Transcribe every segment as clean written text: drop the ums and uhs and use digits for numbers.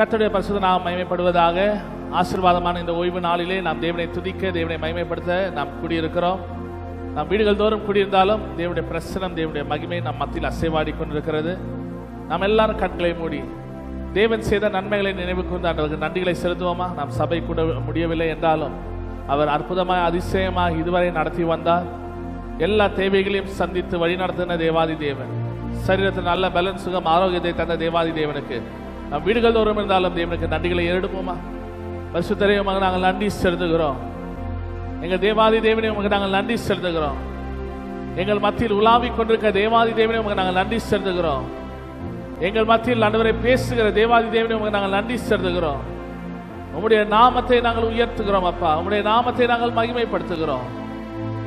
கர்த்தருடைய பரிசுத்த நாமம் மகிமைப்படுவதாக. ஆசீர்வாதமான இந்த ஓய்வு நாளிலே நாம் தேவனை துதிக்க, தேவனை மகிமைப்படுத்த நாம் கூடியிருக்கிறோம். நாம் வீடுகள் தோறும் கூடியிருந்தாலும் தேவனுடைய பிரசனம், தேவனுடைய மகிமை நம் மத்தியில் அசைவாடி கொண்டிருக்கிறது. நாம் எல்லாரும் கண்களை மூடி தேவன் செய்த நன்மைகளை நினைவு கூர்ந்து ஆண்டவருக்கு நன்றிகளை செலுத்துவோமா? நாம் சபை கூட முடியவில்லை என்றாலும் அவர் அற்புதமாய் அதிசயமாக இதுவரை நடத்தி வந்தார். எல்லா தேவைகளையும் சந்தித்து வழி நடத்தின தேவாதி தேவன், சரீரத்தில் நல்ல பலன், சுகம், ஆரோக்கியத்தை தந்த தேவாதி தேவனுக்கு நம் வீடுகள் தோறும் இருந்தாலும் தேவனுக்கு நன்றிகளை ஏறெடுப்போமா? பரிசுத்தரே, உமக்கு நாங்கள் நன்றி செலுத்துகிறோம். எங்கள் தேவாதி தேவனே, உமக்கு நாங்கள் நன்றி செலுத்துகிறோம். எங்கள் மத்தியில் உலாவிக் கொண்டிருக்க தேவாதி தேவனே, உமக்கு நாங்கள் நன்றி செலுத்துகிறோம். எங்கள் மத்தியில் ஆண்டவரை பேசுகிற தேவாதி தேவனே, உமக்கு நாங்கள் நன்றி செலுத்துகிறோம். உம்முடைய நாமத்தை நாங்கள் உயர்த்துகிறோம் அப்பா. உம்முடைய நாமத்தை நாங்கள் மகிமைப்படுத்துகிறோம்.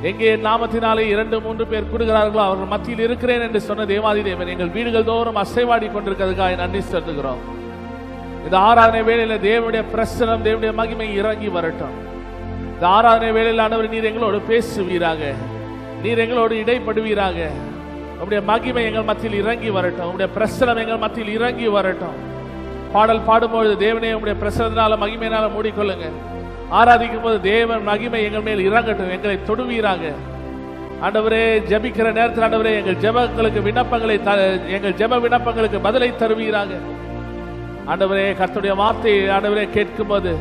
எங்கே நாமத்தினாலே 2-3 பேர் கூடுகிறார்களோ அவர்கள் மத்தியில் இருக்கிறேன் என்று சொன்ன தேவாதி தேவன் எங்கள் வீடுகள் தோறும் அசைவாடி கொண்டிருக்கிறதுக்காக நன்றி செலுத்துகிறோம். இந்த ஆராதனை வேளையில தேவனுடைய பிரசனம், தேவனுடைய மகிமை இறங்கி வரட்டும். இந்த ஆராதனை வேளையில் ஆண்டவர் நீர் எங்களோடு பேசுவீராக, நீர் எங்களோடு இடைப்படுவீராக. உம்முடைய மகிமை எங்கள் மத்தியில் இறங்கி வரட்டும். உம்முடைய பிரசனம் எங்கள் மத்தியில் இறங்கி வரட்டும். பாடல் பாடும்பொழுது தேவனே உம்முடைய பிரசனத்தினால மகிமையினால மூடிக்கொள்ளுங்க. ஆராதிக்கும் போது தேவன் மகிமை எங்கள் மேல் இறங்கட்டும், எங்களை தொடுவீராக. ஆண்டவரே, ஜெபிக்கிற நேரத்தில் ஆண்டவரே எங்கள் ஜெபங்களுக்கு விண்ணப்பங்களை, எங்கள் ஜெப விண்ணப்பங்களுக்கு பதிலை தருவீராக. ஆண்டவரே, கர்த்தருடைய வார்த்தையை ஆண்டவரே கேட்கும் போது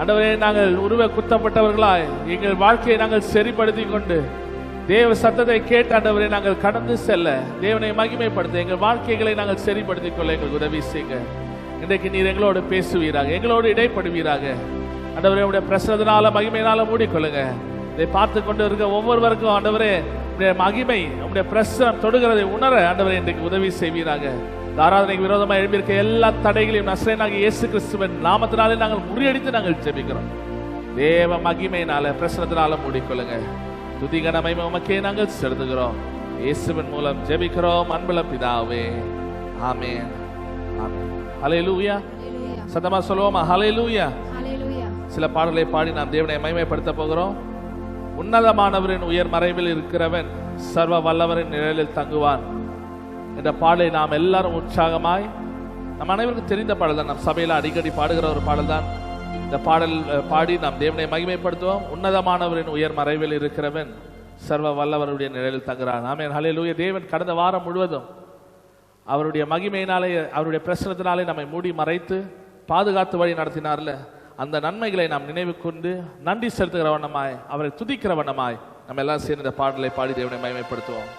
ஆண்டவரே நாங்கள் உருவ குத்தப்பட்டவர்களாய் எங்கள் வாழ்க்கையை நாங்கள் சரிப்படுத்தி கொண்டு தேவ சத்தத்தை கேட்டு ஆண்டவரே நாங்கள் கடந்து செல்ல, தேவனை மகிமைப்படுத்த எங்கள் வாழ்க்கைகளை நாங்கள் சரிப்படுத்திக் கொள்ள எங்களுக்கு உதவி செய்யுங்க. இன்றைக்கு நீர் எங்களோடு பேசுவீராக, எங்களோடு இடைப்படுவீராக. ஆண்டவரே, உடைய பிரசனத்தினால மகிமையினால மூடிக்கொள்ளுங்க. இதை பார்த்து கொண்டு இருக்க ஒவ்வொருவருக்கும் ஆண்டவரே உடைய மகிமை, உடைய பிரசனம் தொடுகிறதை உணர ஆண்டவரே இன்றைக்கு உதவி செய்வீராக. ஆராதனைக்கு விரோதமாக எழுப்பியிருக்க எல்லா தடைகளையும் நசரேயனாகிய இயேசு கிறிஸ்துவின் நாமத்தினாலே நாங்கள் முறியடித்து நாங்கள் ஜெபிக்கிறோம். தேவ மகிமையினால பிரசனத்தினால மூடிக்கொள்ளுங்க. துதி கன மகிமை உமக்கே நாங்கள் செலுத்துகிறோம். இயேசுவின் மூலம் ஜெபிக்கிறோம் அன்புள்ள பிதாவே, ஆமென், ஆமென். ஹல்லேலூயா. சத்தமா சொல்லுவோமா? ஹல்லேலூயா. சில பாடலை பாடி நாம் தேவனை மகிமைப்படுத்த போகிறோம். உன்னதமானவரின் உயர் மறைவில் இருக்கிறவன் சர்வ வல்லவரின் நிழலில் தங்குவான் என்ற பாடலை நாம் எல்லாரும் உற்சாகமாய், நம் அனைவருக்கும் தெரிந்த பாடல் தான், நம் சபையில் அடிக்கடி பாடுகிற ஒரு பாடல் தான். இந்த பாடல் பாடி நாம் தேவனை மகிமைப்படுத்துவோம். உன்னதமானவரின் உயர் மறைவில் இருக்கிறவன் சர்வ வல்லவருடைய நிழலில் தங்குகிறான். ஆமென், ஹல்லேலூயா. தேவன் கடந்த வாரம் முழுவதும் அவருடைய மகிமையினாலே, அவருடைய பிரசனத்தினாலே நம்மை மூடி மறைத்து பாதுகாத்து வழி நடத்தினார்ல, அந்த நன்மைகளை நாம் நினைவு கொண்டு நன்றி செலுத்துகிற வண்ணமாய், அவரை துதிக்கிற வண்ணமாய் நம்ம எல்லாம் சேர்ந்து இந்த பாடலை பாடி தேவனை மகிமைப்படுத்துவோம்.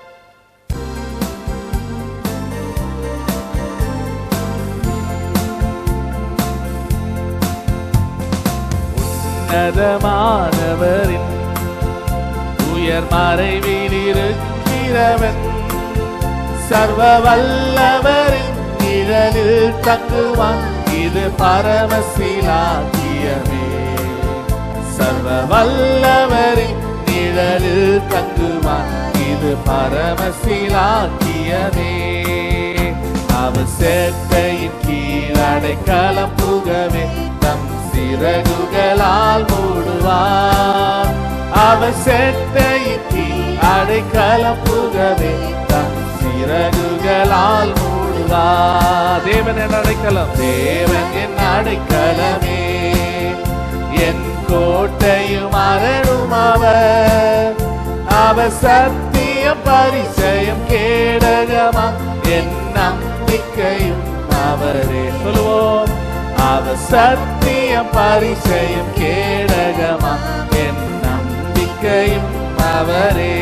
உன்னதமானவரின் உயர் மறைவில் இருக்கிறவன் சர்வ வல்லவரின் நிழலில் தங்குவான். இது பரமசிலாக்கியமே. சர்வ வல்லவரின் நிழலில் தங்குவான். இது பரமசிலாக்கியமே. அவர் சேட்டையின் கீழ் அடைக்கலம் புகவே தம் சிறகுகளால் மூடுவார். அவர் சேட்டையின் கீழ் அடைக்கலம் புகவே தம் சிறகுகளால் மூடுவார். தேவன் என் அடைக்கலம், தேவன் என் அடைக்கலமே, என் கோட்டையும் அரணும் அவர். அவர் சத்தியம் பரிச்சயம் கேடகமா, என் நம்பிக்கையும் அவரே. சொல்லுவோம், அவர் சத்தியம் பரிச்சயம் கேடகமா, என் நம்பிக்கையும் அவரே.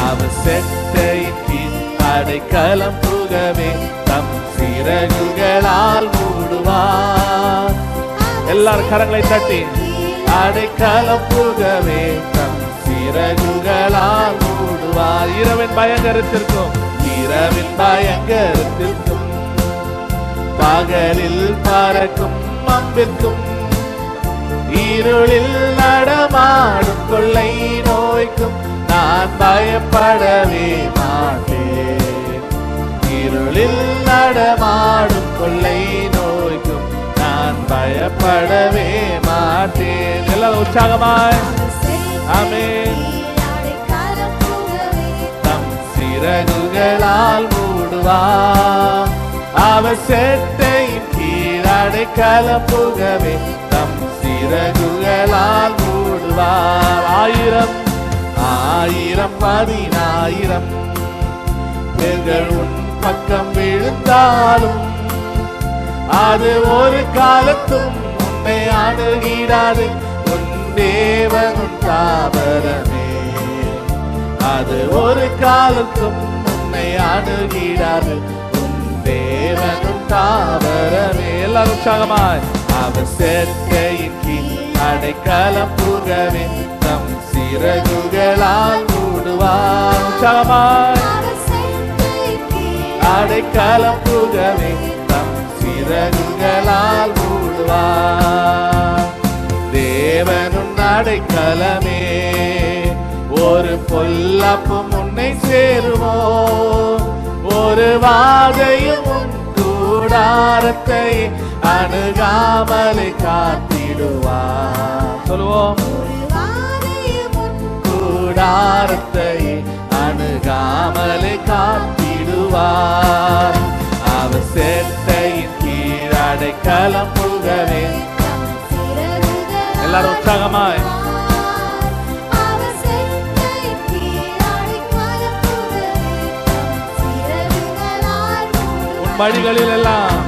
அவர் செட்டையின் கீழ் அடைக்கலம் புகவே தம் சிறகுகளால் மூடுவார். எல்லாரும் கரங்களை தட்டி, அடைக்கலம் புகவே தம் சிறகுகளால் மூடுவார். இரவின் பயங்கரத்திற்கும், இரவின் பயங்கரத்திற்கும், பகலில் பறக்கும் அம்பிற்கும், இருளில் நடமாடும் கொள்ளை நோய்க்கும் நான் பயப்படவே மாட்டேன். இருளில் நடமாடும் கொள்ளை நோய்க்கும் நான் பயப்படவே மாட்டேன். எல்லாரும் உற்சாகமாய் ஆமென். தம் சிறகுகளால் மூடுவார். அவர் சேட்டையின் கீழ் அடைக்கலம் புகவே தம் சிறகுகளால் மூடுவார். ஆயிரம் ஆயிரம் 10,000 பேர்கள் உன் பக்கம் விழுந்தாலும் அது ஒரு காலத்தும் உன்னை அணுகிடாது. உன் தேவன் உன் தாபரமே, அது ஒரு காலத்தும் உன்னை அணுகிடாது. உன் தேவன் உன் தாபரமே. எல்லாரும் உற்சாகமாய் அவர் செட்டையின் கீழ் அடைக்கலம் புகவே தம் சிறகுகளால் மூடுவார். உற்சாகமாய் அடைக்கலம் புகவே தம் சிறகுகளால் மூடுவார். தேவனும் அடைக்கலமே, ஒரு பொல்லாப்பும் உன்னை சேருமோ, ஒரு வாதையும் உன் கூடாரத்தை அணுகாமலை காத்திடுவார். சொல்லுவோம், கூடாரத்தை அணுகாமலை காத்திடுவார். அவர் செட்டையின் கீழ் அடைக்கலம் புகவே. எல்லாரும் உற்சாகமாய் உன் வழிகளில் எல்லாம்,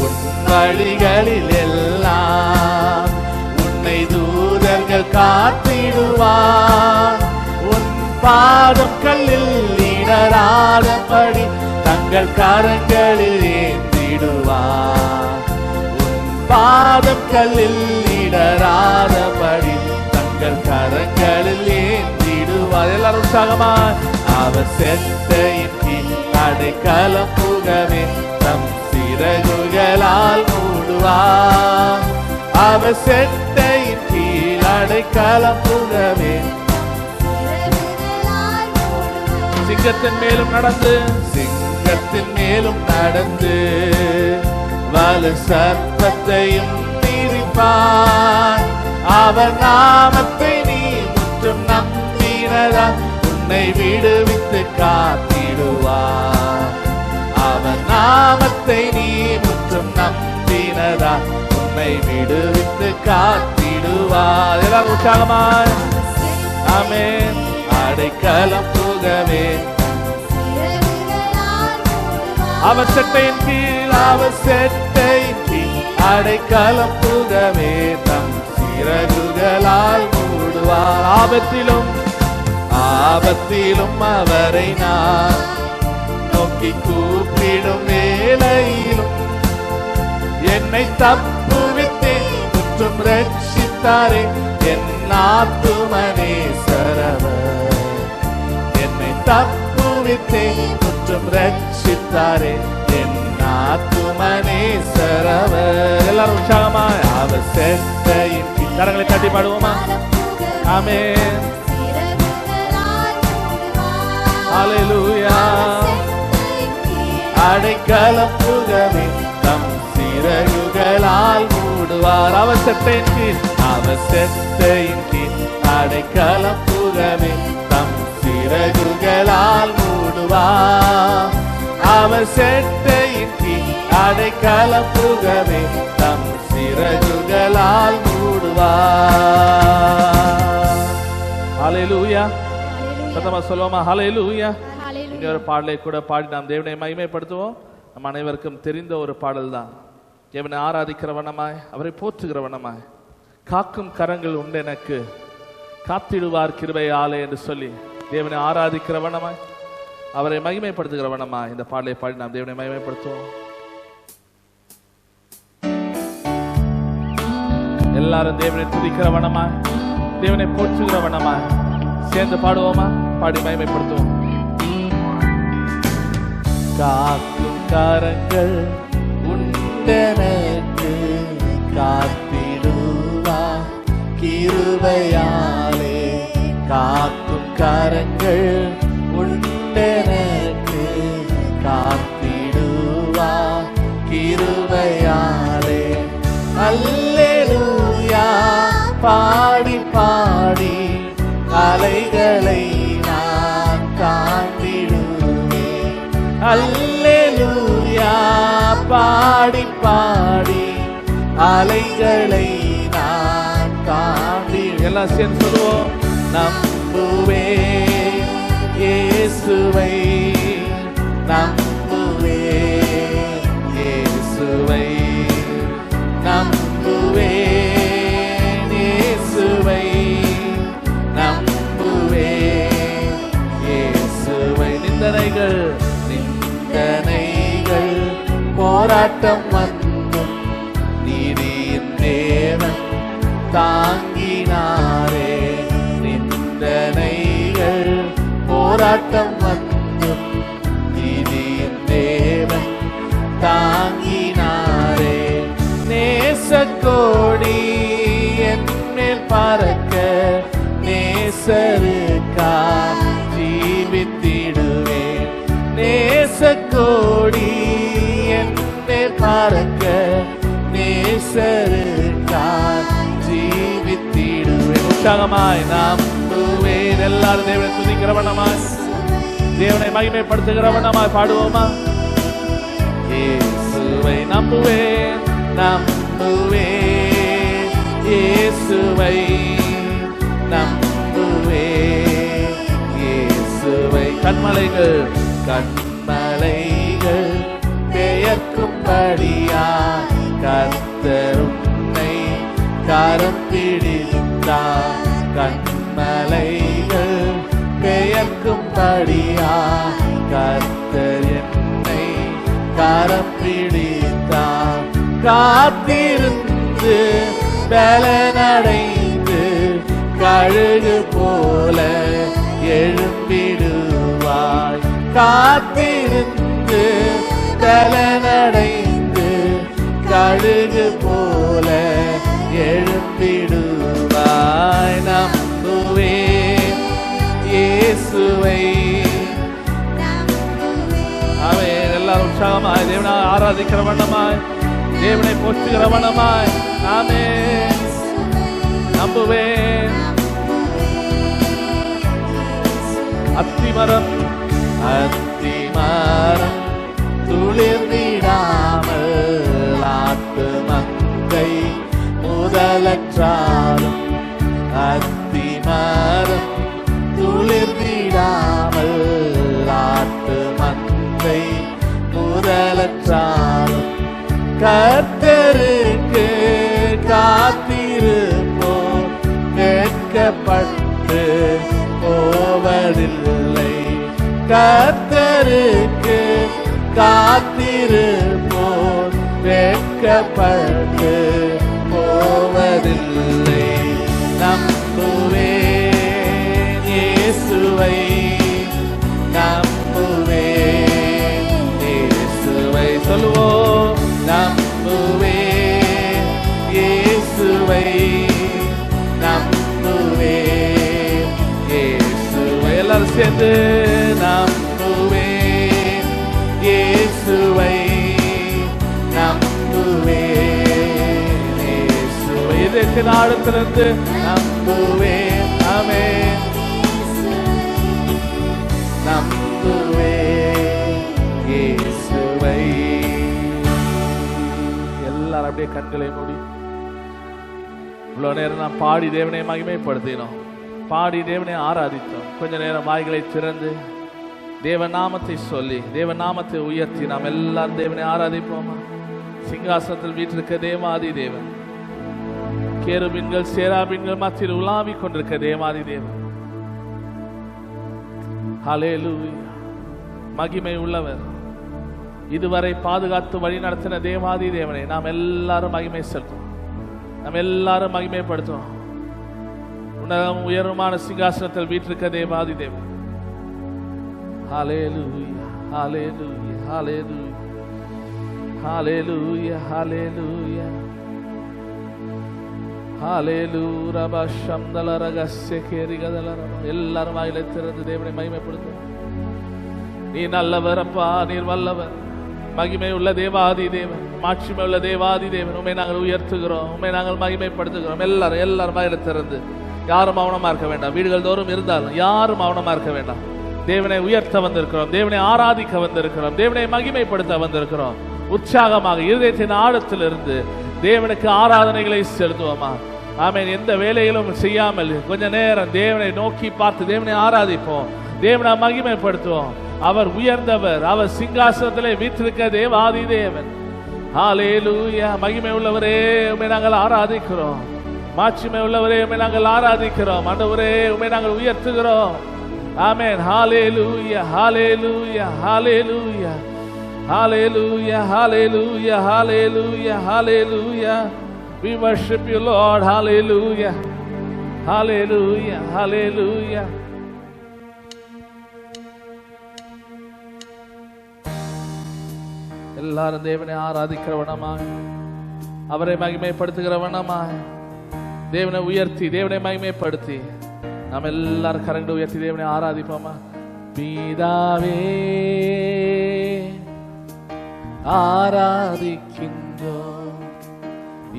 உன் வழிகளில் எல்லாம் உன்னை தூதர்கள் காத்திடுவார். உன் பாதம் கல்லில் இடராதபடி தங்கள் கரங்களில் ஏந்திடுவார். உன் பாதம் கல்லில் இடராதபடி தங்கள் கரங்களில் ஏந்திடுவார். எல்லாரும் உற்சாகமாய் அவர் செட்டையின் கீழ் அடைக்கலம் புகவே தம் சிறகுகளால் மூடுவார். அவர் செட்டையின் கீழ் அடைக்கலம் புகவே. சிங்கத்தின் மேலும் நடந்து, சிங்கத்தின் மேலும் நடந்து வலு சர்ப்பத்தையும் மீறிப்பார். அவர் நாமத்தை நீ முற்றும் நம்பினதா உன்னை விடுவித்து காத்திடுவார். அவர் நாமத்தை நீ முற்றும் நம்பினதா உன்னை விடுவித்து காத்திடுவார். எல்லாரும் உற்சாகமாய் ஆமென். அடைக்கலம் புகவே அவர் செட்டையின் கீழ், அவர் செட்டையின் கீழ் அடைக்கலம் புகவே தம் சிறகுகளால் மூடுவார். ஆபத்திலும் ஆபத்திலும் அவரை நான் நோக்கி கூப்பிடும் வேளையிலும் என்னை தப்புவித்தே முற்றும் ரட்சித்தாரே என் ஆத்துமனேசரவர். என்னை தப்புவித்தே முற்றும் ரட்சித்தாரே என் ஆத்துமனேசரவர். எல்லாரும் உற்சாகமாய் அவர் செட்டையின் கீழ் கரங்களை தட்டி பாடுவோமா? ஆமென். ஹல்லேலூயா. அடைக்கலம் புகவே தம் சிறகுகளால் மூடுவார். அவர் செட்டையின் கீழ், அவர் செட்டையின் கீழ் அடைக்கலம் புகவே தம் சிறகுகளால் மூடுவார். அவர் செட்டையின் கீழ் அடைக்கலம் புகவே தம் சிறகுகளால் மூடுவார். ஹல்லேலூயா. சத்தமா சொல்லுவோமா? ஹல்லேலூயா. இங்க ஒரு பாடலை கூட பாடி நாம் தேவனை மகிமைப்படுத்துவோம். நம் அனைவருக்கும் தெரிந்த ஒரு பாடல் தான். தேவனை ஆராதிக்கிற வண்ணமாய், அவரை போற்றுகிற வண்ணமாய், காக்கும் கரங்கள் உண்டு எனக்கு, காத்திடுவார் கிருபையாலே என்று சொல்லி தேவனை ஆராதிக்கிற வண்ணமாய், அவரை மகிமைப்படுத்துகிற வண்ணமாய் இந்த பாடலை பாடி நாம் தேவனை மகிமைப்படுத்துவோம். எல்லாரும் தேவனை துதிக்கிற வண்ணமாய், தேவனை போற்றுகிற வண்ணமாய் சேர்ந்து பாடுவோமா? பாடி மகிமைப்படுத்துவோம். காக்கும் கரங்கள் உண்டெனக்கு, காத்திடுவார் கிருபையாலே. காக்கும் கரங்கள் உண்டெனக்கு, காத்திடுவார் கிருபையாலே. அல்லேலூயா பாடி பாடி அலைகளை நான் தாண்டிடுவேன். அல்லேலூயா பாடி பாடி அலைகளை நான் தாண்டி எல்லாம் சேர்ந்து சொல்லுவோம். நம்புவேன் இயேசுவை, நம்புவேன் இயேசுவை, நம்புவேன் இயேசுவை, நம்புவேன் இயேசுவை. நிந்தனைகள் நிந்தனைகள் போராட்டம் வந்தும் நீதியின் தேவன் தாங்கினாரே. நிந்தனைகள் போராட்டம் வந்தும் நீதியின் தேவன் தாங்கினாரே. நேசக்கோடி என் மேல் பறக்க நேசருக்கா ஜீவித்திடுவேன். நேசக்கோடி என் மேல் பறக்க நேசருக்கா ஜீவித்திடுவேன். உற்சாகமாய் நம்புவேன். எல்லாரும் தேவனை துதிக்கிறவனமாய், தேவனை மகிமைப்படுத்துகிறவனமாய் பாடுவோமா? இயேசுவை நம்புவேன், நம்புவேன் இயேசுவை, நம்புவேன் இயேசுவை. கண்மலைகள் கண்மலைகள் பெயர்க்கும்படியா கர்த்தர் உன்னை கரம் பிடித்தார். கண்மலைகள் பெயர்க்கும்படியா கர்த்தர் என்னை கரம் பிடித்தார். காத்திருந்து பலனடைந்து கழுகு போல எழும்பிடுவாய். காத்திருந்து பலனடைந்து கழுகு போல எழும்பிடுவாய். நம்புவேன் இயேசுவை. ஆமென். எல்லாரும் உற்சாகமாய் தேவனை ஆராதிக்கிற வண்ணமாய், தேவனை போற்றுகிற வண்ணமாய். ஆமென். நம்புவேன். அத்திமரம் அத்திமரம் துளிர்ந்திடாமல் ஆட்டு மங்கை முதலற்றாலும். அத்திமரம் துளிர்ந்திடாமல் ஆட்டு மங்கை முதலற்றாலும். கர்த்தருக்கு காத்திருப்போம் கேட்கப்பட்டு போவதில்லை. கர்த்தருக்கு காத்திருப்போம் கேட்கப்பட்டு போவதில்லை. நம்புவேன் இயேசுவை, நம்புவேன் இயேசுவை. சொல்லுவோம். நம்புவேன் இயேசுவை, நம்புவேன் இயேசுவை. எல்லாரும் சேர்ந்து நம்புவேன் இயேசுவை, நம்புவேன் இயேசுவை. இதயத்தின் ஆழத்திலிருந்து நம்புவேன். ஆமென். நம்புவேன் இயேசுவை. எல்லாரும் அப்படியே கண்களை மூடி இவ்வளவு நேரம் நாம் பாடி தேவனை மகிமைப்படுத்தினோம், பாடி தேவனை ஆராதித்தோம். கொஞ்ச நேரம் வாய்களை திறந்து தேவன் நாமத்தை சொல்லி தேவன் நாமத்தை உயர்த்தி நாம் எல்லாரும் தேவனை ஆராதிப்போமா? சிங்காசனத்தில் வீற்றிருக்க தேவாதி தேவன், கேருபீன்கள் சேராபீன்கள் மத்தியில் உலாவிக் கொண்டிருக்க தேவாதி தேவன். ஹல்லேலூயா. மகிமை உள்ளவர், இதுவரை பாதுகாத்து வழி நடத்தின தேவாதி தேவனை நாம் எல்லாரும் மகிமை செலுத்துவோம், நாம் எல்லாரும் மகிமைப்படுத்துவோம். உன்னதம் உயர்வுமான சிங்காசனத்தில் வீற்றிருக்க தேவாதி தேவன். ஹல்லேலூயா, ஹல்லேலூயா, ஹல்லேலூயா, ஹல்லேலூயா, ஹல்லேலூயா, ஹல்லேலூயா. ரபஷம்தலரகஸ்ஸே கேரிகதலரப. எல்லாரும் வாயிலை திறந்து தேவனை மகிமைப்படுத்துவோம். நீ நல்லவர் அப்பா, நீர் வல்லவர், மகிமை உள்ள தேவாதி தேவன், மாட்சிமை உள்ள தேவாதி தேவன். உண்மை நாங்கள் உயர்த்துகிறோம், உண்மை நாங்கள் மகிமைப்படுத்துகிறோம். எல்லாரும் வாயிலை திறந்து, யாரும் மௌனமா இருக்க வேண்டாம். வீடுகள் தோறும் இருந்தாலும் யாரும் மௌனமா இருக்க வேண்டாம். தேவனை உயர்த்த வந்திருக்கிறோம், தேவனை ஆராதிக்க வந்திருக்கிறோம், தேவனை மகிமைப்படுத்த வந்திருக்கிறோம். உற்சாகமாக இருதயத்தின் ஆழத்திலிருந்து தேவனுக்கு ஆராதனைகளை செலுத்துவோமா? ஆமென். எந்த வேலைகளும் செய்யாமல் கொஞ்ச நேரம் தேவனை நோக்கி பார்த்து தேவனை ஆராதிப்போம், தேவனை மகிமைப்படுத்துவோம். அவர் உயர்ந்தவர், அவர் சிங்காசனத்திலே வீற்றிருக்க தேவாதி தேவன். ஹல்லேலூயா. மகிமை உள்ளவரே உம்மை நாங்கள் ஆராதிக்கிறோம், மாட்சிமை உள்ளவரே உம்மை நாங்கள் ஆராதிக்கிறோம். ஆண்டவரே உம்மை நாங்கள் உயர்த்துகிறோம். ஆமென். ஹல்லேலூயா, ஹல்லேலூயா, ஹல்லேலூயா, ஹல்லேலூயா, ஹல்லேலூயா, ஹல்லேலூயா, ஹல்லேலூயா. We worship you, Lord. Hallelujah. Hallelujah. Hallelujah. எல்லாரும் தேவனை ஆராதிக்கிறவனமாய், அவரை மகிமைப்படுத்துகிறவனமாய், தேவனை உயர்த்தி தேவனை மகிமைப்படுத்தி நாம் எல்லாரும் கரங்களை உயர்த்தி தேவனை ஆராதிப்போமா? பிதாவே ஆராதிக்கின்றோம்,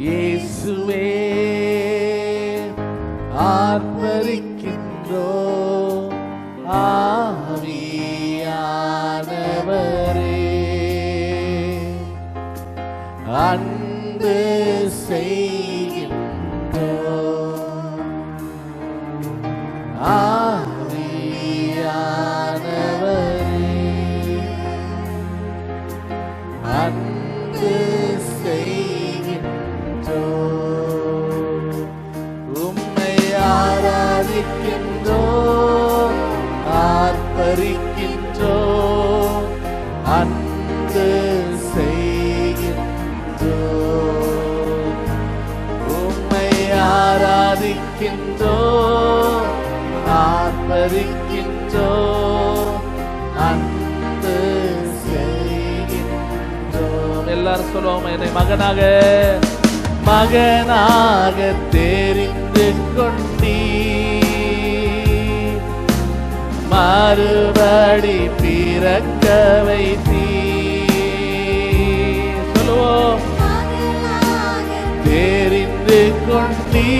இயேசுவே ஆர்ப்பரிக்கின்றோம், ஆவியானவரே அன்பு செய்கின்றோம், ஆவியானவரே அன்பு செய்கின்றோம். உம்மை ஆராதிக்கின்றோம், ஆர்ப்பரிக்கின்றோம், அன்பு செய்கின்றோம். உம்மை ஆராதிக்கின்றோம், ஆர்ப்பரிக்கின்றோம், அன்பு செய்கின்றோம். எல்லாரும் சொல்லுவோம், என்னை மகனாக மகனாக தெரிந்து கொண்டீ, மறுபடி பிறக்க வைத்தீ. சொல்லுவோம், தெரிந்து கொண்டீ,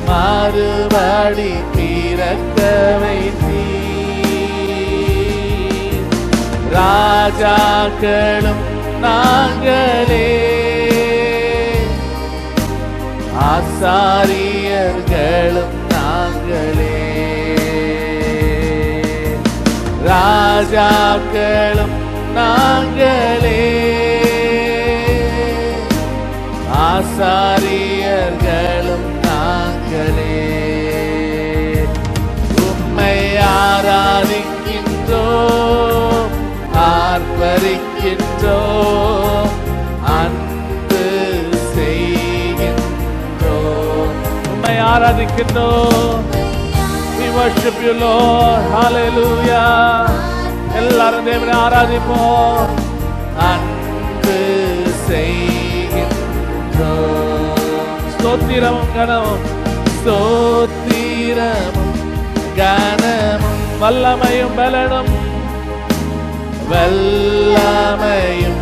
மறுபடி பிறக்க வைத்தீ. ராஜாக்களும் நாங்களே, ஆசாரியர்களும் நாங்களே, ராஜாக்களும் நாங்களே, ஆசாரியர்களும் நாங்களே. உம்மை ஆராதிக்கின்றோம், ஆர்ப்பரிக்கின்றோம், அன்பு செய்கின்றோம். உம்மை ஆராதிக்கின்றோம். We worship you, Lord. Hallelujah. எல்லாரும் தேவனை ஆராதிப்போம். அன்பு செய்கின்றோம். ஸ்தோத்திரமும் கனமும், ஸ்தோத்திரமும் கனமும், வல்லமையும் பலனும், வல்லமையும்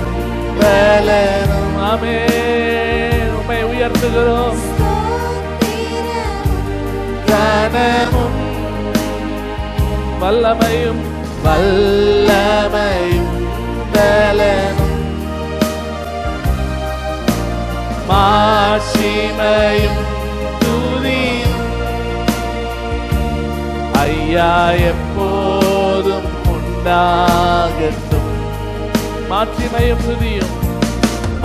பலனும். ஆமென். உம்மை உயர்த்துகிறோம். கனமும் வல்லமையும், வல்லமையும் பலனும், மாட்சிமையும் துதியும் ஐயா எப்போதும் உண்டாகட்டும். மாட்சிமையும் துதியும்,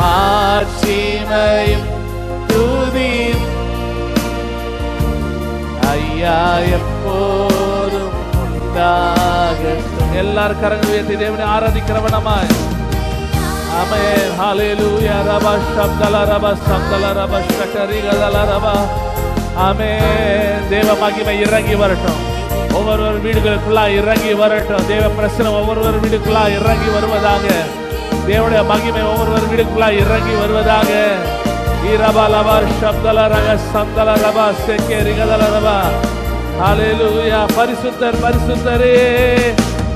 மாட்சிமையும் துதியும் ஐயா எப்போதும் உண்டாகட்டும். எல்லாரும் கரங்கள் உயர்த்தி தேவனை ஆராதிக்கிறவனமாய். ஆமென். ஹல்லேலூயா. ரபா ஷப்தல ரபா சப்தல ரபா ஷகரி கதல ரபா. ஆமென். தேவ மகிமை இறங்கி வரட்டும், ஒவ்வொரு வீடுகளுக்குள்ளாய் இறங்கி வரட்டும். தேவ பிரசனம் ஒவ்வொரு வீடுக்குள்ளாய் இறங்கி வருவதாக. தேவனுடைய மகிமை ஒவ்வொரு வீடுக்குள்ளாய் இறங்கி வருவதாக. இரபா லபா ஷப்தல ரக சப்தல ரபா செகரி கதல ரபா. ஹல்லேலூயா. பரிசுத்தர் பரிசுத்தரே,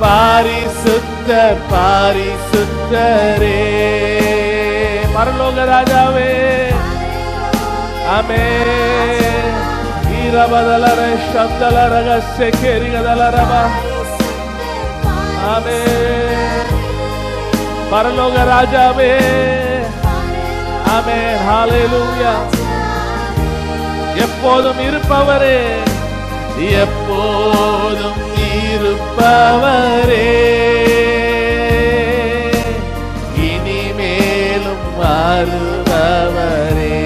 பரிசுத்தர் பரிசுத்தரே, பரலோக ராஜாவே. ஆமென். இரபதலர ஷப்தல ரக செகரி கதல ரபா. ஆமென். பரலோக ராஜாவே. ஆமென். ஹalleluya. எப்போதும் இருப்பவரே, எப்போதும் இருப்பவரே, இனிமேலும் வருபவரே,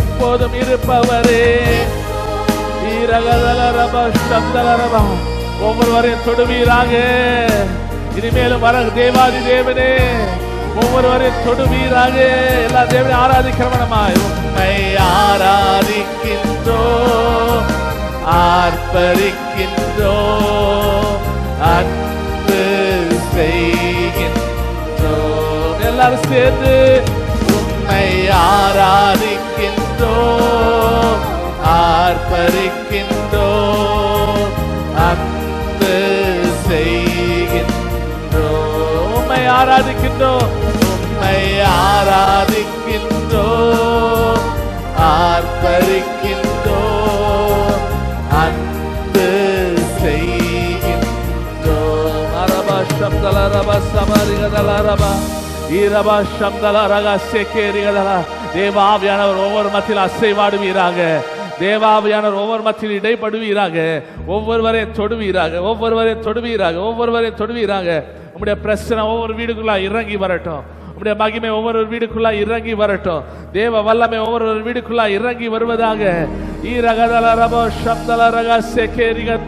எப்போதும் இருப்பவரே. ஒவ்வொருவரையும் தொடுவீராக. இனிமேலும் வர தேவாதி தேவனே, ஒவ்வொருவரையும் தொடுவீராக. எல்லா தேவனை ஆராதிக்கிறவனமாய் உம்மை ஆராதிக்கின்றோம், ஆர்ப்பரிக்கின்றோம், அன்பு செய்கின்றோம். எல்லாரும் சேர்ந்து உம்மை ஆராதிக்கின்றோம், ஆர்ப்பரிக்கின்றோம், அன்பு செய்கின்றோம். உம்மை ஆராதிக்கின்றோம், உம்மை ஆராதிக்கின்றோம், ஆர்ப்பரிக்கின்றோம், அன்பு செய்கின்றோம். அரபா சப்தல ரபா சமரிகதல ரபா ஈரபா சப்தல ரகா சேகேரிகதல. தேவாவியானவர் ஒவ்வொரு மத்தியில் அசைவாடுவீராக. தேவாவியானவர் ஒவ்வொரு மத்தியில் இடைப்படுவீராக. ஒவ்வொருவரையும் தொடுவீராக, ஒவ்வொருவரையும் தொடுவீராக, ஒவ்வொருவரையும் தொடுவீராக. உம்முடைய பிரச்சனை ஒவ்வொரு வீடுக்குள்ளா இறங்கி வரட்டும். உம்முடைய மகிமை ஒவ்வொரு வீடுக்குள்ளா இறங்கி வரட்டும். தேவ வல்லமை ஒவ்வொரு வீடுக்குள்ளா இறங்கி வருவதாக. ஈரகதல ரபோ சப்தல ரகா சேகேரிகதல.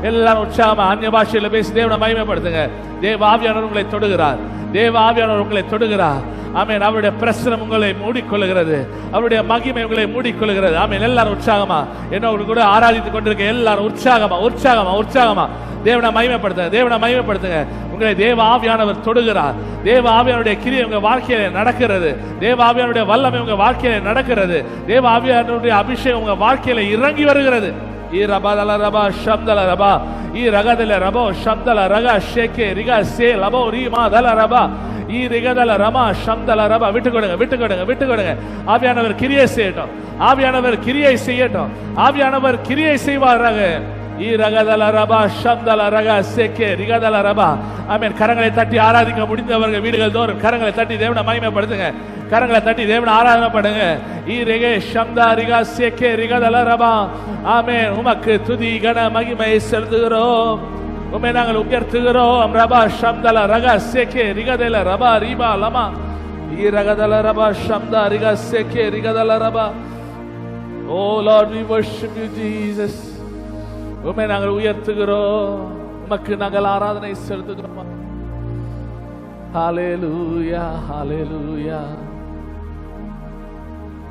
எல்லாரும் உற்சாகமா அந்நிய பாஷையில பேசி தேவனை மகிமைப்படுத்துங்க. தேவ ஆவியானவர் உங்களை தொடுகிறார். தேவ ஆவியானவர் உங்களை தொடுகிறார். ஆமென். அவருடைய பிரசனம் உங்களை மூடிக்கொள்கிறது, அவருடைய மகிமை உங்களை மூடிக்கொள்கிறது. ஆமென். எல்லாரும் உற்சாகமா என்னோடு கூட ஆராதித்துக் கொண்டிருக்க எல்லாரும் உற்சாகமா உற்சாகமா உற்சாகமா தேவனை மகிமைப்படுத்துங்க, தேவனை மகிமைப்படுத்துங்க. உங்களை தேவ ஆவியானவர் தொடுகிறார். தேவ ஆவியானுடைய கிரியை உங்க வாழ்க்கையில நடக்கிறது. தேவ ஆவியானுடைய வல்லமை உங்க வாழ்க்கையில நடக்கிறது. தேவ ஆவியானுடைய அபிஷேகம் உங்க வாழ்க்கையில இறங்கி வருகிறது. ஈ ரபதல ரபா ஷப்தல ரபா ஈ ரகதல ரபோ ஷப்தல ரகா ஷேகே ரிகா சே லபோ ரீமா தல ரபா ஈ ரிகதல ரமா ஷப்தல ரபா. விட்டு கொடுங்க, விட்டு கொடுங்க, விட்டு கொடுங்க. ஆவியானவர் கிரியை செய்யட்டும், ஆவியானவர் கிரியை செய்யட்டும், ஆவியானவர் கிரியை செய்வாராக. ஈ ரகதல ரபா ஷப்தல ரகா சேகே ரிகதல ரபா. ஆமென். கரங்களை தட்டி ஆராதிக்க முடிந்தவர்கள் வீடுகள் தோறும் கரங்களை தட்டி தேவனை மகிமைப்படுத்துங்க. கரங்களை தட்டி தேவனை ஆராதனை பண்ணுங்க. ஈ ரிகே ஷம்தா ரிகா சேகே ரிகதல ரபா. ஆமென். உமக்கு துதி கன மகிமை செலுத்துகிறோம், உம்மை நாங்கள் உயர்த்துகிறோம். ரபா ஷம்தல ரகா சேகே ரிகதல ரபா ரீபா லமா ஈ ரகதல ரபா ஷம்தா ரிகா சேகே ரிகதல ரபா. ஓ Lord, we worship you Jesus. உம்மை நாங்கள் உயர்த்துகிறோம், உமக்கு நாங்கள் ஆராதனை செலுத்துகிறோம். ஹalleluya ஹalleluya.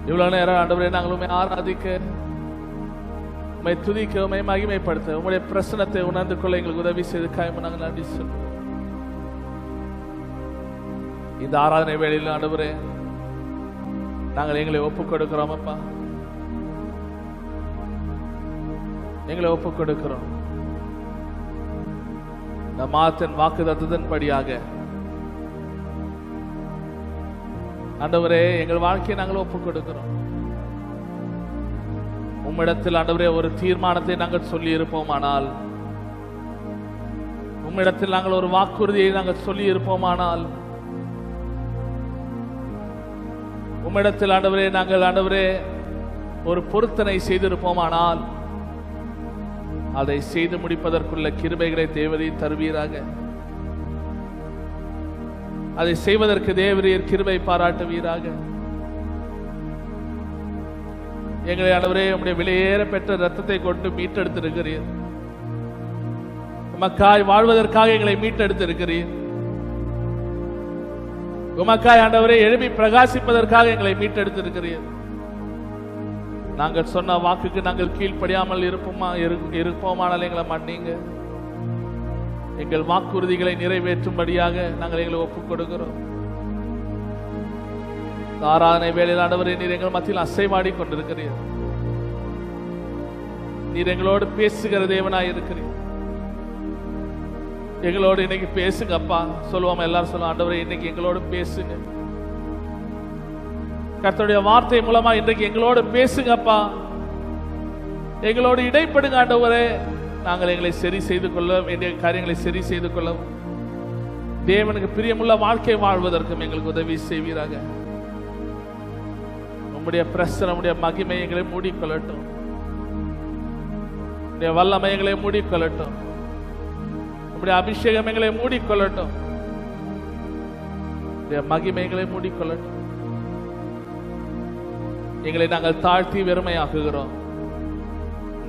இவ்வளவு நேரம் ஆண்டவரே நாங்கள் உம்மை ஆராதிக்க, உம்மை துதிக்க, உம்மை மகிமைப்படுத்த, உம்முடைய பிரசன்னத்தை உணர்ந்து கொள்ள எங்களுக்கு உதவி செய்து காயமா நாங்கள் நன்றி சொல்லுவோம். இந்த ஆராதனை வேளையில் ஆண்டவரே நாங்கள் எங்களை ஒப்புக் கொடுக்கிறோம். அப்பா, எங்களை ஒப்புக் கொடுக்கிறோம். நம் மாத்தின் வாக்கு தத்தத்தின்படியாக ஆண்டவரே எங்கள் வாழ்க்கையை நாங்கள் ஒப்புக் கொடுக்கிறோம். உம்மிடத்தில் ஆண்டவரே ஒரு தீர்மானத்தை நாங்கள் சொல்லி இருப்போமானால், உம்மிடத்தில் நாங்கள் ஒரு வாக்குறுதியை நாங்கள் சொல்லி இருப்போமானால், உம்மிடத்தில் ஆண்டவரே நாங்கள் ஆண்டவரே ஒரு பொருத்தனை செய்திருப்போமானால், அதை செய்து முடிப்பதற்குள்ள கிருபைகளை தேவரே தருவீராக. அதை செய்வதற்கு தேவரீர் கிருபை பாராட்டுவீராக. எங்களை ஆண்டவரே உம்முடைய விலையேற பெற்ற ரத்தத்தை கொண்டு மீட்டெடுத்திருக்கிறீர். உமக்காய் வாழ்வதற்காக எங்களை மீட்டெடுத்திருக்கிறீர். உமக்காய் ஆண்டவரே எழுப்பி பிரகாசிப்பதற்காக எங்களை மீட்டெடுத்திருக்கிறீர். நாங்கள் சொன்ன வாக்குக்கு நாங்கள் கீழ்ப்படியாமல் இருப்போமானால் எங்களை மன்னிங்க. எங்கள் வாக்குறுதிகளை நிறைவேற்றும்படியாக நாங்கள் எங்களை ஒப்புக் கொடுக்கிறோம். ஆராதனை வேளையில் ஆண்டவரே நீர் எங்கள் மத்தியில் அசைவாடி கொண்டிருக்கிறீர். நீர் எங்களோடு பேசுகிற தேவனாய் இருக்கிறீர். எங்களோடு இன்னைக்கு பேசுங்க அப்பா. சொல்லுவோம், எல்லாரும் சொல்லுவோம், ஆண்டவரே இன்னைக்கு எங்களோடு பேசுங்க. கர்த்தருடைய வார்த்தை மூலமா இன்றைக்கு எங்களோடு பேசுங்கப்பா. எங்களோடு இடைப்படுங்க ஆண்டவரே. நாங்கள் எங்களை சரி செய்து கொள்ள வேண்டிய காரியங்களை சரி செய்து கொள்ளவும், தேவனுக்கு பிரியமுள்ள வாழ்க்கை வாழ்வதற்கும் எங்களுக்கு உதவி செய்வீராக. உம்முடைய பிரசன்னம், உம்முடைய மகிமை எங்களை மூடிக்கொள்ளட்டும். உம்முடைய வல்லமை எங்களை மூடிக்கொள்ளட்டும். உம்முடைய அபிஷேகம் எங்களை மூடிக்கொள்ளட்டும். உம்முடைய மகிமை எங்களை மூடிக்கொள்ளட்டும். எங்களை நாங்கள் தாழ்த்தி வெறுமையாக்குகிறோம்.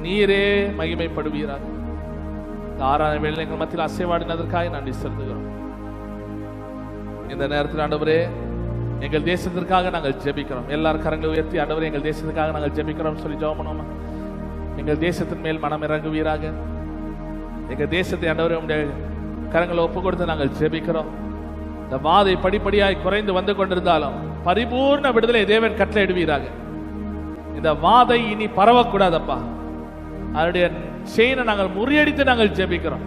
நீரே மகிமைப்படுவீராக. ஆராதனை வேளையில் எங்கள் மத்தியில் அசைவாடினதற்காக நன்றி செலுத்துகிறோம். இந்த நேரத்தில் ஆண்டவரே, எங்கள் தேசத்திற்காக நாங்கள் ஜெபிக்கிறோம். எல்லாரும் கரங்களை உயர்த்தி, ஆண்டவரே எங்கள் தேசத்துக்காக நாங்கள் ஜெபிக்கிறோம் சொல்லி ஜெபம் பண்ணுவோமா? எங்கள் தேசத்தின் மேல் மனம் இறங்குவீராக. எங்கள் தேசத்தை ஆண்டவரே உம்முடைய கரங்களை ஒப்பு கொடுத்து நாங்கள் ஜெபிக்கிறோம். இந்த வாதை படிப்படியாய் குறைந்து வந்து கொண்டிருந்தாலும் பரிபூர்ண விடுதலை தேவன் கட்டளையிடுவீராக. இந்த வாதை இனி பரவக்கூடாதப்பா. அதனுடைய செயினை நாங்கள் முறியடித்து நாங்கள் ஜெபிக்கிறோம்.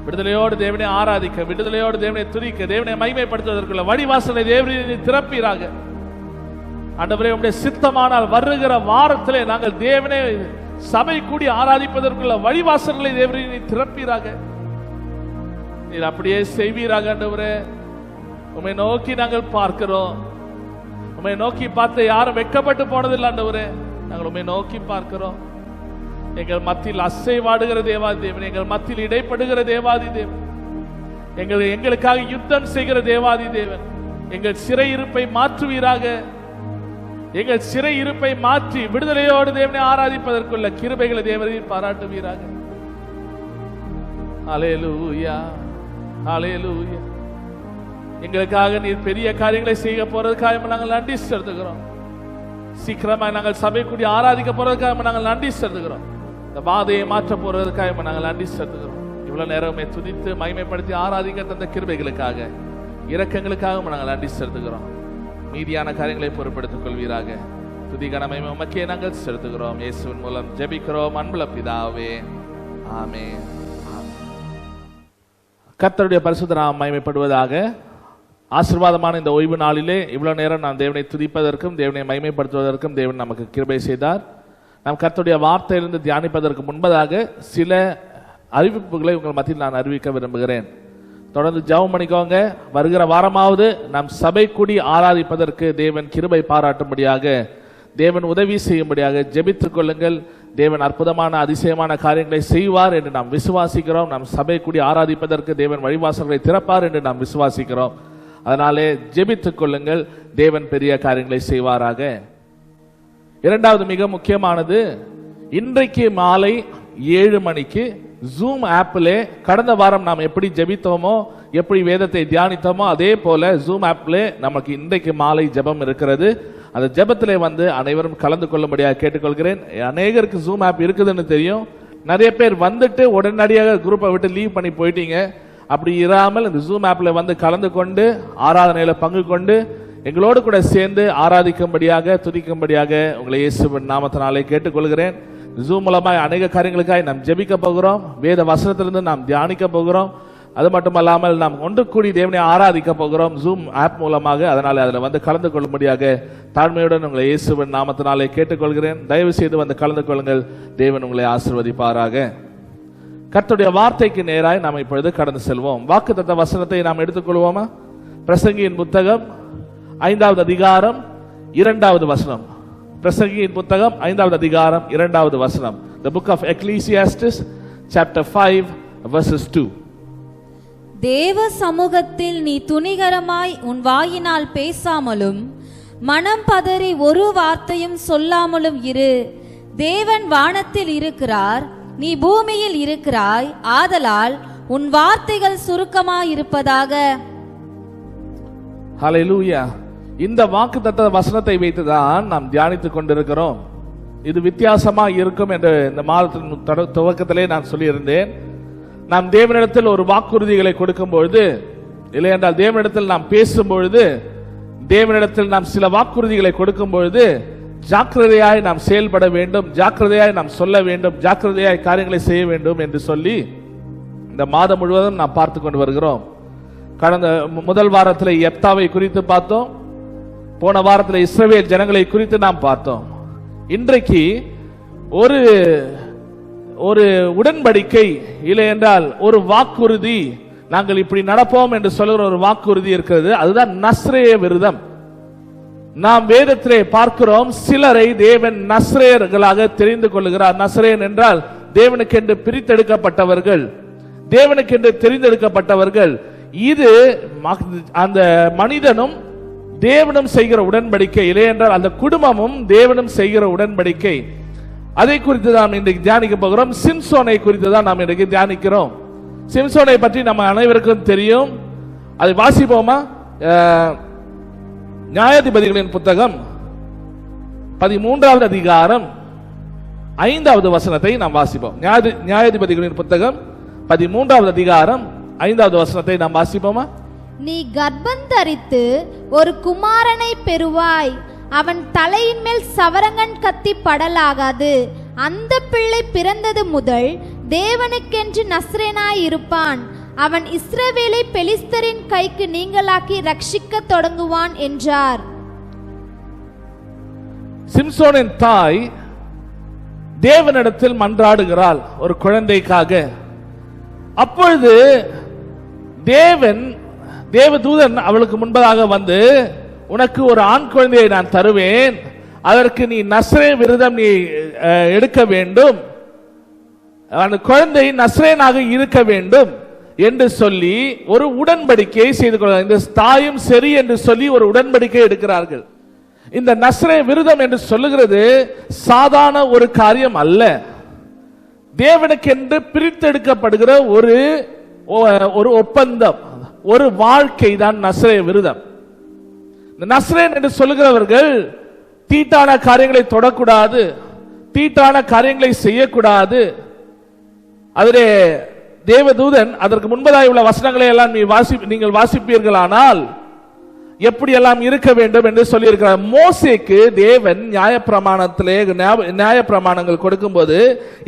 விடுதலையோடு தேவனை ஆராதிக்க, விடுதலையோடு தேவனை துதிக்க, தேவனை மகிமைப்படுத்துவதற்குள்ள வழிவாசலை தேவனை திறப்பீராக. ஆண்டவரே உம்முடைய சித்தமானால் வருகிற வாரத்திலே நாங்கள் தேவனை சபை கூடி ஆராதிப்பதற்குள்ள வழிவாசல்களை தேவனை திறப்பீராக. நீர் அப்படியே செய்வீராக. ஆண்டவரே உம்மை நோக்கி நாங்கள் பார்க்கிறோம். உம்மை நோக்கி பார்த்து யாரும் வெட்கப்பட்டு போனதில்லை. ஆண்டவரே நாங்கள் உம்மை நோக்கி பார்க்கிறோம். எங்கள் மத்தியில் அசைவாடுகிற தேவாதி தேவன், எங்கள் மத்தியில் இடைப்படுகிற தேவாதி தேவன், எங்களுக்காக யுத்தம் செய்கிற தேவாதி தேவன், எங்கள் சிறை இருப்பை மாற்றுவீராக. எங்கள் சிறை இருப்பை மாற்றி விடுதலையோடு தேவனை ஆராதிப்பதற்குள்ள கிருபைகளை தேவனை பாராட்டுவீராக. அல்லேலூயா, அல்லேலூயா. எங்களுக்காக நீர் பெரிய காரியங்களை செய்ய போறதுக்காக நாங்கள் நன்றி செலுத்துகிறோம். சீக்கிரமாக நாங்கள் சபை கூடி ஆராதிக்க போறதுக்காக நாங்கள் நன்றி செலுத்துகிறோம். இந்த வாதையை மாற்ற போறதுக்காக நாங்கள் நன்றி செலுத்துகிறோம். இவ்வளவு நேரமே துதித்து மகிமைப்படுத்தி ஆராதிக்க தந்த கிருபைகளுக்காக, இரக்கங்களுக்காக நாங்கள் நன்றி செலுத்துகிறோம். மீதியான காரியங்களை பொறுப்படுத்திக் கொள்வீராக. துதி கனமை உமக்கே நாங்கள் செலுத்துகிறோம். இயேசுவின் மூலம் ஜெபிக்கிறோம் அன்புள்ள பிதாவே, ஆமென். கர்த்தருடைய பரிசுத்த நாமம் மகிமைப்படுவதாக. ஆசீர்வாதமான இந்த ஓய்வு நாளிலே இவ்வளவு நேரம் நாம் தேவனை துதிப்பதற்கும் தேவனை மகிமைப்படுத்துவதற்கும் தேவன் நமக்கு கிருபை செய்தார். நாம் கர்த்தருடைய வார்த்தையிலிருந்து தியானிப்பதற்கு முன்பதாக சில அறிவிப்புகளை உங்கள் மத்தியில் நான் அறிவிக்க விரும்புகிறேன். தொடர்ந்து ஜெபம் பண்ணிக்கோங்க. வருகிற வாரமாவது நாம் சபை கூடி ஆராதிப்பதற்கு தேவன் கிருபை பாராட்டும்படியாக, தேவன் உதவி செய்யும்படியாக ஜெபித்துக் கொள்ளுங்கள். தேவன் அற்புதமான அதிசயமான காரியங்களை செய்வார் என்று நாம் விசுவாசிக்கிறோம். நாம் சபை கூடி ஆராதிப்பதற்கு தேவன் வழிவாசல்களை திறப்பார் என்று நாம் விசுவாசிக்கிறோம். அதனாலே ஜெபித்துக் கொள்ளுங்கள். தேவன் பெரிய காரியங்களை செய்வாராக. இரண்டாவது மிக முக்கியமானது, இன்றைக்கு மாலை 7 மணிக்கு ஜூம் ஆப்பிலே கடந்த வாரம் நாம் எப்படி ஜெபித்தோமோ, எப்படி வேதத்தை தியானித்தோமோ, அதே போல ஜூம் ஆப்பிலே நமக்கு இன்றைக்கு மாலை ஜெபம் இருக்கிறது. அந்த ஜெபத்திலே வந்து அனைவரும் கலந்து கொள்ளும்படியாக கேட்டுக்கொள்கிறேன். அநேகருக்கு ஜூம் ஆப் இருக்குதுன்னு தெரியும். நிறைய பேர் வந்துட்டு உடனடியாக குரூப்பை விட்டு லீவ் பண்ணி போயிட்டீங்க. அப்படி இராமல் இந்த ஜூம் ஆப்பில் வந்து கலந்து கொண்டு ஆராதனையில் பங்கு கொண்டு எங்களோடு கூட சேர்ந்து ஆராதிக்கும்படியாக துதிக்கும்படியாக உங்களை இயேசுவின் நாமத்தினாலே கேட்டுக்கொள்கிறேன். ஜூம் மூலமாக அநேக காரியங்களுக்காக நாம் ஜெபிக்க போகிறோம். வேத வசனத்திலிருந்து நாம் தியானிக்க போகிறோம். அது மட்டுமல்லாமல் நாம் ஒன்று கூடி தேவனை ஆராதிக்க போகிறோம் ஜூம் ஆப் மூலமாக. அதனால அதில் வந்து கலந்து கொள்ளும்படியாக தாழ்மையுடன் உங்களை இயேசுவின் நாமத்தினாலே கேட்டுக்கொள்கிறேன். தயவு செய்து வந்து கலந்து கொள்ளுங்கள். தேவன் உங்களை ஆசீர்வதிப்பாராக. கர்த்தருடைய வார்த்தைக்கு நேராய் நாம் இப்பொழுது கடந்து செல்வோம். வாக்குத்தத்த வசனத்தை நாம் எடுத்துக்கொள்வோமா? பிரசங்கியின் புத்தகம் 5வது அதிகாரம் 2வது வசனம். பிரசங்கியின் புத்தகம் 5வது அதிகாரம் 2வது வசனம். The book of Ecclesiastes chapter 5 verses 2. தேவ சமூகத்தில் நீ துணிகரமாய் உன் வாயினால் பேசாமலும் மனம் பதறி ஒரு வார்த்தையும் சொல்லாமலும் இரு. தேவன் வானத்தில் இருக்கிறார், நீ பூமியில் இருக்கிறாய். ஆதலால் உன் வார்த்தைகள் சுருக்கமாயிருப்பதாக. ஹல்லேலூயா. இந்த வாக்குத்தத்த வசனத்தை வைத்துதான் நாம் தியானித்துக் கொண்டிருக்கிறோம். இது வித்தியாசமா இருக்கும் என்று இந்த மாதத்தின் துவக்கத்திலே நான் சொல்லியிருந்தேன். நாம் தேவனிடத்தில் ஒரு வாக்குறுதிகளை கொடுக்கும் பொழுது, இல்லை என்றால் தேவனிடத்தில் நாம் பேசும் பொழுது, தேவனிடத்தில் நாம் சில வாக்குறுதிகளை கொடுக்கும் பொழுது ஜாக்கிரதையாய் நாம் செயல்பட வேண்டும், ஜாக்கிரதையாய் நாம் சொல்ல வேண்டும், ஜாக்கிரதையாய் காரியங்களை செய்ய வேண்டும் என்று சொல்லி இந்த மாதம் முழுவதும் நாம் பார்த்து கொண்டு வருகிறோம். கடந்த முதல் வாரத்தில் எப்தாவை குறித்து பார்த்தோம். போன வாரத்தில் இஸ்ரவேல் ஜனங்களை குறித்து நாம் பார்த்தோம். இன்றைக்கு ஒரு உடன்படிக்கை, இல்லை என்றால் ஒரு வாக்குறுதி நாங்கள் இப்படி நடப்போம் என்று சொல்லுகிற ஒரு வாக்குறுதி இருக்கிறது. அதுதான் நஸ்ரேய விரதம். நாம் வேதத்திலே பார்க்கிறோம், சிலரை தேவன் நஸ்ரேயர்களாக தெரிந்து கொள்ளுகிறார். நஸ்ரேயன் என்றால் தேவனுக்கென்று பிரித்தெடுக்கப்பட்டவர்கள், தேவனுக்கென்று தெரிந்தெடுக்கப்பட்டவர்கள். இது அந்த மனிதனும் தேவனும் செய்கிற உடன்படிக்கை, இல்லை என்றால் அந்த குடும்பமும் தேவனும் செய்கிற உடன்படிக்கை. அதை குறித்து நாம் இன்றைக்கு தியானிக்க போகிறோம். சிம்சோனை குறித்து தான் நாம் இன்றைக்கு தியானிக்கிறோம். சிம்சோனை பற்றி நம்ம அனைவருக்கும் தெரியும். அதை வாசிப்போமா? நியாயாதிபதிகளின் புத்தகம் 13வது அதிகாரம் 5வது வசனத்தை நாம் வாசிப்போம். நியாயாதிபதிகளின் புத்தகம் 13வது அதிகாரம் 5வது வசனத்தை நாம் வாசிப்போமா? நீ கர்ப்பம் தரித்து ஒரு குமாரனை பெறுவாய், அவன் தலையின் மேல் சவரங்கன் கத்தி படலாகாது. அந்த பிள்ளை பிறந்தது முதல் தேவனுக்கென்று நஸ்ரேனாய் இருப்பான். அவன் இஸ்ரவேலை பெலிஸ்தரின் கைக்கு நீங்களாக்கி ரட்சிக்க தொடங்குவான் என்றார். சிம்சோனின் தாய் தேவனிடத்தில் மன்றாடுகிறாள் ஒரு குழந்தைக்காக. அப்பொழுது தேவதூதன் அவளுக்கு முன்பதாக வந்து, உனக்கு ஒரு ஆண் குழந்தையை நான் தருவேன், அதற்கு நீ நஸ்ரே விரதம் நீ எடுக்க வேண்டும், அந்த குழந்தை நஸ்ரேனாக இருக்க வேண்டும் என்று சொல்லி ஒரு உடன்படிக்கையை செய்து கொள்கிறார். இந்த தாயும் சரி என்று சொல்லி ஒரு உடன்படிக்கை எடுக்கிறார்கள். இந்த நஸ்ரே விரதம் என்று சொல்லுகிறது சாதாரண ஒரு காரியம் அல்ல. தேவனுக்கென்று பிரித்தெடுக்கப்படுகிற ஒரு ஒப்பந்தம், ஒரு வாழ்க்கை தான் நஸ்ரே விரதம். நஸ்ரேன் என்று சொல்லுகிறவர்கள் தீட்டான காரியங்களை தொடக்கூடாது, தீட்டான காரியங்களை செய்யக்கூடாது. அதிலே தேவதூதன் அதற்கு முன்பதாக உள்ள வசனங்களை எல்லாம் நீங்கள் வாசிப்பீர்களானால் எப்படி எல்லாம் இருக்க வேண்டும் என்று சொல்லியிருக்கிறார். மோசேக்கு தேவன் நியாயப்பிரமாணங்கள் கொடுக்கும்போது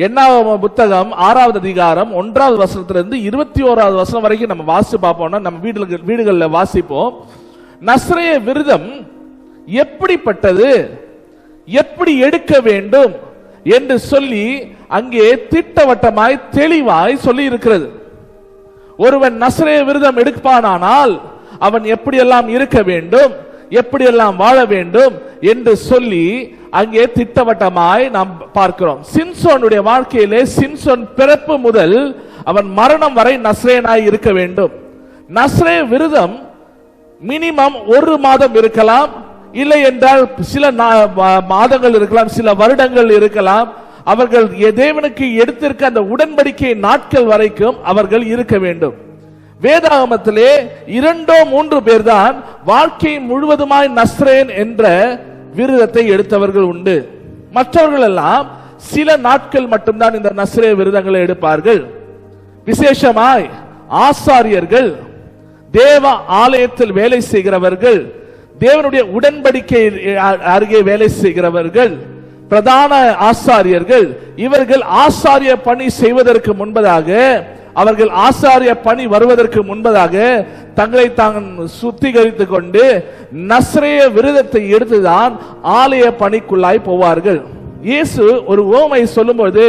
என்னாகம புத்தகம் 6வது அதிகாரம் 1வது வசனத்திலிருந்து 21வது வசனம் வரைக்கும் நம்ம வாசித்து பார்ப்போம்னா, நம்ம வீடுகளில் வாசிப்போம். நஸ்ரேய விரதம் எப்படிப்பட்டது, எப்படி எடுக்க வேண்டும் என்று சொல்லி அங்கே திட்டவட்டமாய் தெளிவாய் சொல்லி இருக்கிறது. ஒருவன் நஸ்ரேய விரதம் எடுப்பானானால் அவன் எப்படியெல்லாம் இருக்க வேண்டும், எப்படியெல்லாம் வாழ வேண்டும் என்று சொல்லி அங்கே திட்டவட்டமாய் நாம் பார்க்கிறோம். சிம்சோனுடைய வாழ்க்கையிலே சிம்சோன் பிறப்பு முதல் அவன் மரணம் வரை நஸ்ரேனாய் இருக்க வேண்டும். நஸ்ரேய விரதம் மினிமம் 1 மாதம் இருக்கலாம், இல்லை என்றால் சில மாதங்கள் இருக்கலாம், சில வருடங்கள் இருக்கலாம். அவர்கள் தேவனுக்கு எடுத்திருக்க அந்த உடன்படிக்கை நாட்கள் வரைக்கும் அவர்கள் இருக்க வேண்டும். வேதாகமத்திலே 2-3 பேர் தான் வாழ்க்கை முழுவதுமாய் நஸ்ரேன் என்ற விரதத்தை எடுத்தவர்கள் உண்டு. மற்றவர்கள் எல்லாம் சில நாட்கள் மட்டும்தான் இந்த நஸ்ரே விரதங்களை எடுப்பார்கள். விசேஷமாய் ஆசாரியர்கள், தேவ ஆலயத்தில் வேலை செய்கிறவர்கள், தேவனுடைய உடன்படிக்கை அருகே வேலை செய்கிறவர்கள், பிரதான ஆசாரியர்கள், இவர்கள் ஆசாரிய பணி செய்வதற்கு முன்பதாக, அவர்கள் ஆசாரிய பணி வருவதற்கு முன்பதாக தங்களை தாங்கள் சுத்திகரித்துக் கொண்டு நஸ்ரேய விரதத்தை எடுத்துதான் ஆலய பணிக்குள்ளாய் போவார்கள். இயேசு ஒரு ஓமை சொல்லும்போது,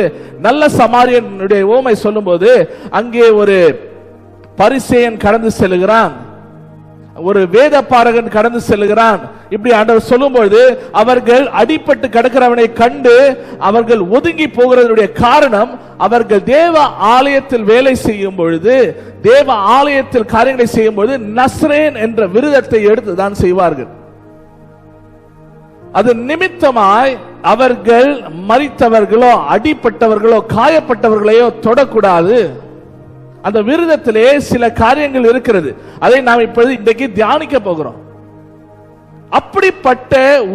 நல்ல சமாரியனுடைய ஓமை சொல்லும்போது, அங்கே ஒரு பரிசேயன் கடந்து செல்கிறான், ஒரு வேத பாரகன் கடந்து செல்கிறான். இப்படி ஆண்டவர் சொல்லும்போது அவர்கள் அடிபட்டு கிடக்கிறவனை கண்டு அவர்கள் ஒதுங்கி போகிறதுடைய காரணம், அவர்கள் தேவ ஆலயத்தில் வேலை செய்யும் பொழுது, தேவ ஆலயத்தில் காரியங்களை செய்யும் பொழுது நஸ்ரேன் என்ற விரதத்தை எடுத்துதான் செய்வார்கள். அது நிமித்தமாய் அவர்கள் மரித்தவர்களோ அடிப்பட்டவர்களோ காயப்பட்டவர்களையோ தொடக்கூடாது. அந்த விரதத்திலே சில காரியங்கள் இருக்கிறது, அதை நாம் இப்பொழுது இன்றைக்கு தியானிக்க போகிறோம். அப்படிப்பட்ட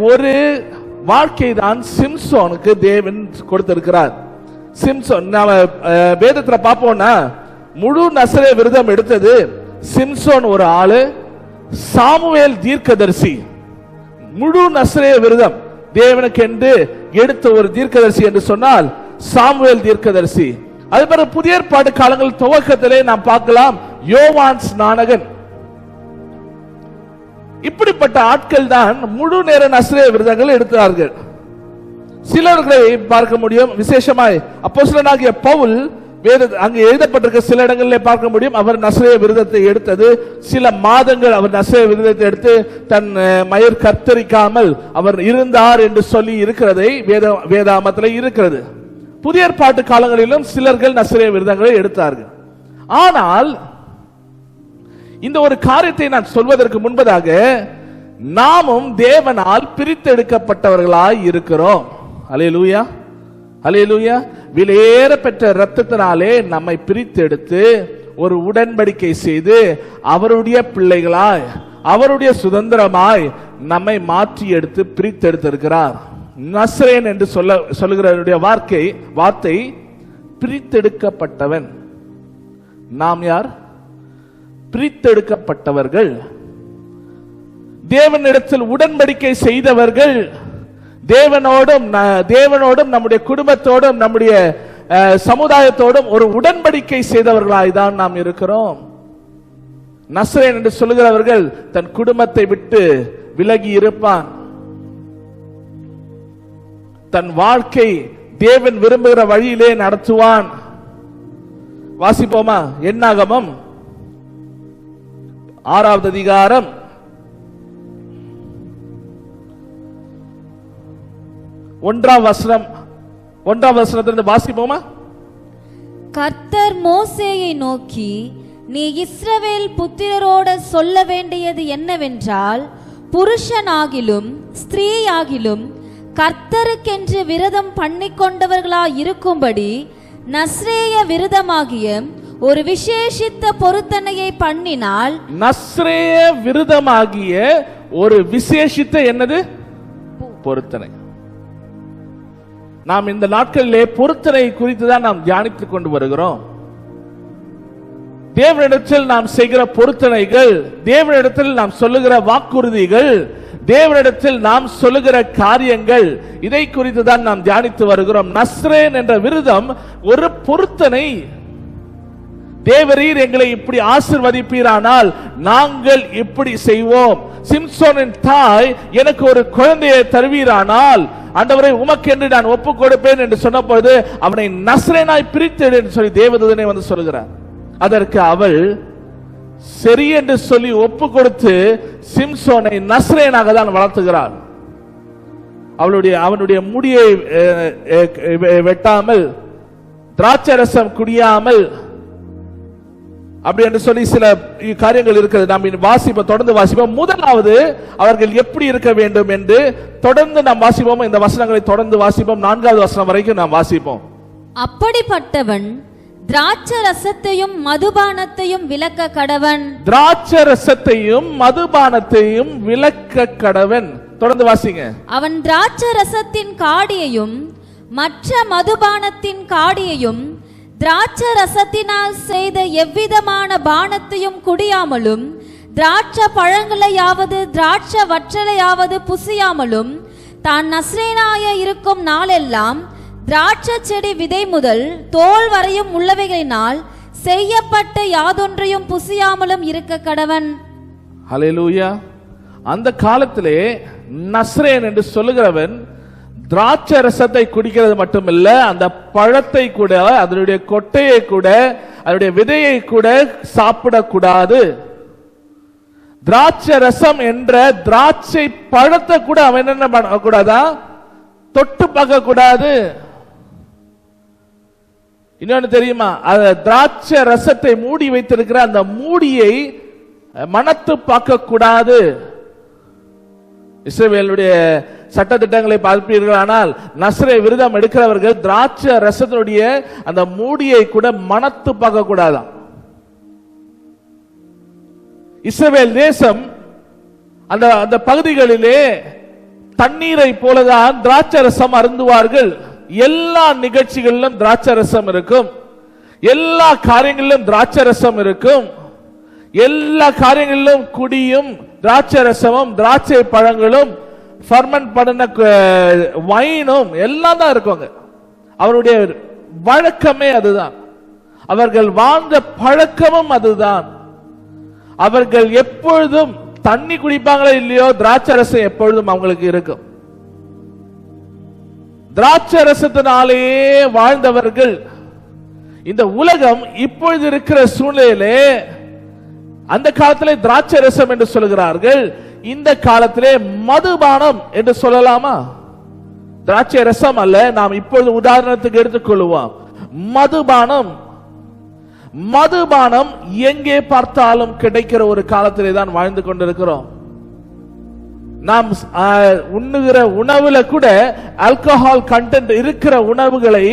ஒரு வாழ்க்கை தான் சிம்சோனுக்கு தேவன் கொடுத்திருக்கிறார். சிம்சோன் நாம வேதத்துல பார்ப்போம்னா, முழு நஸ்ரே விரதம் எடுத்தது சிம்சோன் ஒரு ஆளு, சாமுவேல் தீர்க்கதரிசி. முழு நஸ்ரே விரதம் தேவனுக்கு என்று எடுத்த ஒரு தீர்க்கதரிசி என்று சொன்னால் சாமுவேல் தீர்க்கதரிசி. அது பிறகு புதிய ஏற்பாடு காலங்கள் துவக்கத்திலே நாம் பார்க்கலாம் யோவான் ஸ்நானகன். இப்படிப்பட்ட ஆட்கள் தான் முழு நேர நஸ்ரே விரதங்கள் எடுத்தார்கள். சிலர்களை பார்க்க முடியும். விசேஷமாய் அப்போஸ்தலனாகிய பவுல் அங்கு எழுதப்பட்டிருக்க சில இடங்களில் பார்க்க முடியும். அவர் நசரேய விரதத்தை எடுத்தது சில மாதங்கள். அவர் நசரேய விரதத்தை எடுத்து தன் மயிர் கத்தரிக்காமல் அவர் இருந்தார் என்று சொல்லி இருக்கிறதை வேதாமத்தில் இருக்கிறது. புதிய ஏற்பாட்டு காலங்களிலும் சிலர்கள் நசரேய விரதங்களை எடுத்தார்கள். ஆனால் இந்த ஒரு காரியத்தை நான் சொல்வதற்கு முன்பதாக நாமும் தேவனால் பிரித்தெடுக்கப்பட்டவர்களாய் இருக்கிறோம். அல்லேலூயா, அல்லேலூயா. விலையேற பெற்ற இரத்தத்தினாலே நம்மை பிரித்தெடுத்து ஒரு உடன்படிக்கை செய்து அவருடைய பிள்ளைகளாய் அவருடைய சுதந்திரமாய் நம்மை மாற்றி எடுத்து பிரித்தெடுத்திருக்கிறார். நசரேன் என்று சொல்லுகிற வார்த்தை பிரித்தெடுக்கப்பட்டவன். நாம் யார்? பிரித்தெடுக்கப்பட்டவர்கள், தேவனிடத்தில் உடன்படிக்கை செய்தவர்கள், தேவனோடும் நம்முடைய குடும்பத்தோடும் நம்முடைய சமுதாயத்தோடும் ஒரு உடன்படிக்கை செய்தவர்களாய் தான் நாம் இருக்கிறோம். நசரேன் என்று சொல்லுகிறவர்கள் தன் குடும்பத்தை விட்டு விலகி இருப்பான். தன் வாழ்க்கை தேவன் விரும்புகிற வழியிலே நடத்துவான். வாசிப்போமா? என்னாகமம் 6வது அதிகாரம் 1ஆம் வசனத்திலிருந்து வாசிப்போமா? கர்த்தர் மோசேயை நோக்கி, நீ இஸ்ரவேல் புத்திரரோடு சொல்ல வேண்டியது என்னவென்றால், புருஷனாகிலும் ஸ்திரீயாகிலும் கர்த்தருக்கென்று விரதம் பண்ணிக்கொண்டவர்களாய் இருக்கும்படி நஸ்ரேய விரதமாகிய ஒரு விசேஷித்த பொருத்தனையை பண்ணினால், நஸ்ரேய விரதமாகிய ஒரு விசேஷித்த என்னது? பொருத்தனை. நாம் இந்த நாட்களிலே பொருத்தனை குறித்து தான் நாம் தியானித்துக் கொண்டு வருகிறோம். தேவனிடத்தில் நாம் செய்கிற பொருத்தனைகள், தேவனிடத்தில் நாம் சொல்லுகிற வாக்குறுதிகள், தேவனிடத்தில் நாம் சொல்லுகிற காரியங்கள், இதை குறித்து தான் நாம் தியானித்து வருகிறோம். நஸ்ரேன் என்ற விரதம் ஒரு பொருத்தனை. தேவரீர் எங்களை இப்படி ஆசீர்வதிப்பீரானால் நாங்கள் இப்படி செய்வோம். சிம்சோனின் தாய் எனக்கு ஒரு குழந்தையை தருவீரானால் ஆண்டவரை உமக்கென்று நான் ஒப்புக் கொடுப்பேன் என்று சொன்ன பொழுது அவனை நஸ்ரேனாய் பிரித்தெடு என்று சொல்லி தேவதூதனை வந்து சொல்கிறார். அதற்கு அவள் சரி என்று சொல்லி ஒப்பு கொடுத்து சிம்சோனை நஸ்ரேனாக தான் வளர்த்துகிறாள். அவனுடைய முடியை வெட்டாமல், திராட்சை ரசம் குடியாமல், அப்படி என்று சொல்லி சில காரியங்கள் இருக்கிறது. நாம் தொடர்ந்து வாசிப்போம். முதலாவது அவர்கள் எப்படி இருக்க வேண்டும் என்று தொடர்ந்து நாம் வாசிப்போம். இந்த வசனங்களை தொடர்ந்து வாசிப்போம். 4வது வசனம் வரைக்கும் நாம் வாசிப்போம். அப்படிப்பட்டவன் திராட்சை ரசத்தையும் மதுபானத்தையும் விலக்க கடவன். திராட்சை ரசத்தையும் மதுபானத்தையும் விலக்க கடவன். தொடர்ந்து வாசிங்க. அவன் திராட்சை ரசத்தின் காடியையும் மற்ற மதுபானத்தின் காடியையும் திராட்சை ரசத்தினால் செய்த எவ்விதமான பானத்தையும் குடியாமலும், திராட்சை பழங்களையாவது திராட்சை வற்றலையாவது புசியாமலும், தான் நஸ்ரேனாய இருக்கும் நாளெல்லாம் திராட்சை செடி விதை முதல் தோல் வரையும் உள்ளவைகளினால் செய்யப்பட்ட யாதொன்றையும் புசியாமலும் இருக்க கடவன். ஹல்லேலூயா. அந்த காலத்திலே நஸ்ரேன் என்று சொல்லுகிறவன் திராட்சை ரசத்தை குடிக்கிறது மட்டுமில்ல, அந்த பழத்தை கூட, அதனுடைய கொட்டையை கூட, அதனுடைய விதையை கூட சாப்பிடக்கூடாது. திராட்சை ரசம் என்ற திராட்சை பழத்தை கூட அவன் என்ன பண்ணக்கூடாதா? தொட்டு பார்க்க கூடாது. இன்னொன்னு தெரியுமா? திராட்சை ரசத்தை மூடி வைத்திருக்கிற அந்த மூடியை மனத்து பார்க்க கூடாது. இஸ்ரவேலுடைய சட்ட திட்டங்களை பார்ப்பீர்களானால் நஸ்ரே விரதம் எடுக்கிறவர்கள் திராட்சை ரசத்தினுடைய அந்த மூடியை கூட மனத்து பார்க்க கூடாதான். இஸ்ரவேல் தேசம் அந்த பகுதிகளிலே தண்ணீரை போலதான் திராட்சை ரசம் அருந்துவார்கள். எல்லா நிகழ்ச்சிகளிலும் திராட்சை ரசம் இருக்கும், எல்லா காரியங்களிலும் திராட்சை ரசம் இருக்கும், எல்லா காரியங்களிலும் குடியும் திராட்சை ரசமும் திராட்சை பழங்களும் ஃபர்மெண்ட் பண்ண வைனும் எல்லாம் தான் இருக்குங்க. அவருடைய வழக்கமே அதுதான், அவர்கள் வாழ்ந்த பழக்கமும் அதுதான். அவர்கள் எப்பொழுதும் தண்ணி குடிப்பாங்களோ இல்லையோ திராட்சை ரசம் எப்பொழுதும் அவங்களுக்கு இருக்கும். திராட்சை ரசத்தினாலேயே வாழ்ந்தவர்கள். இந்த உலகம் இப்பொழுது இருக்கிற சூழ்நிலையிலே, அந்த காலத்திலே திராட்சை ரசம் என்று சொல்கிறார்கள், இந்த காலத்திலே மதுபானம் என்று சொல்லலாமா? திராட்சை ரசம் அல்ல, நாம் இப்பொழுது உதாரணத்துக்கு எடுத்துக்கொள்வோம். மதுபானம். மதுபானம் எங்கே பார்த்தாலும் கிடைக்கிற ஒரு காலத்திலே தான் வாழ்ந்து கொண்டிருக்கிறோம். நாம் உண்ணுகிற உணவுல கூட ஆல்கஹால் கண்டென்ட் இருக்கிற உணவுகளை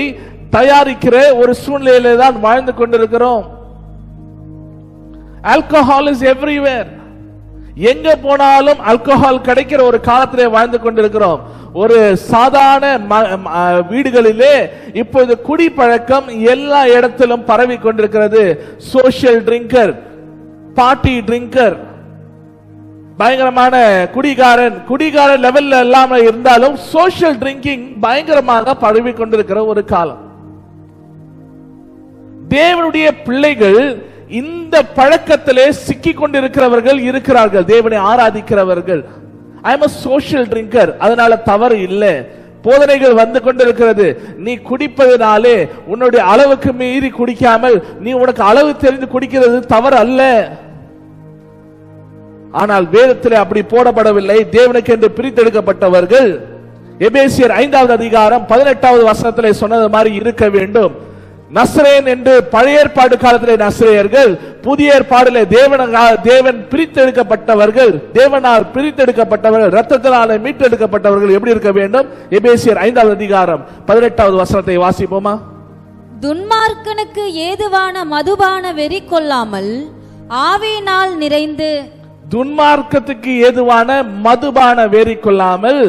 தயாரிக்கிற ஒரு சூழ்நிலையில தான் வாழ்ந்து கொண்டிருக்கிறோம். Alcohol is everywhere. எங்க போனாலும் ஆல்கஹால் கிடைக்கிற ஒரு காலத்திலே வாழ்ந்து கொண்டிருக்கிறோம். ஒரு சாதாரண வீடுகளிலே இப்போது குடிப்பழக்கம் எல்லா இடத்திலும் பரவி கொண்டிருக்கிறது. சோஷியல் ட்ரிங்கர், பார்ட்டி ட்ரிங்கர், பயங்கரமான குடிகாரன் லெவல்ல இல்லாம இருந்தாலும் சோஷியல் ட்ரிங்கிங் பயங்கரமாக பரவி கொண்டிருக்கிற ஒரு காலம். தேவனுடைய பிள்ளைகள் இந்த பழக்கத்திலே சிக்கிக் கொண்டிருக்கிறவர்கள் இருக்கிறார்கள். தேவனை ஆராதிக்கிறவர்கள். I am a social drinker, அதனால தவறு இல்லை. போதனைகள் வந்து கொண்டிருக்கிறது. நீ குடிப்பதனாலே உன்னுடைய அளவுக்கு மீறி குடிக்காமல் நீ உனக்கு அளவு தெரிந்து குடிக்கிறது தவறு அல்ல. ஆனால் வேதத்திலே அப்படி போடப்படவில்லை. தேவனுக்கு என்று பிரித்தெடுக்கப்பட்டவர்கள் எபேசியர் 5வது அதிகாரம் 18வது வசனத்திலே சொன்னது மாதிரி இருக்க வேண்டும். நஸ்ரேன் என்று பழைய ஏற்பாடு காலத்திலே நஸ்ரேயர்கள், புதிய ஏற்பாடிலே தேவன் பிரித்தெடுக்கப்பட்டவர்கள், தேவனால் பிரித்தெடுக்கப்பட்டவர்கள், இரத்தத்தினாலே மீட்டெடுக்கப்பட்டவர்கள் எப்படி இருக்க வேண்டும்? எபேசியர் 5வது அதிகாரம் 18வது வசனத்தை வாசிப்போமா? துன்மார்க்கனுக்கு ஏதுவான மதுபான வெறி கொள்ளாமல் ஆவியினால் நிறைந்து. துன்மார்க்கத்துக்கு ஏதுவான மதுபான வெறி கொள்ளாமல்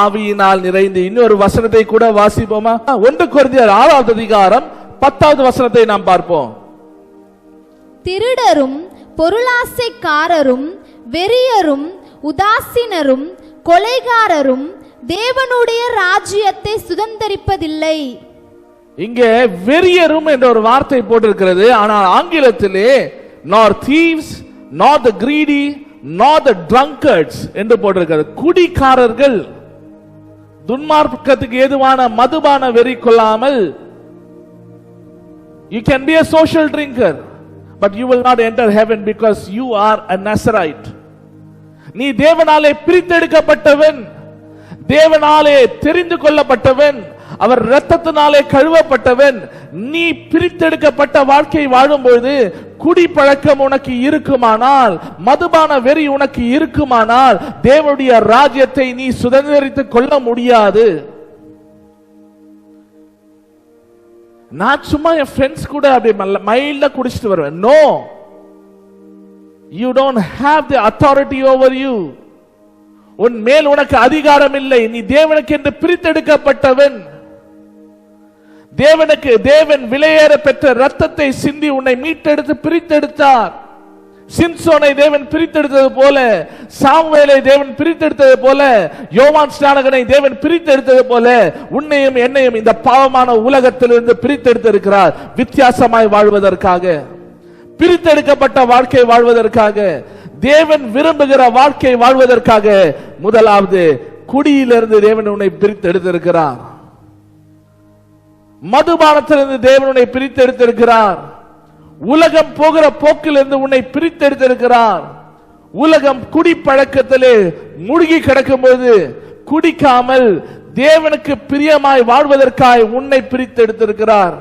ஆவியினால் நிறைந்து. இன்னொரு வசனத்தை கூட வாசிப்போமா? 1 கொரிந்தியர் 6வது அதிகாரம் 10வது வசனத்தை நாம் பார்ப்போம். திருடரும் பொருளாசைக்காரரும் வெறியரும் உதாசீனரும் கொலைகாரரும் தேவனுடைய ராஜ்யத்தை சுதந்தரிப்பதில்லை. இங்கே வெறியரும் என்ற ஒரு வார்த்தை போட்டிருக்கிறது. ஆனால் ஆங்கிலத்திலே nor thieves nor the greedy nor the drunkards என்று போட்டிருக்கிறது. குடிகாரர்கள், துன்மார்க்கத்துக்கு ஏதுவான மதுபான வெறி கொள்ளாமல். You can be a social drinker, but you will not enter heaven because you are a Nazarite. நீ தேவனாலே பிரித்தெடுக்கப்பட்டவன், தேவனாலே தெரிந்து கொள்ளப்பட்டவன், அவர் இரத்தத்தினாலே கழுவப்பட்டவன். நீ பிரித்தெடுக்கப்பட்ட வாழ்க்கை வாழும்போது குடிப்பழக்கம் உனக்கு இருக்குமானால், மதுபான வெறி உனக்கு இருக்குமானால், தேவனுடைய ராஜ்யத்தை நீ சுதந்திரித்துக் கொள்ள முடியாது. நான் சும்மா என் ஃப்ரெண்ட்ஸ் கூட அப்படி மைல்டா குடிச்சிட்டு வருவேன். No, you don't have the authority over you. உன் மேல் உனக்கு அதிகாரம் இல்லை. நீ தேவனுக்கு என்று பிரித்தெடுக்கப்பட்டவன். தேவன் விலையேற பெற்ற ரத்தத்தை சிந்தி உன்னை மீட்டெடுத்து பிரித்தெடுத்தார். சிம்சோனை தேவன் பிரித்தெடுத்தது போல, சாமுவேலை தேவன் பிரித்தெடுத்தது போல, யோவான் ஸ்நானகனை தேவன் பிரித்தெடுத்தது போல உன்னையும் என்னையும் இந்த பாவமான உலகத்திலிருந்து பிரித்தெடுத்திருக்கிறார். வித்தியாசமாய் வாழ்வதற்காக, பிரித்தெடுக்கப்பட்ட வாழ்க்கை வாழ்வதற்காக, தேவன் விரும்புகிற வாழ்க்கை வாழ்வதற்காக. முதலாவது குடியிலிருந்து தேவன் உன்னை பிரித்தெடுத்திருக்கிறார். மதுபானத்திலிருந்து தேவன் உன்னை பிரித்தெடுத்திருக்கிறார். உலகம் போகிற போக்கிலிருந்து உன்னை பிரித்தெடுத்திருக்கிறார். உலகம் குடிப்பழக்கத்திலே மூழ்கி கிடக்கும்போது குடிக்காமல் தேவனுக்கு பிரியமாய் வாழ்வதற்காய் உன்னை பிரித்தெடுத்திருக்கிறார்.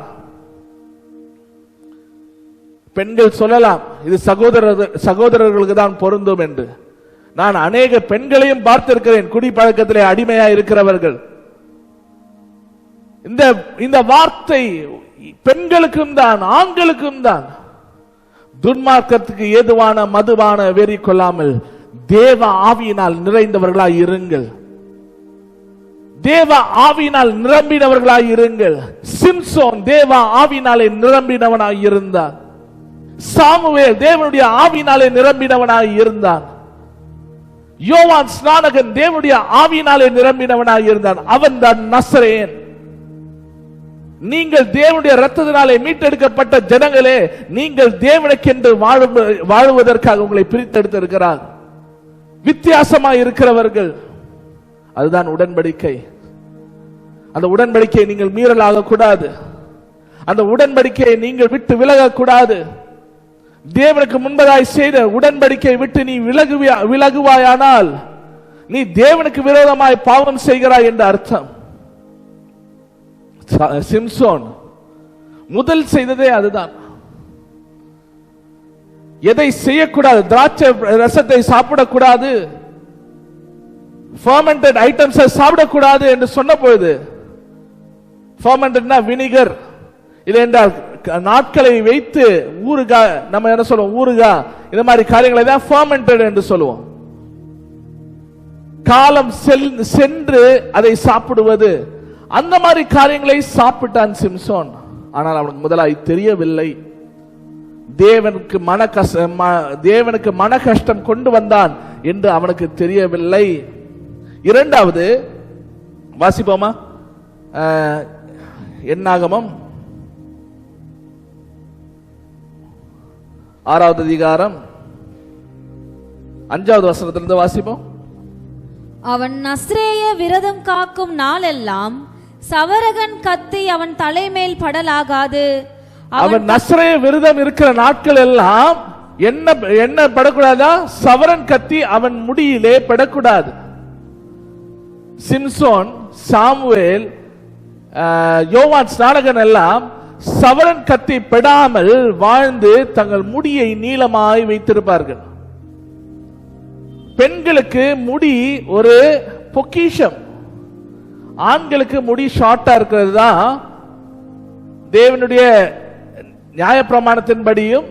பெண்கள் சொல்லலாம், இது சகோதரர்களுக்கு தான் பொருந்தும் என்று. நான் அநேக பெண்களையும் பார்த்திருக்கிறேன் குடிப்பழக்கத்திலே அடிமையா இருக்கிறவர்கள். இந்த வார்த்தை பெண்களுக்கும் தான் ஆண்களுக்கும் தான். துன்மார்க்கத்துக்கு ஏதுவான மதுபான வெறி கொள்ளாமல் தேவ ஆவியினால் நிறைந்தவர்களாய் இருங்கள். தேவ ஆவியினால் நிரம்பினவர்களாய் இருங்கள். சிம்சோன் தேவ ஆவியினாலே நிரம்பினவனாய் இருந்தான். சாமுவேல் தேவனுடைய ஆவியினாலே நிரம்பினவனாய் இருந்தான். யோவான் ஸ்நானகன் தேவனுடைய ஆவியினாலே நிரம்பினவனாய் இருந்தான். அவன் தான் நசரேயன். நீங்கள் தேவனுடைய இரத்தத்தினாலே மீட்டெடுக்கப்பட்ட ஜனங்களே, நீங்கள் தேவனுக்கென்று வாழுவதற்காக உங்களை பிரித்தெடுத்திருக்கிறார். வித்தியாசமாய் இருக்கிறவர்கள். அதுதான் உடன்படிக்கை. அந்த உடன்படிக்கையை நீங்கள் மீறலாக கூடாது. அந்த உடன்படிக்கையை நீங்கள் விட்டு விலகக்கூடாது. தேவனுக்கு முன்பதாய் செய்த உடன்படிக்கையை விட்டு நீ விலகுவாயானால் நீ தேவனுக்கு விரோதமாய் பாவம் செய்கிறாய் என்ற அர்த்தம். சிம்சோன் முதல் செய்ததே அதுதான். எதை செய்யக்கூடாது? திராட்சை ரசத்தை சாப்பிடக்கூடாது, fermented items சாப்பிடக்கூடாது என்று சொன்ன பொழுது, fermentedனா வினிகர், இல்லை என்றால் நாட்களை வைத்து ஊறுகா, நம்ம என்ன சொல்லுவோம், ஊறுகா, இந்த மாதிரி காரியங்களை தான் fermented என்று சொல்லுவோம். காலம் சென்று அதை சாப்பிடுவது, அந்த மாதிரி காரியங்களை சாப்பிட்டான் சிம்சோன். ஆனால் அவனுக்கு முதலாய் தெரியவில்லை, தேவனுக்கு மன கஷ்டம் கொண்டு வந்தான் என்று அவனுக்கு தெரியவில்லை. இரண்டாவது வாசிப்போமா? என்னாகமம் 6வது அதிகாரம் 5வது வசனத்திலிருந்து வாசிப்போம். அவன் நஸ்ரேய விரதம் காக்கும் நாளெல்லாம் சவரகன் கத்தி அவன் தலைமேல் படலாகாது. அவன் நஸ்ரேய விரதம் இருக்கிற நாட்கள் எல்லாம் என்ன படக்கூடாதா? சவரன் கத்தி அவன் முடியிலே படக்கூடாது. சிம்சோன், சாமுவேல், யோவான் ஸ்நானகன் எல்லாம் சவரன் கத்தி பெடாமல் வாழ்ந்து தங்கள் முடியை நீளமாய் வைத்திருப்பார்கள். பெண்களுக்கு முடி ஒரு பொக்கிஷம், ஆண்களுக்கு முடி ஷார்ட்டா இருக்கிறது தான் தேவனுடைய நியாயப்பிரமாணத்தின்படியும்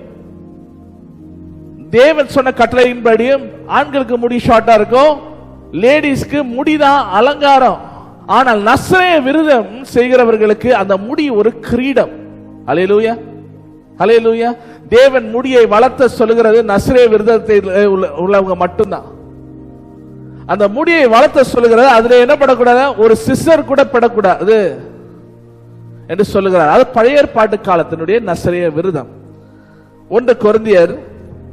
தேவன் சொன்ன கட்டளையின்படியும் ஆண்களுக்கு முடி ஷார்ட்டா இருக்கும், லேடிஸ்க்கு முடிதான் அலங்காரம். ஆனால் நஸ்ரேய விரதம் செய்கிறவர்களுக்கு அந்த முடி ஒரு கிரீடம். ஹல்லேலூயா, ஹல்லேலூயா. தேவன் முடியை வளர்த்த சொல்லுகிறது நஸ்ரேய விரதத்தை உள்ளவங்க மட்டும்தான். அந்த முடியை வளர்த்த சொல்லுகிறது, அதுல என்ன படக்கூடாது? ஒரு சிசர் கூட படக்கூடாது என்று சொல்லுகிறார். அது பழைய ஏற்பாட்டு காலத்தினுடைய நஸ்ரேய விரதம். 1 கொரிந்தியர்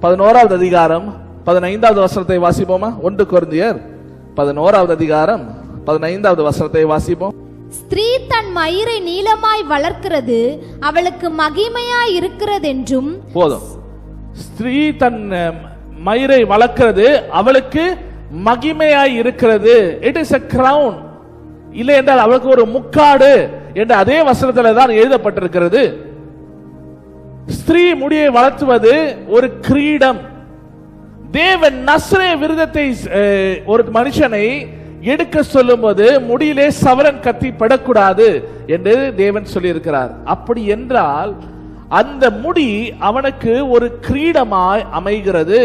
11வது அதிகாரம் 15வது வசனத்தை வாசிப்போமா? 1 கொரிந்தியர் 11வது அதிகாரம் 15வது வசனத்தை வாசிப்போம். ஸ்திரீ தன் மயிரை நீளமாய் வளர்க்கிறது அவளுக்கு மகிமையாய் இருக்கிறது என்றும். போதும். ஸ்திரீ தன் மயிரை வளர்க்கிறது அவளுக்கு மகிமையாய் இருக்கிறது. It is a crown. இல்லை என்றால் அவளுக்கு ஒரு முக்காடு என்று அதே வசனத்தில் தான் எழுதப்பட்டிருக்கிறது. ஸ்திரீ முடியை வளர்த்துவது ஒரு கிரீடம். தேவன் நஸ்ரேய விரதத்தை ஒரு மனுஷனை எடுக்க சொல்லும் போது முடியிலே சவரன் கத்தி படக்கூடாது என்று தேவன் சொல்லியிருக்கிறார். அப்படி என்றால் அந்த முடி அவனுக்கு ஒரு கிரீடமாய் அமைகிறது.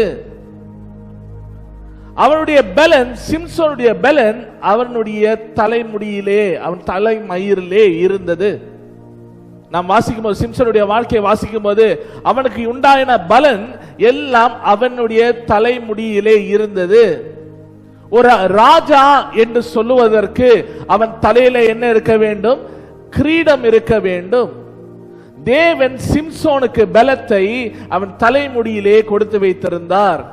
அவனுடைய பலன், சிம்சோனுடைய பலன் அவனுடைய தலைமுடியிலே, அவன் தலைமயிரிலே இருந்தது. நாம் வாசிக்கும் போது, சிம்சனுடைய வாழ்க்கையை வாசிக்கும் போது அவனுக்கு உண்டாயின பலன் எல்லாம் அவனுடைய தலைமுடியிலே இருந்தது. ஒரு ராஜா என்று சொல்லுவதற்கு அவன் தலையில என்ன இருக்க வேண்டும்? கிரீடம் இருக்க வேண்டும். தேவன் சிம்சோனுக்கு பலத்தை அவன் தலைமுடியிலே கொடுத்து வைத்திருந்தார்.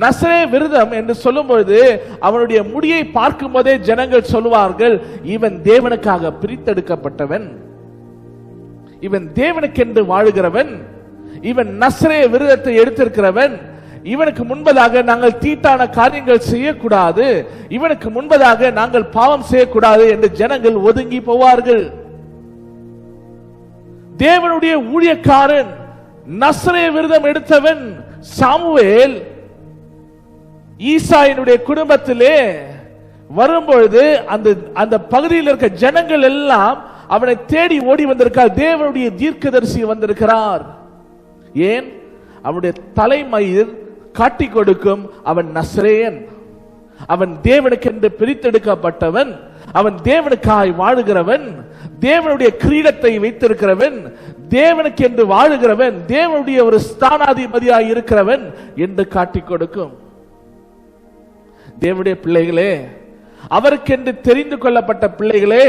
நஸ்ரேய விரதம் என்று சொல்லும் பொழுது அவனுடைய முடியை பார்க்கும் போதே ஜனங்கள் சொல்லுவார்கள், இவன் தேவனுக்காக பிரித்தெடுக்கப்பட்டவன், இவன் தேவனுக்கென்று வாழுகிறவன், இவன் நஸ்ரேய விரதத்தை எடுத்திருக்கிறவன், இவனுக்கு முன்பதாக நாங்கள் தீட்டான காரியங்கள் செய்யக்கூடாது, இவனுக்கு முன்பதாக நாங்கள் பாவம் செய்யக்கூடாது என்று ஜனங்கள் ஒதுங்கி போவார்கள். தேவனுடைய ஊழியக்காரன், நஸ்ரேய விரதம் எடுத்தவன் சாமுவேல் ஈசாயினுடைய குடும்பத்திலே வரும்பொழுது அந்த பகுதியில் இருக்க ஜனங்கள் எல்லாம் அவனை தேடி ஓடி வந்திருக்கார். தேவனுடைய தீர்க்கதரிசி வந்திருக்கிறார். ஏன்? அவனுடைய தலைமயிர் காட்டி கொடுக்கும். அவன் நஸ்ரேயன், அவன் தேவனுக்கென்று பிரித்தெடுக்கப்பட்டவன், அவன் தேவனுக்காய் வாழுகிறவன், தேவனுடைய கிரீடத்தை வைத்திருக்கிறவன், தேவனுக்கு என்று வாழுகிறவன், தேவனுடைய ஒரு ஸ்தானாதிபதியாய் இருக்கிறவன் என்று காட்டி கொடுக்கும். தேவனுடைய பிள்ளைகளே, அவருக்கென்று தெரிந்து கொள்ளப்பட்ட பிள்ளைகளே,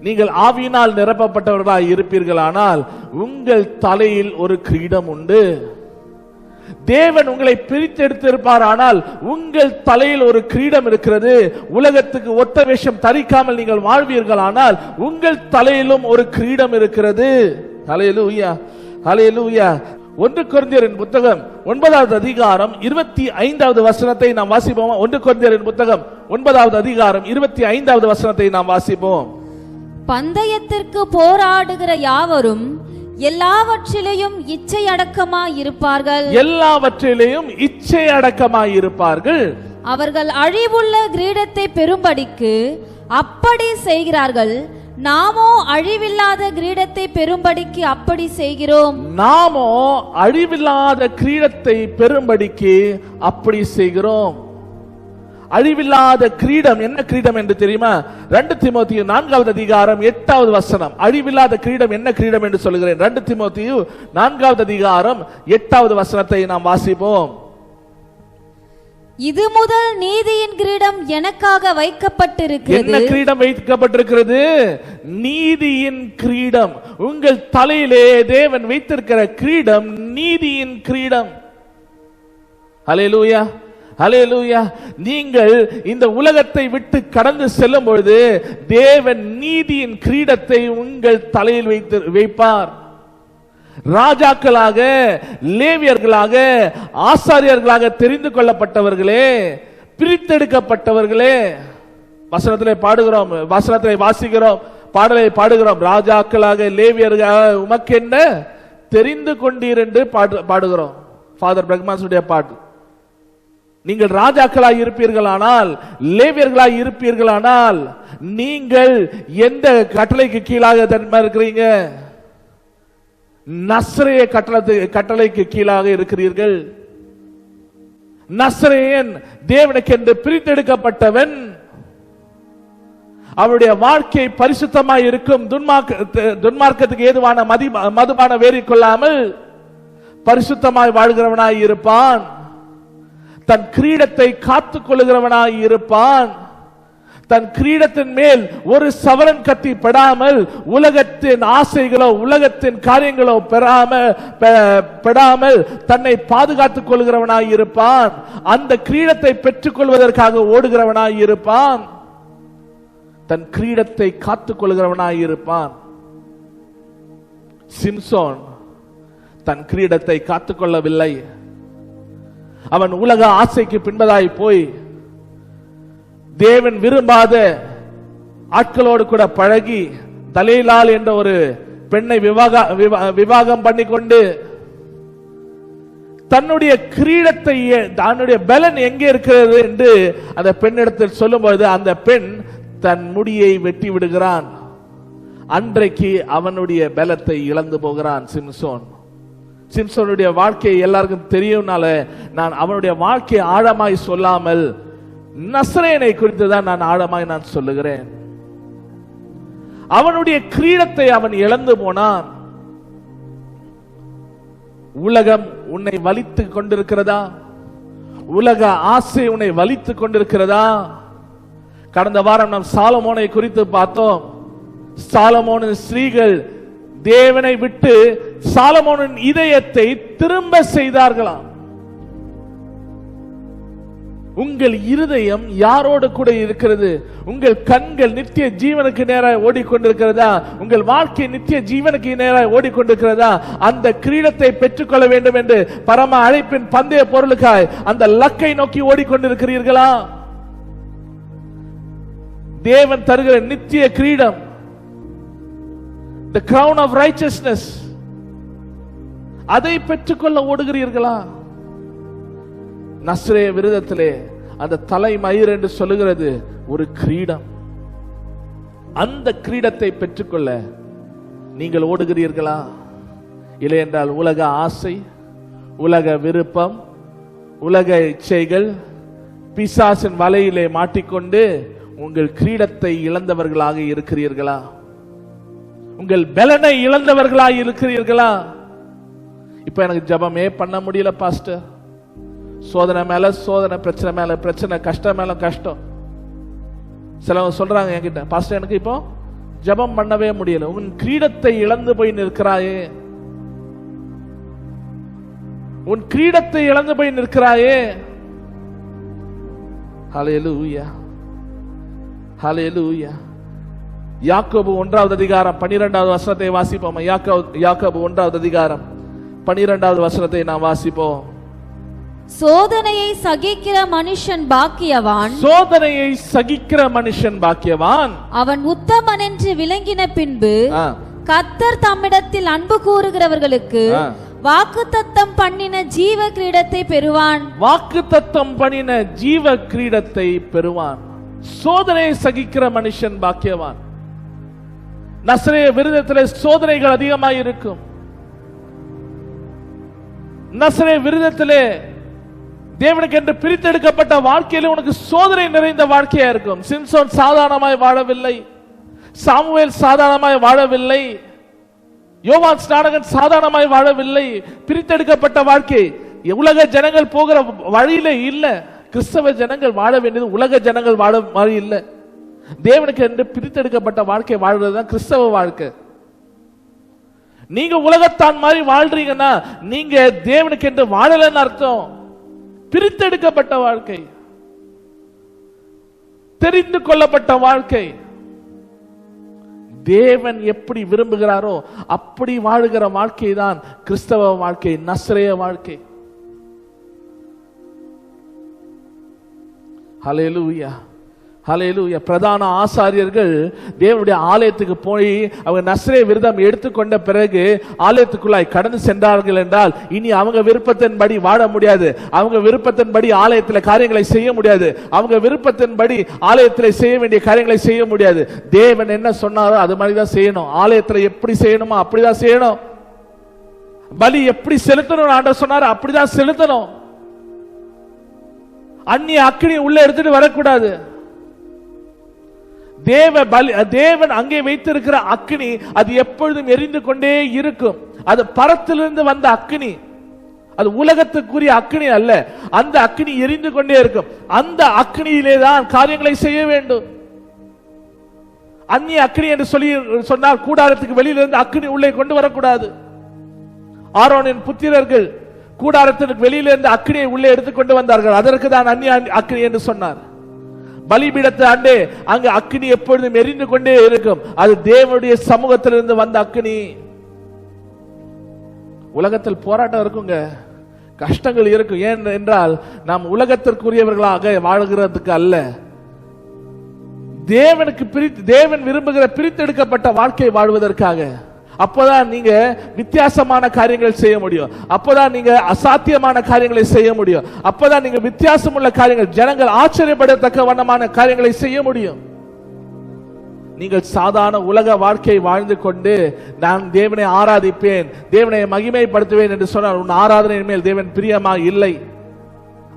நீங்கள் ஆவியினால் நிரப்பப்பட்டவர்களாய் இருப்பீர்களானால் உங்கள் தலையில் ஒரு கிரீடம் உண்டு. தேவன் உங்களை பிரித்தெடுத்திருப்பார், ஆனால் உங்கள் தலையில் ஒரு கிரீடம் இருக்கிறது. உலகத்துக்கு ஒத்த வேஷம் தரிக்காமல் நீங்கள் வாழ்வீர்கள், ஆனால் உங்கள் தலையிலும் ஒரு கிரீடம் இருக்கிறது. ஹல்லேலூயா, ஹல்லேலூயா. 1 கொரிந்தியரின் புத்தகம் 9வது அதிகாரம் 25வது வசனத்தை நாம் வாசிப்போம். 1 கொரிந்தியரின் புத்தகம் 9வது அதிகாரம் 25வது வசனத்தை நாம் வாசிப்போம். பந்தயத்திற்கு போராடுகிற யாவரும் எல்லாவற்றிலேயும் இச்சை அடக்கமாய் இருப்பார்கள். எல்லாவற்றிலேயும் இச்சை அடக்கமாய் இருப்பார்கள். அவர்கள் அழிவுள்ள கிரீடத்தை பெறும்படிக்கு அப்படி செய்கிறார்கள். நாமோ அழிவில்லாத கிரீடத்தை பெறும்படிக்கு அப்படி செய்கிறோம். நாமோ அழிவில்லாத கிரீடத்தை பெறும்படிக்கு அப்படி செய்கிறோம். அழிவில்லாத கிரீடம் என்ன கிரீடம் என்று தெரியுமா? 2 தீமோத்தேயு 4வது அதிகாரம் 8வது வசனம். அழிவில்லாத கிரீடம் என்ன கிரீடம் என்று சொல்கிறேன். 2 தீமோத்தேயு 4வது அதிகாரம் 8வது வசனத்தை நாம் வாசிப்போம். இது முதல் நீதியின் கிரீடம் எனக்காக வைக்கப்பட்டிருக்கிறது. என்ன கிரீடம் வைக்கப்பட்டிருக்கிறது? நீதியின் கிரீடம். உங்கள் தலையிலே தேவன் வைத்திருக்கிற கிரீடம் நீதியின் கிரீடம். ஹல்லேலூயா, ஹல்லேலூயா. நீங்கள் இந்த உலகத்தை விட்டு கடந்து செல்லும் பொழுது தேவன் நீதியின் கிரீடத்தை உங்கள் தலையில் வைப்பார். ராஜாக்களாக, லேவியர்களாக, ஆசாரியர்களாக தெரிந்து கொள்ளப்பட்டவர்களே, பிரித்தெடுக்கப்பட்டவர்களே, வசனத்திலே பாடுகிறோம், வசனத்திலே வாசிக்கிறோம், பாடலை பாடுகிறோம். ராஜாக்களாக, லேவியர்களாக உமக்கு என்ன தெரிந்து கொண்டீர் என்று பாடுகிறோம். ஃபாதர் பிரக்மாசுடைய பாட்டு. நீங்கள் ராஜாக்களாய் இருப்பீர்களானால், லேவியர்களாய் இருப்பீர்களானால், நீங்கள் எந்த கட்டளைக்கு கீழாக இருக்கிறீங்க? நஸ்ரேய கட்டளைக்கு கீழாக இருக்கிறீர்கள். நஸ்ரேயன் தேவனுக்கு என்று பிரித்தெடுக்கப்பட்டவன். அவருடைய வாழ்க்கை பரிசுத்தமாய் இருக்கும். துன்மார்க்கத்துக்கு ஏதுவான மதுபான வேறி கொள்ளாமல் பரிசுத்தமாய் வாழ்கிறவனாய் இருப்பான். தன் கிரீடத்தை காத்துக் கொள்ளுகிறவனாய் இருப்பான். தன் கிரீடத்தின் மேல் ஒரு சவரன் கத்தி படாமல், உலகத்தின் ஆசைகளோ உலகத்தின் காரியங்களோ பெறாமல் தன்னை பாதுகாத்துக் கொள்கிறவனாய் இருப்பான். அந்த கிரீடத்தை பெற்றுக் கொள்வதற்காக ஓடுகிறவனாய் இருப்பான். தன் கிரீடத்தை காத்துக் கொள்கிறவனாய் இருப்பான். சிம்சோன் தன் கிரீடத்தை காத்துக் கொள்ளவில்லை. அவன் உலக ஆசைக்கு பின்பதாய் போய் தேவன் விரும்பாத ஆட்களோடு கூட பழகி தலேலால் என்ற ஒரு பெண்ணை விவாகம் பண்ணிக்கொண்டு தன்னுடைய கிரீடத்தை, தன்னுடைய பலன் எங்கே இருக்கிறது என்று அந்த பெண்ணிடத்தில் சொல்லும்போது அந்த பெண் தன் முடியை வெட்டி விடுகிறான். அன்றைக்கு அவனுடைய பலத்தை இழந்து போகிறான் சிம்சோன். சிம்சோனுடைய வாழ்க்கையை எல்லாருக்கும் தெரியும்னால நான் அவனுடைய வாழ்க்கையை ஆழமாய் சொல்லாமல் நஸ்ரேயனை குறித்து தான் நான் ஆழமாய் நான் சொல்லுகிறேன். அவனுடைய கிரீடத்தை அவன் இழந்து போனான். உலகம் உன்னை வலித்துக் கொண்டிருக்கிறதா? உலக ஆசை உன்னை வலித்துக் கொண்டிருக்கிறதா? கடந்த வாரம் நாம் சாலமோனை குறித்து பார்த்தோம். சாலமோனின் ஸ்திரீகள் தேவனை விட்டு சாலமோனின் இதயத்தை திரும்ப செய்தார்களாம். உங்கள் இருதயம் யாரோடு கூட இருக்கிறது? உங்கள் கண்கள் நித்திய ஜீவனுக்கு நேராக ஓடிக்கொண்டிருக்கிறதா? உங்கள் வாழ்க்கை நித்திய ஜீவனுக்கு நேராக ஓடிக்கொண்டிருக்கிறதா? அந்த கிரீடத்தை பெற்றுக்கொள்ள வேண்டும் என்று பரம அழைப்பின் பந்தய பொருளுக்காய் அந்த லக்கை நோக்கி ஓடிக்கொண்டிருக்கிறீர்களா? தேவன் தருகிற நித்திய கிரீடம், the crown of righteousness, அதை பெற்றுக்கொள்ள ஓடுகிறீர்களா? நஸ்ரேய விருதத்திலே அந்த தலைமயிர் என்று சொல்லுகிறது ஒரு கிரீடம். அந்த கிரீடத்தை பெற்றுக்கொள்ள நீங்கள் ஓடுகிறீர்களா? இல்லை என்றால் உலக ஆசை, உலக விருப்பம், உலக இச்சைகள், பிசாசின் வலையிலே மாட்டிக்கொண்டு உங்கள் கிரீடத்தை இழந்தவர்களாக இருக்கிறீர்களா? உங்கள் பலனை இழந்தவர்களாக இருக்கிறீர்களா? இப்ப எனக்கு ஜபமே பண்ண முடியல பாஸ்டர், சோதனை மேல சோதனை, பிரச்சனை மேல பிரச்சனை, கஷ்டம் மேல கஷ்டம். சிலவங்க சொல்றாங்க என்கிட்ட, பாஸ்டர் எனக்கு இப்போ ஜபம் பண்ணவே முடியல. உன் கிரீடத்தை இழந்து போய் நிற்கிறாயே. உன் கிரீடத்தை இழந்து போய் நிற்கிறாயே. ஹல்லேலூயா, ஹல்லேலூயா. யாக்கோபு 1வது அதிகாரம் 12வது வசனத்தை வாசிப்போம். யாக்கோபு 1வது அதிகாரம் 12வது வசனத்தை நாம் வாசிப்போம். சோதனையை சகிக்கிற மனுஷன் பாக்கியவான், சோதனையை சகிக்கிற மனுஷன் பாக்கியவான், அவன் உத்தமன் என்று விளங்கின பின்பு கர்த்தர் தம்மிடத்தில் அன்பு கூறுகிறவர்களுக்கு வாக்குத்தத்தம் பண்ணின ஜீவ கிரீடத்தை பெறுவான். வாக்குத்தத்தம் பண்ணின ஜீவ கிரீடத்தை பெறுவான். சோதனையை சகிக்கிற மனுஷன் பாக்கியவான். நசரேய விருதத்திலே சோதனைகள் அதிகமாக இருக்கும். நசரேய விருதத்திலே தேவனுக்கு என்று பிரித்தெடுக்கப்பட்ட வாழ்க்கையில உனக்கு சோதனை நிறைந்த வாழ்க்கையா இருக்கும். சிம்சோன் சாதாரணமாய் வாழவில்லை, சாமுவேல் சாதாரணமாய் வாழவில்லை, யோவான் ஸ்நானகன் சாதாரணமாய் வாழவில்லை. பிரித்தெடுக்கப்பட்ட வாழ்க்கை உலக ஜனங்கள் போகிற வழியில இல்ல. கிறிஸ்தவ ஜனங்கள் வாழ வேண்டியது உலக ஜனங்கள் வாழ மாதிரி இல்ல. தேவனுக்கு என்று பிரித்தெடுக்கப்பட்ட வாழ்க்கை வாழ்றதுதான் கிறிஸ்தவ வாழ்க்கை. நீங்க உலகத்தான் மாதிரி வாழ்றீங்கன்னா நீங்க தேவனுக்கு என்று வாழலன்னு அர்த்தம். பிரித்தெடுக்கப்பட்ட வாழ்க்கை, தெரிந்து கொள்ளப்பட்ட வாழ்க்கை, தேவன் எப்படி விரும்புகிறாரோ அப்படி வாழுகிற வாழ்க்கை தான் கிறிஸ்தவ வாழ்க்கை, நசரேய வாழ்க்கை. ஹல்லேலூயா, ஹல்லேலூயா. பிரதான ஆசாரியர்கள் தேவனுடைய ஆலயத்துக்கு போய் அவங்க நசரேய விரதம் எடுத்துக்கொண்ட பிறகு ஆலயத்துக்குள்ளாய் கடந்து சென்றார்கள் என்றால் இனி அவங்க விருப்பத்தின்படி வாழ முடியாது. அவங்க விருப்பத்தின்படி ஆலயத்தில் காரியங்களை செய்ய முடியாது. அவங்க விருப்பத்தின்படி ஆலயத்தில் செய்ய வேண்டிய காரியங்களை செய்ய முடியாது. தேவன் என்ன சொன்னாரோ அது மாதிரி தான் செய்யணும். ஆலயத்தில் எப்படி செய்யணுமோ அப்படிதான் செய்யணும். பலி எப்படி செலுத்தணும் ஆண்டவர் சொன்னார் அப்படிதான் செலுத்தணும். அந்நிய அக்கினி உள்ள எடுத்துட்டு வரக்கூடாது. தேவன் அங்கே வைத்திருக்கிற அக்கினி அது எப்பொழுதும் எரிந்து கொண்டே இருக்கும். அது பரத்திலிருந்து வந்த அக்கினி, அது உலகத்துக்குரிய அக்கினி அல்ல. அந்த அக்கினி எரிந்து கொண்டே இருக்கும். அந்த அக்கினியிலே தான் காரியங்களை செய்ய வேண்டும். அந்நிய அக்கினி என்று சொல்லி சொன்னால் கூடாரத்துக்கு வெளியிலிருந்து அக்கினி உள்ளே கொண்டு வரக்கூடாது. ஆரோனின் புத்திரர்கள் கூடாரத்திற்கு வெளியிலிருந்து அக்கினியை உள்ளே எடுத்துக்கொண்டு வந்தார்கள். அதற்கு தான் அந்நிய அக்கினி என்று சொன்னார். பலிபீடத்தை அண்டே அங்கு அக்கினி எப்பொழுதும் எரிந்து கொண்டே இருக்கும். அது தேவனுடைய சமூகத்திலிருந்து வந்த அக்கினி. உலகத்தில் போராட்டம் இருக்குங்க, கஷ்டங்கள் இருக்கும். ஏன் என்றால் நாம் உலகத்திற்குரியவர்களாக வாழ்கிறதுக்கு அல்ல, தேவனுக்கு தேவன் விரும்புகிற பிரித்தெடுக்கப்பட்ட வாழ்க்கை வாழ்வதற்காக. அப்பதான் நீங்க வித்தியாசமான காரியங்கள் செய்ய முடியும். அப்பதான் நீங்க அசாத்தியமான காரியங்களை செய்ய முடியும். அப்பதான் நீங்க வித்தியாசமுள்ள காரியங்கள், ஜனங்கள் ஆச்சரியப்படத்தக்க வண்ணமான காரியங்களை செய்ய முடியும். நீங்கள் சாதாரண உலக வாழ்க்கை வாழ்ந்து கொண்டு நான் தேவனை ஆராதிப்பேன், தேவனை மகிமைப்படுத்துவேன் என்று சொன்னால் உன் ஆராதனை மேல் தேவன் பிரியமா இல்லை.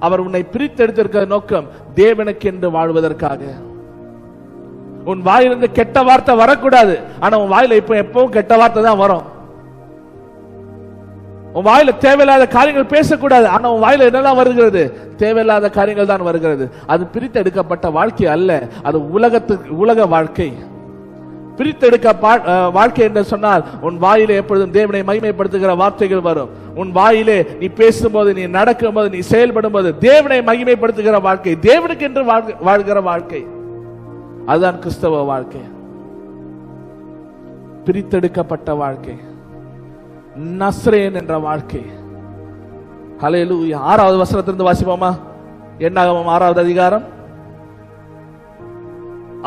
அவர் உன்னை பிரித்தெடுத்திருக்கிற நோக்கம் தேவனுக்கு என்று வாழ்வதற்காக. உன் வாயிலிருந்து கெட்ட வார்த்தை வரக்கூடாது. ஆனா உன் வாயில இப்ப எப்பவும் கெட்ட வார்த்தை தான் வரும். உன் வாயில தேவையில்லாத காரியங்கள் பேசக்கூடாது. ஆனா உன் வாயில என்னெல்லாம் வருகிறது? தேவையில்லாத காரியங்கள் தான் வருகிறது. அது பிரித்தெடுக்கப்பட்ட வாழ்க்கை அல்ல, அது உலக வாழ்க்கை. பிரித்தெடுக்க வாழ்க்கை என்று சொன்னால் உன் வாயிலே எப்பொழுதும் தேவனை மகிமைப்படுத்துகிற வார்த்தைகள் வரும். உன் வாயிலே நீ பேசும்போது, நீ நடக்கும்போது, நீ செயல்படும் போது தேவனை மகிமைப்படுத்துகிற வாழ்க்கை, தேவனுக்கு என்று வாழ்கிற வாழ்க்கை, அதுதான் கிறிஸ்தவ வாழ்க்கை. பிரித்தெடுக்கப்பட்ட வாழ்க்கை, நஸ்ரேன் என்ற வாழ்க்கை. ஹல்லேலூயா. 6வது வசனத்திலிருந்து வாசிப்போமா? என்னாகமம் 6வது அதிகாரம்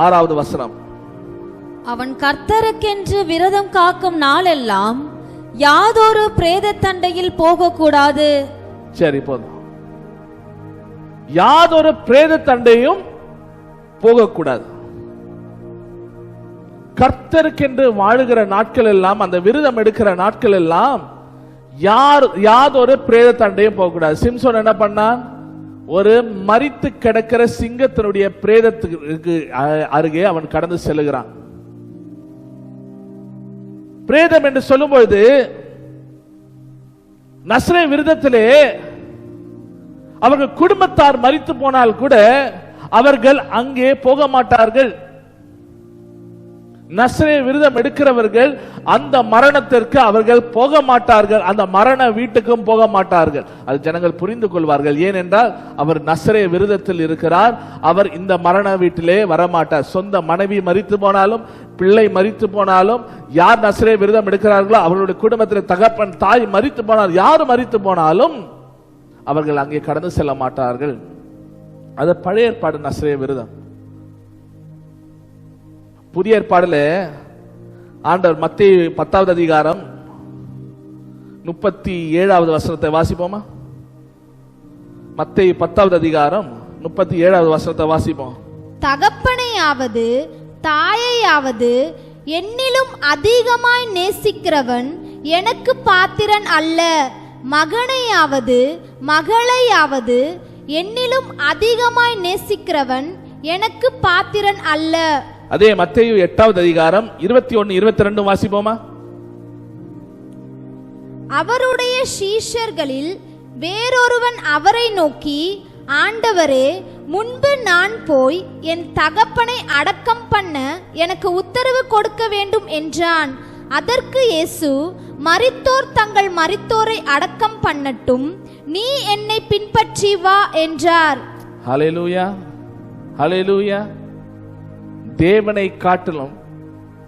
6வது வசனம். அவன் கர்த்தருக்கென்று விரதம் காக்கும் நாளெல்லாம் யாதொரு பிரேத தண்டையில் போகக்கூடாது. சரி, போதும். யாதொரு பிரேத தண்டையும் போகக்கூடாது. கர்த்தருக்கென்று வாழுகிற நாட்கள் எல்லாம், அந்த விரதம் எடுக்கிற நாட்கள் எல்லாம் யாதொரு பிரேத தண்டையும் போகக்கூடாது. சிம்சோன் என்ன பண்ணான்? ஒரு மரித்து கிடக்கிற சிங்கத்தினுடைய பிரேதத்துக்கு அருகே அவன் கடந்து செல்லுகிறான். பிரேதம் என்று சொல்லும்போது நஸ்ரே விரதத்திலே அவர்கள் குடும்பத்தார் மரித்து போனால் கூட அவர்கள் அங்கே போக மாட்டார்கள். நசரே விரதம் எடுக்கிறவர்கள் அந்த மரணத்திற்கு அவர்கள் போக மாட்டார்கள், அந்த மரண வீட்டுக்கும் போக மாட்டார்கள். அது ஜனங்கள் புரிந்து கொள்வார்கள். ஏனென்றால் அவர் நசரே விரதத்தில் இருக்கிறார், அவர் இந்த மரண வீட்டிலே வரமாட்டார். சொந்த மனைவி மரித்து போனாலும், பிள்ளை மரித்து போனாலும், யார் நசரே விரதம் எடுக்கிறார்களோ அவர்களுடைய குடும்பத்தில் தகப்பன் தாய் மரித்து போனால், யார் மரித்து போனாலும் அவர்கள் அங்கே கடந்து செல்ல மாட்டார்கள். அது பழைய ஏற்பாடு நசரே விரதம். புதிய ஏற்பாடுல ஆண்டவர் மத்தேயு 10வது அதிகாரம் 37வது வசனத்தை வாசிப்போமா? மத்தேயு 10வது அதிகாரம் 37வது வசனத்தை வாசிப்போம். தகப்பனையாவது தாயையாவது என்னிலும் அதிகமாய் நேசிக்கிறவன் எனக்கு பாத்திரன் அல்ல, மகனையாவது மகளையாவது என்னிலும் அதிகமாய் நேசிக்கிறவன் எனக்கு பாத்திரன் அல்ல. அதே மத்தேயு 8வது அதிகாரம் 21 22 வாசிப்போமா? அவருடைய சீஷர்களில் வேறொருவன் அவரை நோக்கி, ஆண்டவரே, முன்பு நான் போய் என் தகப்பனை அடக்கம் பண்ண எனக்கு உத்தரவு கொடுக்க வேண்டும் என்றான். அதற்கு இயேசு, மரித்தோர் தங்கள் மரித்தோரை அடக்கம் பண்ணட்டும், நீ என்னை பின்பற்றி வா என்றார். ஹல்லேலூயா, ஹல்லேலூயா. தேவனை காட்டிலும்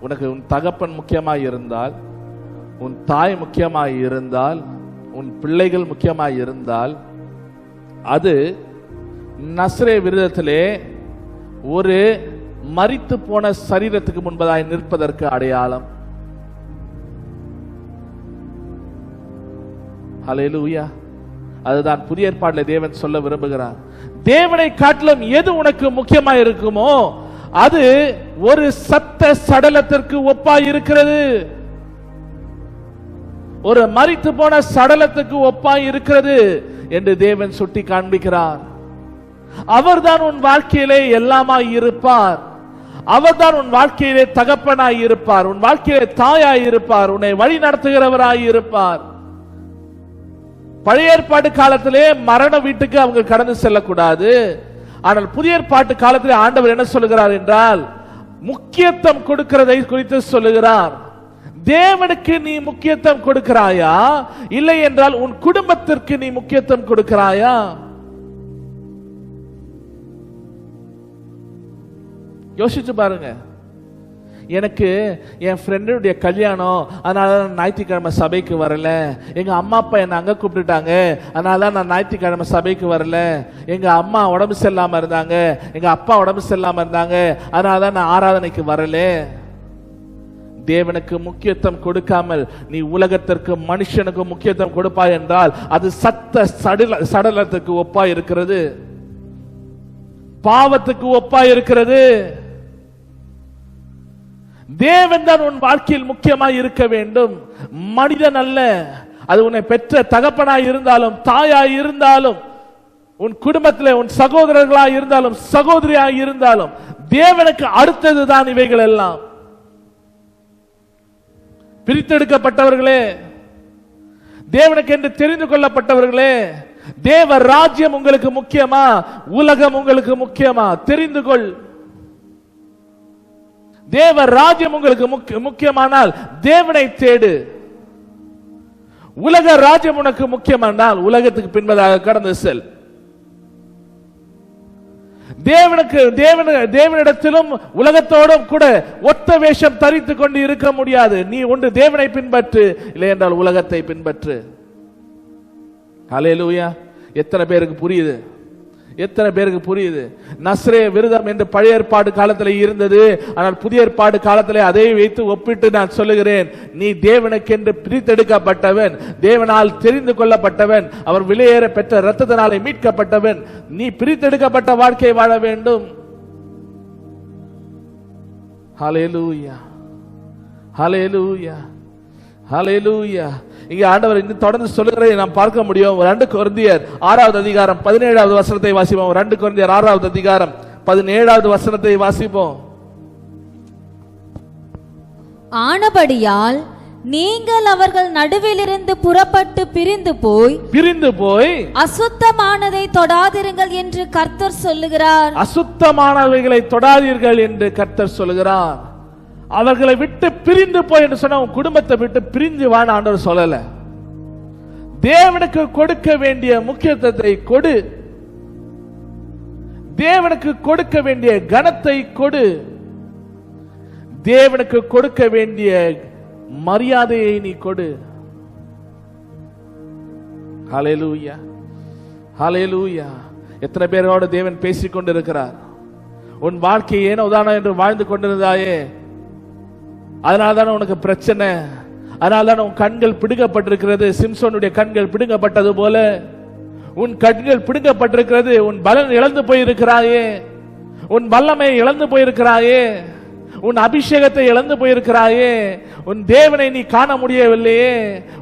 உனக்கு உன் தகப்பன் முக்கியமாய் இருந்தால், உன் தாய் முக்கியமாய் இருந்தால், உன் பிள்ளைகள் முக்கியமாய் இருந்தால், அது நசரே விரதத்திலே ஒரு மரித்து போன சரீரத்துக்கு முன்பதாய் நிற்பதற்கு அடையாளம். ஹல்லேலூயா. அதுதான் புதிய ஏற்பாட்டிலே தேவன் சொல்ல விரும்புகிறார். தேவனை காட்டிலும் எது உனக்கு முக்கியமாய் இருக்குமோ அது ஒரு சத்த சடலத்திற்கு ஒப்பாய் இருக்கிறது. ஒரு மரித்து போன சடலத்துக்கு ஒப்பாய் இருக்கிறது என்று தேவன் சுட்டி காண்பிக்கிறார். அவர்தான் உன் வாழ்க்கையிலே எல்லாமாய் இருப்பார். அவர்தான் உன் வாழ்க்கையிலே தகப்பனாய் இருப்பார், உன் வாழ்க்கையிலே தாயாய் இருப்பார், உன்னை வழி நடத்துகிறவராய் இருப்பார். பழைய ஏற்பாடு காலத்திலே மரண வீட்டுக்கு அவங்க கடந்து செல்லக்கூடாது. ஆனால் புதிய ஏற்பாட்டு காலத்திலே ஆண்டவர் என்ன சொல்லுகிறார் என்றால், முக்கியத்துவம் கொடுக்கிறதை குறித்து சொல்லுகிறார். தேவனுக்கு நீ முக்கியத்துவம் கொடுக்கிறாயா, இல்லை என்றால் உன் குடும்பத்திற்கு நீ முக்கியத்துவம் கொடுக்கிறாயா? யோசிச்சு பாருங்க. எனக்கு என் ஃப்ரெண்டுடைய கல்யாணம், அதனால நான் ஞாயிற்றுக்கிழமை சபைக்கு வரல. எங்க அம்மா அப்பா என்னை அங்க கூப்பிட்டுட்டாங்க, அதனால நான் ஞாயிற்றுக்கிழமை சபைக்கு வரல. எங்க அம்மா உடம்பு சரியில்லாம இருந்தாங்க, எங்க அப்பா உடம்பு சரியில்லாம இருந்தாங்க, அதனால நான் ஆராதனைக்கு வரல. தேவனுக்கு முக்கியத்துவம் கொடுக்காமல் நீ உலகத்திற்கு மனுஷனுக்கு முக்கியத்துவம் கொடுப்பாய் என்றால் அது சத்த சடலத்துக்கு ஒப்பாய் இருக்கிறது, பாவத்துக்கு ஒப்பாய் இருக்கிறது. தேவன் தான் உன் வாழ்க்கையில் முக்கியமாய் இருக்க வேண்டும், மனிதன் அல்ல. அது உன்னை பெற்ற தகப்பனாய் இருந்தாலும், தாயாய் இருந்தாலும், உன் குடும்பத்தில் உன் சகோதரர்களாய் இருந்தாலும், சகோதரியாய் இருந்தாலும், தேவனுக்கு அடுத்ததுதான் இவைகள் எல்லாம். பிரித்தெடுக்கப்பட்டவர்களே, தேவனுக்கு என்று தெரிந்து கொள்ளப்பட்டவர்களே, தேவ ராஜ்யம் உங்களுக்கு முக்கியமா, உலகம் உங்களுக்கு முக்கியமா? தெரிந்து கொள். தேவ ராஜ்யம் உங்களுக்கு முக்கியமானால் தேவனை தேடு. உலக ராஜ்யம் உனக்கு முக்கியமானால் உலகத்துக்கு பின்பதாக கடந்து செல். தேவனிடத்திலும் உலகத்தோடும் கூட ஒத்த வேஷம் தரித்து கொண்டு இருக்க முடியாது. நீ ஒன்று தேவனை பின்பற்று, இல்லை என்றால் உலகத்தை பின்பற்று. ஹல்லேலூயா. எத்தனை பேருக்கு புரியுது? எத்தனை பேருக்கு புரியுது? நசரே விரதம் என்று பழைய ஏற்பாடு காலத்தில் இருந்தது. ஆனால் புதிய ஏற்பாடு காலத்தில் அதை வைத்து ஒப்பிட்டு நான் சொல்லுகிறேன், நீ தேவனுக்கென்று பிரித்தெடுக்கப்பட்டவன், தேவனால் தெரிந்து கொள்ளப்பட்டவன், அவர் விலையேற பெற்ற இரத்தத்தினாலே மீட்கப்பட்டவன். நீ பிரித்தெடுக்கப்பட்ட வாழ்க்கை வாழ வேண்டும். ஹல்லேலூயா, ஹல்லேலூயா, ஹல்லேலூயா. இங்கே ஆண்டவர் இன்னும் தொடர்ந்து சொல்லுகிறதை நாம் பார்க்க முடியும். 2 கொரிந்தியர் 6வது அதிகாரம் 17வது வசனத்தை வாசிப்போம். 2 கொரிந்தியர் 6வது அதிகாரம் 17வது வசனத்தை வாசிப்போம். ஆனபடியால் நீங்கள் அவர்கள் நடுவிலிருந்து புறப்பட்டு பிரிந்து போய் அசுத்தமானதை தொடாதிருங்கள் என்று கர்த்தர் சொல்லுகிறார். அசுத்தமானவைகளை தொடாதீர்கள் என்று கர்த்தர் சொல்லுகிறார். அவர்களை விட்டு பிரிந்து போய் என்று சொன்ன உன் குடும்பத்தை விட்டு பிரிஞ்சு வான்னு ஆண்டவர் சொல்லல. தேவனுக்கு கொடுக்க வேண்டிய முக்கியத்துவத்தை கொடு, தேவனுக்கு கொடுக்க வேண்டிய கனத்தை கொடு, தேவனுக்கு கொடுக்க வேண்டிய மரியாதையை நீ கொடு. ஹல்லேலூயா, ஹல்லேலூயா. எத்தனை பேரோட தேவன் பேசிக் கொண்டிருக்கிறார். உன் வாழ்க்கை ஏனோ உதாரணம் என்று வாழ்ந்து கொண்டிருந்தாயே, அதனால்தான் உனக்கு பிரச்சனை, அதனால்தான் உன் கண்கள் பிடுங்கப்பட்டிருக்கிறது. சிம்சோனுடைய கண்கள் பிடுங்கப்பட்டது போல உன் கண்கள் பிடுங்கப்பட்டிருக்கிறது. உன் பலன் இழந்து போயிருக்கிறாயே, உன் வல்லமை இழந்து போயிருக்கிறாயே, உன் அபிஷேகத்தை இழந்து போயிருக்கிறாயே, உன் தேவனை நீ காண முடியவில்லையே,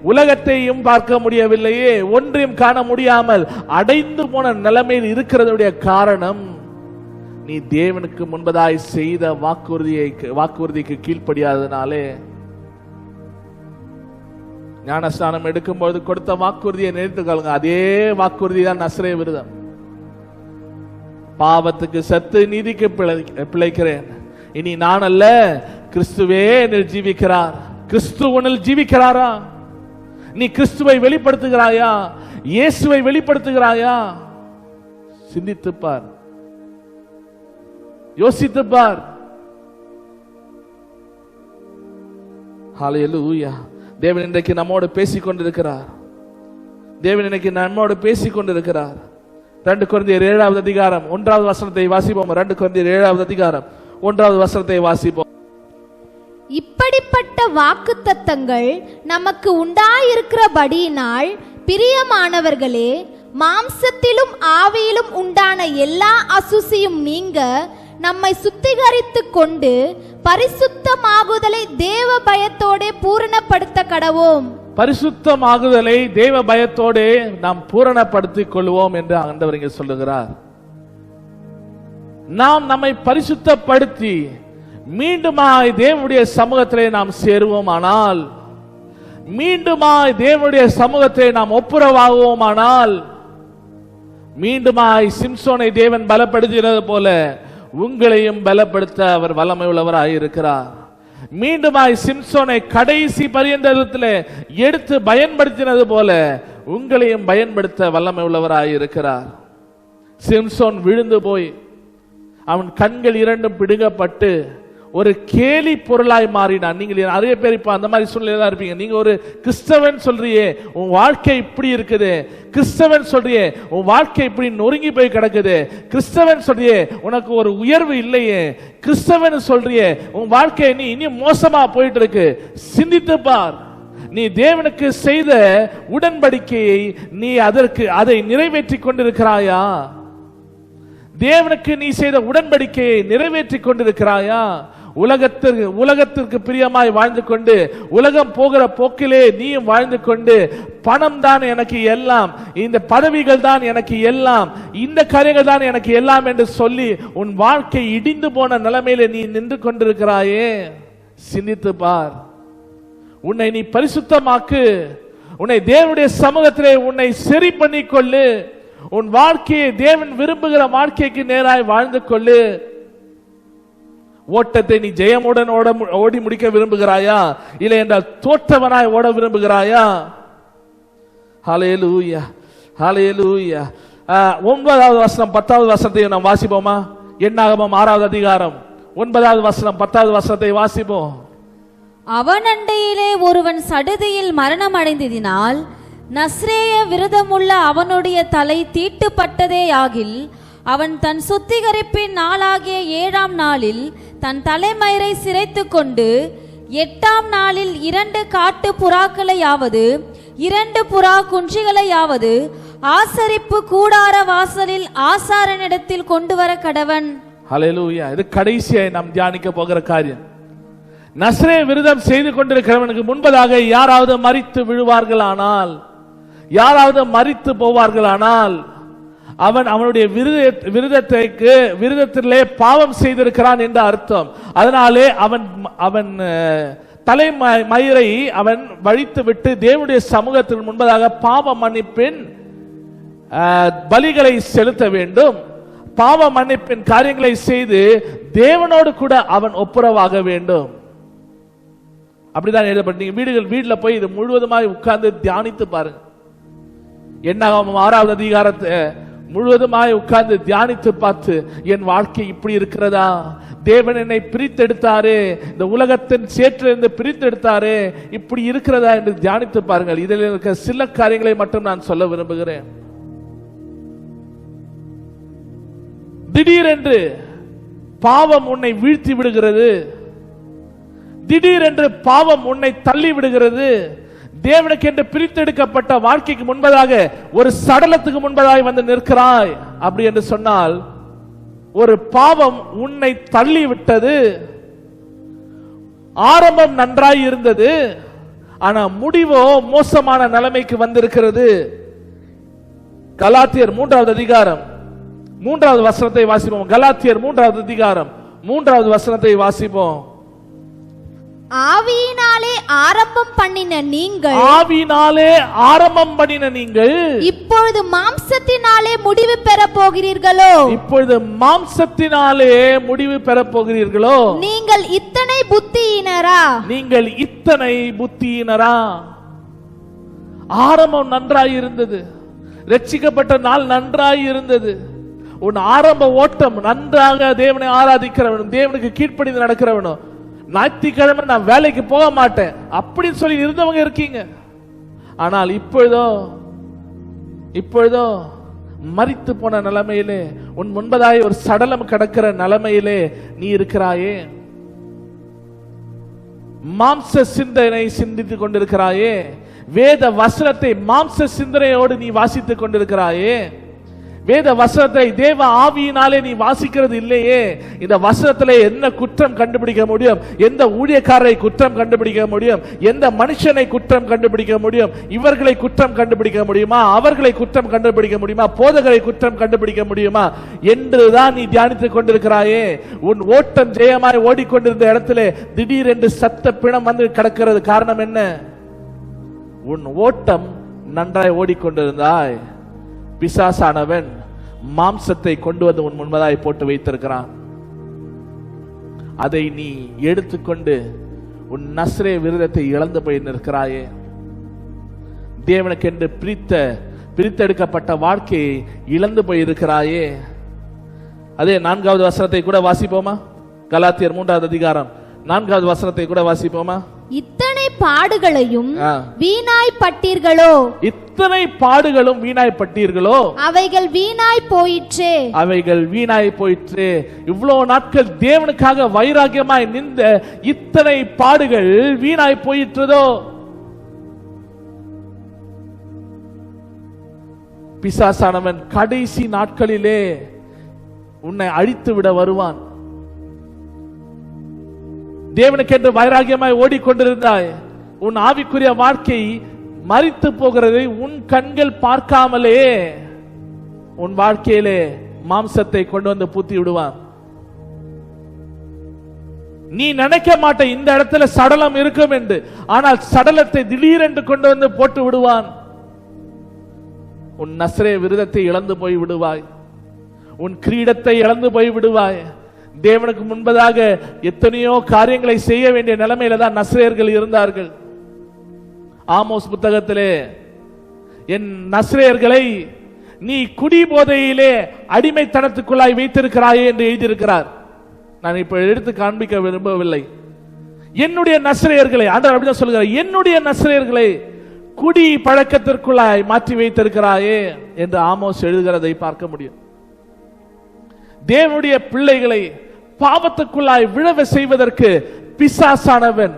உலகத்தையும் பார்க்க முடியவில்லையே, ஒன்றையும் காண முடியாமல் அடைந்து போன நிலைமையில் இருக்கிறதுடைய காரணம் நீ தேவனுக்கு முன்பதாய் செய்த வாக்குறுதிக்கு கீழ்ப்படியாதனாலே. ஞானஸ்நானம் எடுக்கும்போது கொடுத்த வாக்குறுதியை நினைத்துக் கொள்ளுங்க. அதே வாக்குறுதி தான் நசரேய விரதம். பாவத்துக்கு செத்து நீதிக்கு பிழைக்கிறேன், இனி நான் அல்ல கிறிஸ்துவே என்னில் ஜீவிக்கிறார். கிறிஸ்து உன்னில் ஜீவிக்கிறாரா? நீ கிறிஸ்துவை வெளிப்படுத்துகிறாயா? இயேசுவை வெளிப்படுத்துகிறாயா? சிந்தித்துப்பார், யோசித்துப்பார். ஹல்லேலூயா. தேவன் இன்றைக்கு நம்மோடு பேசிக் கொண்டிருக்கிறார். தேவன் இன்றைக்கு நம்மோடு பேசிக் கொண்டிருக்கிறார். 2 கொரிந்தியர் 7வது அதிகாரம் 1வது வசனத்தை வாசிப்போம். 2 கொரிந்தியர் 7வது அதிகாரம் 1வது வசனத்தை வாசிப்போம். இப்படிப்பட்ட வாக்குத்தத்தங்கள் நமக்கு உண்டாயிருக்கிறபடியினால் பிரியமானவர்களே, மாம்சத்திலும் ஆவியிலும் உண்டான எல்லா அசுசியும் நீங்க நம்மை சுத்திகரித்துக் கொண்டு பரிசுத்தமாகுதலை தேவ பயத்தோட பூரணப்படுத்த கடவோம். பரிசுத்தமாகுதலை தேவ பயத்தோட நாம் பூரணப்படுத்திக் கொள்வோம் என்று ஆண்டவர் இங்கே சொல்லுகிறார். நாம் நம்மை பரிசுத்தப்படுத்தி மீண்டுமாய் தேவனுடைய சமூகத்திலே நாம் சேருவோமானால், மீண்டுமாய் தேவனுடைய சமூகத்திலே நாம் ஒப்புரவாகுவோமானால், மீண்டுமாய் சிம்சோனை தேவன் பலப்படுத்தினது போல உங்களையும் பலப்படுத்த அவர் வல்லமை உள்ளவராய் இருக்கிறார். மீண்டுமாய் சிம்சோனை கடைசி பரியந்தத்தில் எடுத்து பயன்படுத்தினது போல உங்களையும் பயன்படுத்த வல்லமை உள்ளவராய் இருக்கிறார். சிம்சோன் விழுந்து போய் அவன் கண்கள் இரண்டும் பிடுங்கப்பட்டு ஒரு கேலி பொருளாய் மாறினான். நீங்கள் நிறைய பேர் இப்ப அந்த மாதிரி சூழ்நிலை தான் இருப்பீங்க. நீங்க ஒரு கிறிஸ்தவன் சொல்றியே, உன் வாழ்க்கை இப்படி இருக்குது, கிறிஸ்தவன் சொல்றியே உன் வாழ்க்கை இப்படி நொறுங்கி போய் கிடக்குது, கிறிஸ்தவன் சொல்றியே உனக்கு ஒரு உயர்வு இல்லையே, கிறிஸ்தவன் சொல்றியே உன் வாழ்க்கை நீ இன்னும் மோசமா போயிட்டு இருக்கு. சிந்தித்து பார். நீ தேவனுக்கு செய்த உடன்படிக்கையை நீ அதை நிறைவேற்றி கொண்டிருக்கிறாயா? தேவனுக்கு நீ செய்த உடன்படிக்கையை நிறைவேற்றி கொண்டிருக்கிறாயா? உலகத்திற்கு பிரியமாய் வாழ்ந்து கொண்டு உலகம் போகிற போக்கிலே நீயும் வாழ்ந்து கொண்டு பணம் தான் எனக்கு எல்லாம், இந்த பதவிகள் தான் எனக்கு எல்லாம், இந்த காரியங்கள் தான் எனக்கு எல்லாம் என்று சொல்லி உன் வாழ்க்கை இடிந்து போன நிலைமையில நீ நின்று கொண்டிருக்கிறாயே. சிந்தித்து பார். உன்னை நீ பரிசுத்தமாக்கு. உன்னை தேவனுடைய சமூகத்திலே உன்னை சரி பண்ணிக்கொள்ளு. உன் வாழ்க்கையை தேவன் விரும்புகிற வாழ்க்கைக்கு நேராய் வாழ்ந்து கொள்ளு. ஓட்டத்தை நீ ஜெயமுடன் ஓடி முடிக்க விரும்புகிறாயா, இல்லை என்றால் தோற்றவனாய் ஓட விரும்புகிறாயா? ஹல்லேலூயா, ஹல்லேலூயா. 9வது வசனம் 10வது வசனத்தை நாம் வாசிப்போமா? என்னாகமம் 6வது அதிகாரம் 9வது வசனம் 10வது வசனத்தை வாசிப்போம். அவன் அண்டையிலே ஒருவன் சடுதியில் மரணம் அடைந்ததினால் நஸ்ரேய விரதமுள்ள அவனுடைய தலை தீட்டுப்பட்டதே ஆகில், அவன் தன் சுத்திகரிப்பின் நாளாகிய 7ஆம் நாளில் தன் தலைமயிரை சிரைத்து கொண்டு 8ஆம் நாளில் 2 காட்டு புறாக்களையாவது 2 புறா குஞ்சுகளையாவது ஆசரிப்பு கூடார வாசலில் ஆசாரனிடத்தில் கொண்டு வர கடவன். ஹல்லேலூயா. இது கடைசியாய் நாம் தியானிக்க போகிற காரியம். நஸ்ரேய விரதம் செய்து கொண்டிருக்கிறவனுக்கு முன்பதாக யாராவது மரித்து விழுவார்களானால், யாராவது மரித்து போவார்களானால் அவனுடைய விரதத்திலே பாவம் செய்திருக்கிறான் என்ற அர்த்தம். அதனாலே அவன் தலைமயிரை அவன் வழித்து விட்டு தேவனுடைய சமூகத்திற்கு முன்பதாக பாவ மன்னிப்பின் பலிகளை செலுத்த வேண்டும். பாவ மன்னிப்பின் காரியங்களை செய்து தேவனோடு கூட அவன் ஒப்புரவாக வேண்டும். அப்படிதான் எழுதப்பட்டு வீட்டுல போய் இது முழுவதுமாய் உட்கார்ந்து தியானித்து பாருங்க. என்னாகமம் 6வது அதிகாரத்தை முழுவதுமாய் உட்கார்ந்து தியானித்து பார்த்து, என் வாழ்க்கை இப்படி இருக்கிறதா? தேவன் என்னை பிரித்தெடுத்தாரு, இந்த உலகத்தின் சேற்றிலிருந்து பிரித்தெடுத்தாரு, இப்படி இருக்கிறதா என்று தியானித்து பாருங்கள். இதில் இருக்க சில காரியங்களை மட்டும் நான் சொல்ல விரும்புகிறேன். திடீரென்று பாவம் உன்னை வீழ்த்தி விடுகிறது, திடீரென்று பாவம் உன்னை தள்ளி விடுகிறது. தேவனுக்கு என்று பிரித்தெடுக்கப்பட்ட வாழ்க்கைக்கு முன்பதாக ஒரு சடலத்துக்கு முன்பதாக வந்து நிற்கிறாய் அப்படி என்று சொன்னால், ஒரு பாவம் உன்னை தள்ளி விட்டது. ஆரம்பம் நன்றாய் இருந்தது, ஆனா முடிவோ மோசமான நிலைமைக்கு வந்திருக்கிறது. கலாத்தியர் 3வது அதிகாரம் 3வது வசனத்தை வாசிப்போம். கலாத்தியர் 3வது அதிகாரம் 3வது வசனத்தை வாசிப்போம். ஆவியினாலே ஆரம்பம் பண்ணின நீங்கள், ஆவியினாலே ஆரம்பம் பண்ணின நீங்கள் இப்பொழுது மாம்சத்தினாலே முடிவு பெற போகிறீர்களோ? இப்பொழுது மாம்சத்தினாலே முடிவு பெற போகிறீர்களோ? நீங்கள் இத்தனை புத்தியினரா? நீங்கள் இத்தனை புத்தியினரா? ஆரம்பம் நன்றாய் இருந்தது, ரட்சிக்கப்பட்ட நாள் நன்றாய் இருந்தது. உன் ஆரம்ப ஓட்டம் நன்றாக தேவனை ஆராதிக்கிறவனும் தேவனுக்கு கீழ்ப்படிந்து நடக்கிறவனும், ஞாயிற்றுக்கிழமை நான் வேலைக்கு போக மாட்டேன் அப்படின்னு சொல்லி இருந்தவங்க இருக்கீங்க. ஆனால் இப்பொழுதோ மரித்து போன நிலைமையிலே, உன் முன்பதாய் ஒரு சடலம் கிடக்கிற நிலைமையிலே நீ இருக்கிறாயே. மாம்ச சிந்தனை சிந்தித்துக் கொண்டிருக்கிறாயே. வேத வசனத்தை மாம்ச சிந்தனையோடு நீ வாசித்துக் கொண்டிருக்கிறாயே. வேத வசனத்தை தேவ ஆவியினாலே நீ வாசிக்கிறது இல்லையே. இந்த வசனத்திலே என்ன குற்றம் கண்டுபிடிக்க முடியும்? எந்த ஊழியக்காரரை குற்றம் கண்டுபிடிக்க முடியும்? எந்த மனுஷனை குற்றம் கண்டுபிடிக்க முடியும்? இவர்களை குற்றம் கண்டுபிடிக்க முடியுமா? அவர்களை குற்றம் கண்டுபிடிக்க முடியுமா? போதகரை குற்றம் கண்டுபிடிக்க முடியுமா என்றுதான் நீ தியானித்துக் கொண்டிருக்கிறாயே. உன் ஓட்டம் ஜெயமாய் ஓடிக்கொண்டிருந்த இடத்திலே திடீரென்று சத்த பிணம் வந்து கிடக்கிறது. காரணம் என்ன? உன் ஓட்டம் நன்றாய் ஓடிக்கொண்டிருந்தாய். பிசாசானவன் மாம்சத்தை கொண்டு வந்து உன் முன்பதாய் போட்டு வைத்திருக்கிறான். அதை நீ எடுத்துக்கொண்டு உன் நஸ்ரே விருதத்தை இழந்து போய் நிற்கிறாயே. தேவனுக்கென்று பிரித்தெடுக்கப்பட்ட வாழ்க்கையை இழந்து போய் இருக்கிறாயே. அதே 4வது வசனத்தை கூட வாசிப்போமா? கலாத்தியர் 3வது அதிகாரம் 4வது வசனத்தை கூட வாசிப்போமா? இத்தனை பாடுகளையும் வீணாய் பட்டீர்களோ? இத்தனை பாடுகளும் வீணாய் பட்டீர்களோ? அவைகள் வீணாய் போயிற்றே. அவைகள் வீணாய் போயிற்றே. இவ்வளவு நாட்கள் தேவனுக்காக வைராகியமாய் நின்ற இத்தனை பாடுகள் வீணாய் போயிற்றதோ? பிசாசானவன் கடைசி நாட்களிலே உன்னை அழித்து விட வருவான். தேவனுக்கென்று வைராகியமாய் ஓடிக்கொண்டிருந்தாய். உன் ஆவிக்குரிய வாழ்க்கை மரித்து போகிறதை உன் கண்கள் பார்க்காமலே உன் வாழ்க்கையிலே மாம்சத்தை கொண்டு வந்து பூத்தி விடுவான். நீ நினைக்க மாட்ட இந்த இடத்துல சடலம் இருக்கும் என்று, ஆனால் சடலத்தை திடீரென்று கொண்டு வந்து போட்டு விடுவான். உன் நஸ்ரே விருதத்தை இழந்து போய் விடுவாய். உன் கிரீடத்தை இழந்து போய் விடுவாய். தேவனுக்கு முன்பதாக எத்தனையோ காரியங்களை செய்ய வேண்டிய நிலைமையில தான் நஸ்ரேயர்கள் இருந்தார்கள். ஆமோஸ் புத்தகத்திலே என் நஸ்ரேயர்களை நீ குடி போதையிலே அடிமைத்தனத்துக்குள்ளாய் வைத்திருக்கிறாயே என்று எழுதியிருக்கிறார். நான் இப்ப எடுத்து காண்பிக்க விரும்பவில்லை. என்னுடைய நஸ்ரேயர்களை, ஆண்டவர் அப்படிதான் சொல்கிறார், என்னுடைய நஸ்ரேயர்களை குடி பழக்கத்திற்குள்ளாய் மாற்றி வைத்திருக்கிறாயே என்று ஆமோஸ் எழுதுகிறதை பார்க்க முடியும். தேவனுடைய பிள்ளைகளை பாவத்துக்குள்ளாய் விழவ செய்வதற்கு பிசாசானவன்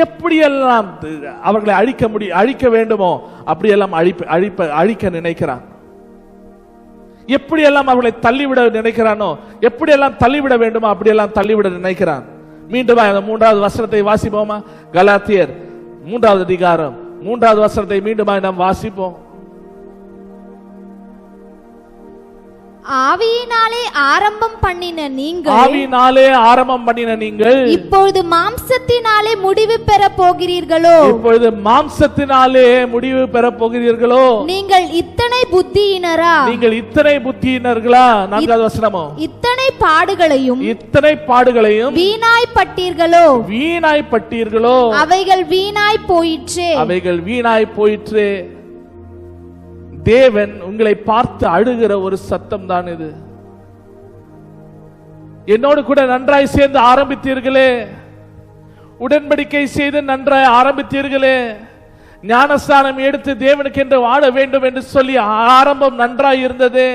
எப்படியெல்லாம் அவர்களை அழிக்க வேண்டுமோ அப்படியெல்லாம் அழிக்க நினைக்கிறான். எப்படியெல்லாம் அவர்களை தள்ளிவிட நினைக்கிறானோ, எப்படியெல்லாம் தள்ளிவிட வேண்டுமோ அப்படியெல்லாம் தள்ளிவிட நினைக்கிறான். மீண்டும் அந்த 3வது வசனத்தை வாசிப்போமா? கலாத்தியர் 3வது அதிகாரம் 3வது வசனத்தை மீண்டும் நாம் வாசிப்போம். ஆவியினாலே ஆரம்பம் பண்ணின நீங்கள் இப்பொழுது மாம்சத்தினாலே முடிவு பெற போகிறீர்களோ? நீங்கள் இத்தனை புத்தியினர்களா? இத்தனை பாடுகளையும் வீணாய்ப்பட்டீர்களோ? அவைகள் வீணாய் போயிற்றே. தேவன் உங்களை பார்த்து அழுகிற ஒரு சத்தம் தான் இது. என்னோடு கூட நன்றாய் சேர்ந்து ஆரம்பித்தீர்களே, உடன்படிக்கை செய்து நன்றாய் ஆரம்பித்தீர்களே, ஞானஸ்நானம் எடுத்து தேவனுக்கு என்று வாழ வேண்டும் என்று சொல்லி ஆரம்பம் நன்றாய் இருந்தது.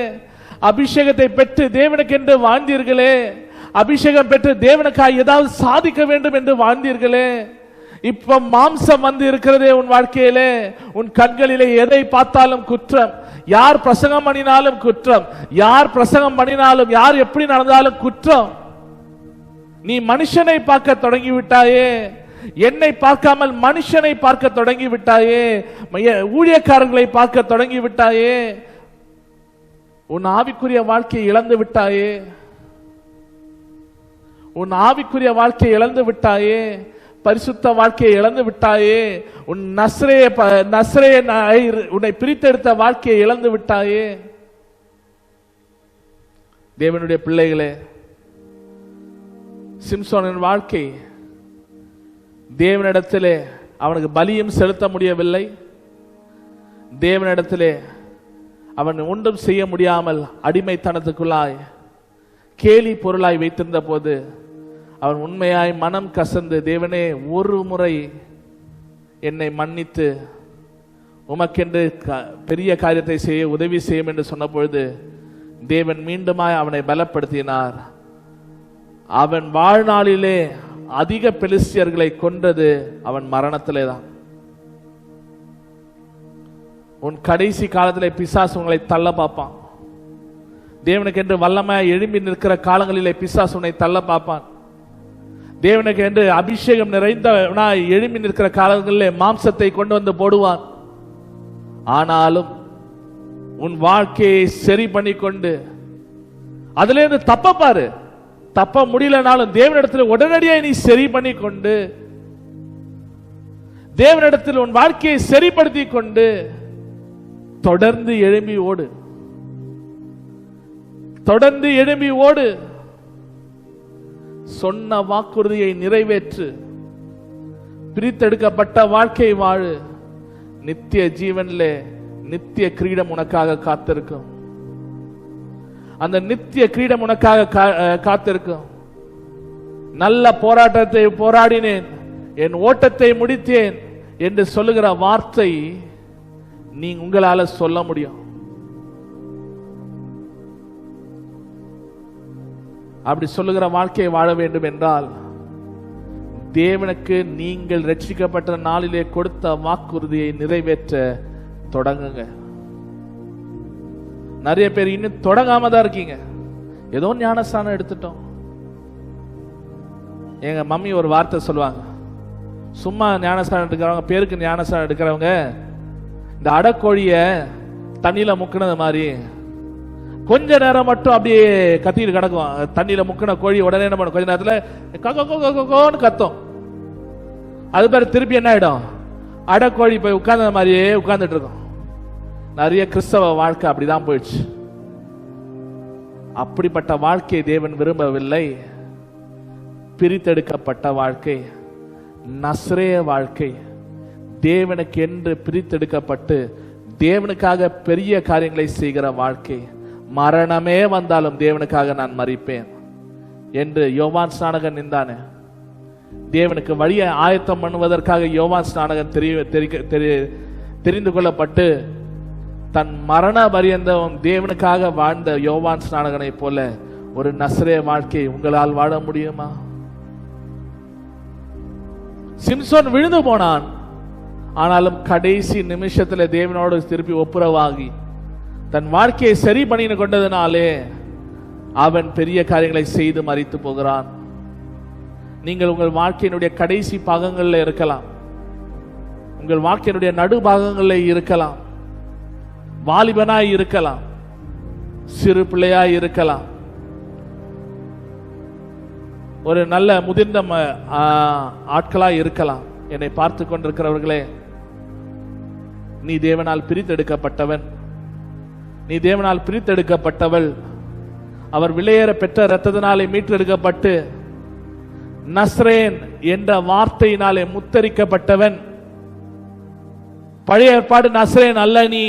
அபிஷேகத்தை பெற்று தேவனுக்கு என்று வாழ்ந்தீர்களே, அபிஷேகம் பெற்று தேவனுக்காக ஏதாவது சாதிக்க வேண்டும் என்று வாழ்ந்தீர்களே, இப்ப மாம்சம் வந்து இருக்கிறதே உன் வாழ்க்கையிலே. உன் கண்களிலே எதை பார்த்தாலும் குற்றம். யார் பிரசங்கம் பண்ணினாலும் குற்றம். யார் பிரசங்கம் பண்ணினாலும், யார் எப்படி நடந்தாலும் குற்றம். நீ மனுஷனை பார்க்க தொடங்கி விட்டாயே, என்னை பார்க்காமல் மனுஷனை பார்க்க தொடங்கி விட்டாயே, ஊழியக்காரர்களை பார்க்க தொடங்கி விட்டாயே, உன் ஆவிக்குரிய வாழ்க்கையை இழந்து விட்டாயே, உன் ஆவிக்குரிய வாழ்க்கையை இழந்து விட்டாயே, பரிசுத்த வாழ்க்கையை இழந்து விட்டாயே, உன் நஸ்ரேய உன்னை பிரித்தெடுத்த வாழ்க்கையை இழந்து விட்டாயே. தேவனுடைய பிள்ளைகளே, சிம்சோனின் வாழ்க்கை தேவனிடத்திலே அவனுக்கு பலியும் செலுத்த முடியவில்லை. தேவனிடத்திலே அவன் ஒன்றும் செய்ய முடியாமல் அடிமைத்தனத்துக்குள்ளாய் கேலி பொருளாய் வைத்திருந்த போது அவன் உண்மையாய் மனம் கசந்து, தேவனே ஒரு முறை என்னை மன்னித்து உமக்கென்று பெரிய காரியத்தை செய்ய உதவி செய்யும் என்று சொன்ன பொழுது தேவன் மீண்டுமாய் அவனை பலப்படுத்தினார். அவன் வாழ்நாளிலே அதிக பெலிஸ்தியர்களை கொன்றது அவன் மரணத்திலே தான். உன் கடைசி காலத்திலே பிசாசு உங்களை தள்ள பார்ப்பான். தேவனுக்கு என்று வல்லமையாய் எழும்பி நிற்கிற காலங்களிலே பிசாசு உன்னை தள்ள பார்ப்பான். தேவனுக்கு என்று அபிஷேகம் நிறைந்தவனாய் எழும்பி நிற்கிற காலங்களிலே மாம்சத்தை கொண்டு வந்து போடுவான். ஆனாலும் உன் வாழ்க்கையை சரி பண்ணி கொண்டு அதுல இருந்து தப்ப பாரு. தப்ப முடியலனாலும் தேவனிடத்தில் உடனடியாக நீ சரி பண்ணி கொண்டு, தேவனிடத்தில் உன் வாழ்க்கையை சரிப்படுத்தி கொண்டு தொடர்ந்து எழும்பி ஓடு. தொடர்ந்து எழும்பி ஓடு. சொன்ன வாக்குறுதியை நிறைவேற்று. பிரித்தெடுக்கப்பட்ட வாழ்க்கை வாழு. நித்திய ஜீவனிலே நித்திய கிரீடம் உனக்காக காத்திருக்கும். அந்த நித்திய கிரீடம் உனக்காக காத்திருக்கும். நல்ல போராட்டத்தை போராடினேன், என் ஓட்டத்தை முடித்தேன் என்று சொல்லுகிற வார்த்தை நீ உங்களால சொல்ல முடியும். அப்படி சொல்லுகிற வாழ்க்கையை வாழ வேண்டும் என்றால் தேவனுக்கு நீங்கள் ரட்சிக்கப்பட்ட நாளிலே கொடுத்த வாக்குறுதியை நிறைவேற்ற தொடங்குங்க. நிறைய பேர் இன்னும் தொடங்காம தான் இருக்கீங்க. ஏதோ ஞானஸ்தானம் எடுத்துட்டோம். எங்க மம்மி ஒரு வார்த்தை சொல்லுவாங்க, சும்மா ஞானஸ்தானம் எடுக்கிறவங்க, பேருக்கு ஞானஸ்தானம் எடுக்கிறவங்க இந்த அடக்கோழிய தண்ணியில முக்கினது மாதிரி கொஞ்ச நேரம் மட்டும் அப்படியே கத்திட்டு கிடக்கும். தண்ணியில முக்கின கோழி உடனே என்ன பண்ணும், கொஞ்ச நேரத்தில் கத்தும். அது பேர் திருப்பி என்ன ஆயிடும், அடக்கோழி போய் உட்கார்ந்த மாதிரியே உட்கார்ந்துட்டு இருக்கும். நிறைய கிறிஸ்தவ வாழ்க்கை அப்படிதான் போயிடுச்சு. அப்படிப்பட்ட வாழ்க்கையை தேவன் விரும்பவில்லை. பிரித்தெடுக்கப்பட்ட வாழ்க்கை, நஸ்ரேய வாழ்க்கை, தேவனுக்கு என்று பிரித்தெடுக்கப்பட்டு தேவனுக்காக பெரிய காரியங்களை செய்கிற வாழ்க்கை. மரணமே வந்தாலும் தேவனுக்காக நான் மரிப்பேன் என்று யோவான் ஸ்நானகன் நின்றானே. தேவனுக்கு வழியை ஆயத்தம் பண்ணுவதற்காக யோவான் ஸ்நானகன் தெரிந்து கொள்ளப்பட்டு தன் மரண பரியந்தம் தேவனுக்காக வாழ்ந்த யோவான் ஸ்நானகனை போல ஒரு நஸ்ரேய வாழ்க்கை உங்களால் வாழ முடியுமா? சிம்சோன் விழுந்து போனான். ஆனாலும் கடைசி நிமிஷத்தில் தேவனோடு திருப்பி ஒப்புரவாகி தன் வாழ்க்கையை சரி பண்ணி கொண்டதுனாலே அவன் பெரிய காரியங்களை செய்து மரித்து போகிறான். நீங்கள் உங்கள் வாழ்க்கையினுடைய கடைசி பாகங்களில் இருக்கலாம், உங்கள் வாழ்க்கையினுடைய நடு பாகங்களில் இருக்கலாம், வாலிபனாய் இருக்கலாம், சிறு பிள்ளையாய் இருக்கலாம், ஒரு நல்ல முதிர்ந்த ஆட்களாய் இருக்கலாம். என்னை பார்த்து கொண்டிருக்கிறவர்களே, நீ தேவனால் பிரித்தெடுக்கப்பட்டவன், நீ தேவனால் பிரித்தெடுக்கப்பட்டவள். அவர் விலையேற பெற்ற இரத்தத்தினாலே மீட்டெடுக்கப்பட்டு நஸ்ரேன் என்ற வார்த்தையினாலே முத்தரிக்கப்பட்டவன். பழைய ஏற்பாடு நஸ்ரேன் அல்ல, நீ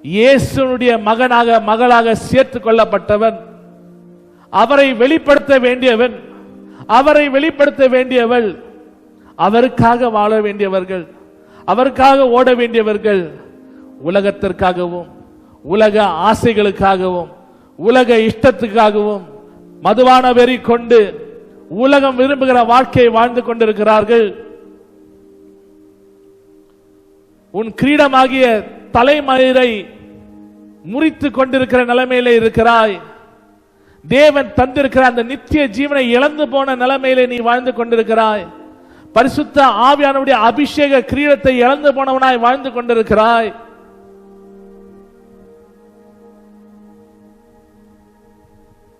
இயேசுனுடைய மகனாக மகளாக சேர்த்துக் கொள்ளப்பட்டவன். அவரை வெளிப்படுத்த வேண்டியவன், அவரை வெளிப்படுத்த வேண்டியவள். அவருக்காக வாழ வேண்டியவர்கள், அவருக்காக ஓட வேண்டியவர்கள். உலகத்திற்காகவும் உலக ஆசைகளுக்காகவும் உலக இஷ்டத்துக்காகவும் மதுவான வெறி கொண்டு உலகம் விரும்புகிற வாழ்க்கையை வாழ்ந்து கொண்டிருக்கிறார்கள். உன் கிரீடமாகிய தலைமயிரை முறித்து கொண்டிருக்கிற நிலைமையிலே இருக்கிறாய். தேவன் தந்திருக்கிற அந்த நித்திய ஜீவனை இழந்து போன நிலைமையிலே நீ வாழ்ந்து கொண்டிருக்கிறாய். பரிசுத்த ஆவியானவருடைய அபிஷேக கிரீடத்தை இழந்து போனவனாய் வாழ்ந்து கொண்டிருக்கிறாய்.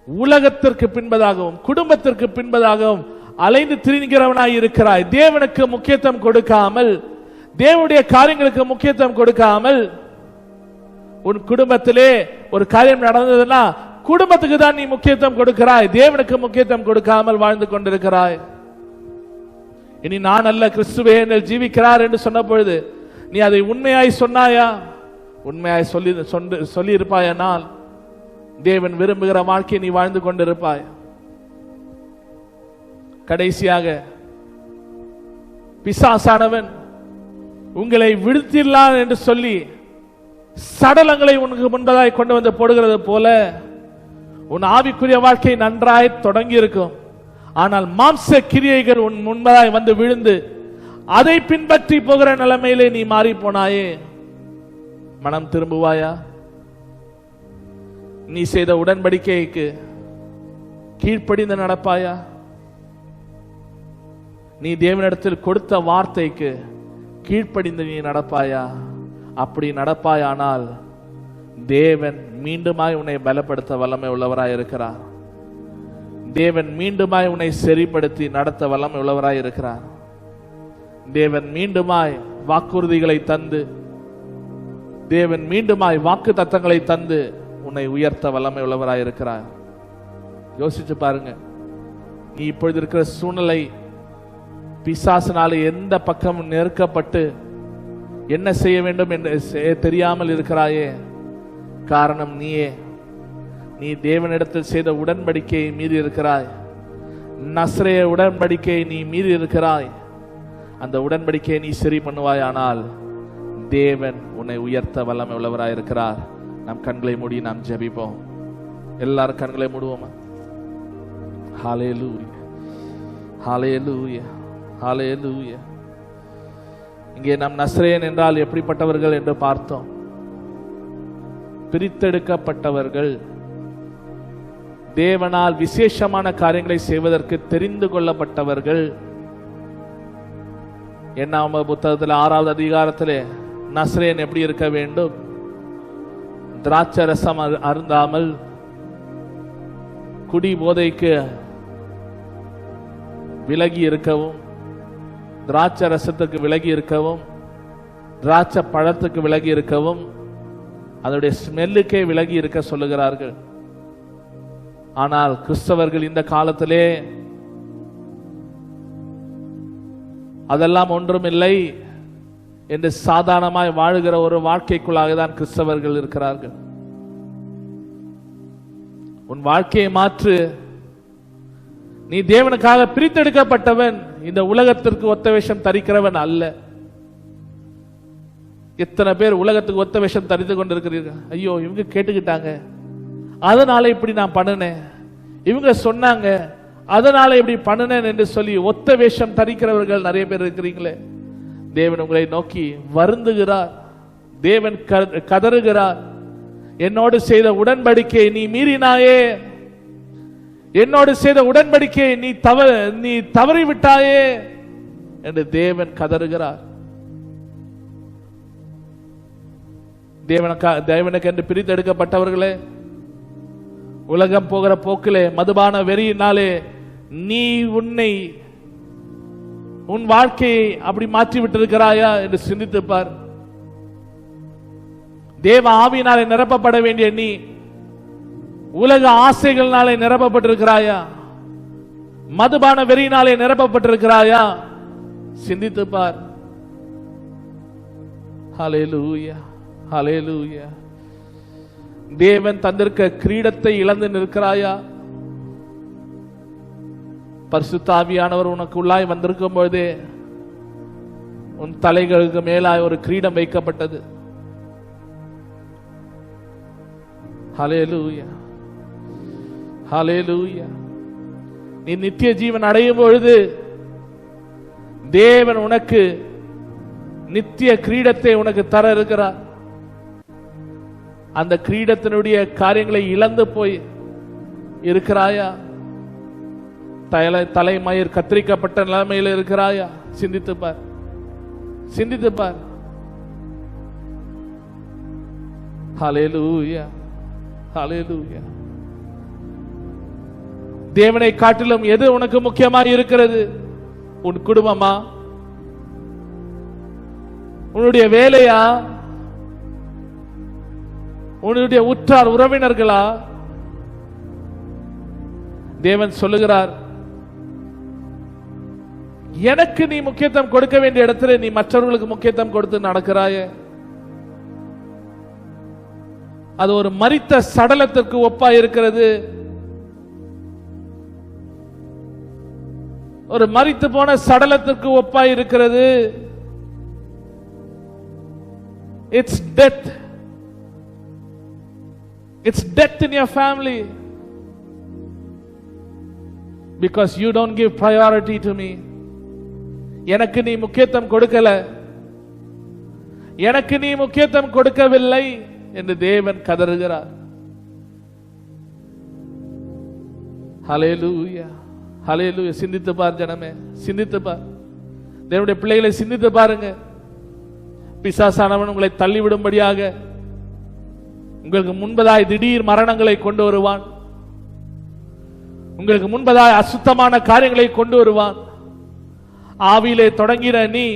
உலகத்திற்கு பின்பதாகவும் குடும்பத்திற்கு பின்பதாகவும் அலைந்து திரிகிறவனாய் இருக்கிறாய். தேவனுக்கு முக்கியத்துவம் கொடுக்காமல், தேவனுடைய காரியங்களுக்கு முக்கியத்துவம் கொடுக்காமல், உன் குடும்பத்திலே ஒரு காரியம் நடந்ததுன்னா குடும்பத்துக்கு தான் நீ முக்கியத்துவம் கொடுக்கிறாய், தேவனுக்கு முக்கியத்துவம் கொடுக்காமல் வாழ்ந்து கொண்டிருக்கிறாய். இனி நான் அல்ல கிறிஸ்துவே என்னில் ஜீவிக்கிறார் என்று சொன்ன பொழுது நீ அதை உண்மையாய் சொன்னாயா? உண்மையாய் சொல்லி இருப்பாயானால் தேவன் விரும்புகிற வாழ்க்கையை நீ வாழ்ந்து கொண்டிருப்பாய். கடைசியாக பிசாசானவன் உங்களை விடுத்திடலாம் என்று சொல்லி சடலங்களை உனக்கு முன்பதாய் கொண்டு வந்து போடுகிறது போல உன் ஆவிக்குரிய வாழ்க்கை நன்றாய் தொடங்கி இருக்கும். ஆனால் மாம்ச கிரியைகள் உன் முன்பதாய் வந்து விழுந்து அதை பின்பற்றி போகிற நிலைமையிலே நீ மாறி போனாயே. மனம் திரும்புவாயா? நீ செய்த உடன்படிக்கைக்கு கீழ்ப்படிந்து நடப்பாயா? நீ தேவனிடத்தில் கொடுத்த வார்த்தைக்கு கீழ்ப்படிந்து நீ நடப்பாயா? அப்படி நடப்பாயானால் தேவன் மீண்டுமாய் உன்னை பலப்படுத்த வல்லமை உள்ளவராய் இருக்கிறார். தேவன் மீண்டுமாய் உன்னை சரிப்படுத்தி நடத்த வல்லமை உள்ளவராய் இருக்கிறார். தேவன் மீண்டுமாய் வாக்குறுதிகளை தந்து, தேவன் மீண்டுமாய் வாக்கு தத்தங்களை தந்து உன்னை உயர்த்த வல்லமை உள்ளவராய் இருக்கிறார். யோசிச்சு பாருங்க. நீ இப்பொழுது இருக்கிற சூழ்நிலை பிசாசினால எந்த பக்கம் நெருக்கப்பட்டு என்ன செய்ய வேண்டும் என்று தெரியாமல் இருக்கிறாயே, காரணம் நீயே. நீ தேவனிடத்தில் செய்த உடன்படிக்கையை மீறி இருக்கிறாய். நஸ்ரேய உடன்படிக்கையை நீ மீறி இருக்கிறாய். அந்த உடன்படிக்கையை நீ சரி பண்ணுவாயானால் தேவன் உன்னை உயர்த்த வல்லமை உள்ளவராய் இருக்கிறார். நம் கண்களை மூடி நாம் ஜெபிப்போம். எல்லாரும் கண்களை மூடுவோமா? ஹல்லேலூயா, ஹல்லேலூயா, ஹல்லேலூயா. இங்கே நம் நஸ்ரேயன் என்றால் எப்படிப்பட்டவர்கள் என்று பார்த்தோம். பிரித்தெடுக்கப்பட்டவர்கள், தேவனால் விசேஷமான காரியங்களை செய்வதற்கு தெரிந்து கொள்ளப்பட்டவர்கள். என்னாம புத்தகத்தில் 6வது அதிகாரத்திலே நஸ்ரேயன் எப்படி இருக்க வேண்டும்? திராட்சை ரசம் அருந்தாமல், குடி போதைக்கு விலகி இருக்கவும், திராட்சை ரசத்துக்கு விலகி இருக்கவும், திராட்சை பழத்துக்கு விலகி இருக்கவும், அதனுடைய ஸ்மெல்லுக்கே விலகி இருக்க சொல்லுகிறார்கள். ஆனால் கிறிஸ்தவர்கள் இந்த காலத்திலே அதெல்லாம் ஒன்றுமில்லை என்று சாதாரணமாய் வாழுகிற ஒரு வாழ்க்கைக்குள்ளாக தான் கிறிஸ்தவர்கள் இருக்கிறார்கள். உன் வாழ்க்கையை மாற்று. நீ தேவனுக்காக பிரித்தெடுக்கப்பட்டவன், இந்த உலகத்திற்கு ஒத்த வேஷம் தரிக்கிறவன் அல்ல. எத்தனை பேர் உலகத்துக்கு ஒத்த வேஷம் தரித்து கொண்டிருக்கிறீர்கள். ஐயோ, இவங்க கேட்டுக்கிட்டாங்க, அதனால இப்படி நான் பண்ணினேன், இவங்க சொன்னாங்க, அதனால இப்படி பண்ணினேன் என்று சொல்லி ஒத்த வேஷம் தரிக்கிறவர்கள் நிறைய பேர் இருக்கிறீங்களே. தேவன் உங்களை நோக்கி வருந்துகிறார். தேவன் கதறுகிறார். என்னோடு செய்த உடன்படிக்கையை நீ மீறினாயே, என்னோடு செய்த உடன்படிக்கையை நீ தவறிவிட்டாயே என்று தேவன் கதறுகிறார். தேவனுக்கு என்று பிரித்தெடுக்கப்பட்டவர்களே, உலகம் போகிற போக்கிலே மதுபான வெறியினாலே நீ உன் வாழ்க்கையை அப்படி மாற்றி விட்டிருக்கிறாயா என்று சிந்தித்து பார். தேவ ஆவியினாலே நிரப்பப்பட வேண்டிய நீ உலக ஆசைகளினாலே நிரப்பப்பட்டிருக்கிறாயா? மதுபான வெறியினாலே நிரப்பப்பட்டிருக்கிறாயா? சிந்தித்து பார். ஹல்லேலூயா, ஹல்லேலூயா. தேவன் தந்திருக்க கிரீடத்தை இழந்து நிற்கிறாயா? பரிசுத்த ஆவியானவர் உனக்கு உள்ளாய் வந்திருக்கும் பொழுதே உன் தலைகளுக்கு மேலாய் ஒரு கிரீடம் வைக்கப்பட்டது. ஹல்லேலூயா, ஹல்லேலூயா. நீ நித்திய ஜீவன் அடையும் பொழுது தேவன் உனக்கு நித்திய கிரீடத்தை உனக்கு தர இருக்கிறார். அந்த கிரீடத்தினுடைய காரியங்களை இழந்து போய் இருக்கிறாயா? தலைமயிர் கத்திரிக்கப்பட்ட நிலைமையில் இருக்கிறாயா? சிந்தித்து பார், சிந்தித்து பார். ஹல்லேலூயா, ஹல்லேலூயா. தேவனை காட்டிலும் எது உனக்கு முக்கியமாக இருக்கிறது? உன் குடும்பமா? உன்னுடைய வேலையா? உன்னுடைய உற்றார் உறவினர்களா? தேவன் சொல்லுகிறார், எனக்கு நீ முக்கியத்துவம் கொடுக்க வேண்டிய இடத்துல நீ மற்றவர்களுக்கு முக்கியத்துவம் கொடுத்து நடக்கிறாய. அது ஒரு மரித்த சடலத்திற்கு ஒப்பா இருக்கிறது. ஒரு மரித்து போன சடலத்திற்கு ஒப்பா இருக்கிறது. It's death. It's death in your family because you don't give priority to me. எனக்கு நீ முக்கியத்துவம் கொடுக்கல, எனக்கு நீ முக்கியத்துவம் கொடுக்கவில்லை என்று தேவன் கதறுகிறார். ஹல்லேலூயா, ஹல்லேலூயா. சிந்தித்து பார் ஜனமே, சிந்தித்து பார். தேவனுடைய பிள்ளைகளை சிந்தித்து பாருங்க. பிசாசானவன் உங்களை தள்ளிவிடும்படியாக உங்களுக்கு முன்பதாய் திடீர் மரணங்களை கொண்டு வருவான். உங்களுக்கு முன்பதாய் அசுத்தமான காரியங்களை கொண்டு வருவான். ஆவியிலே தொடங்கின நீ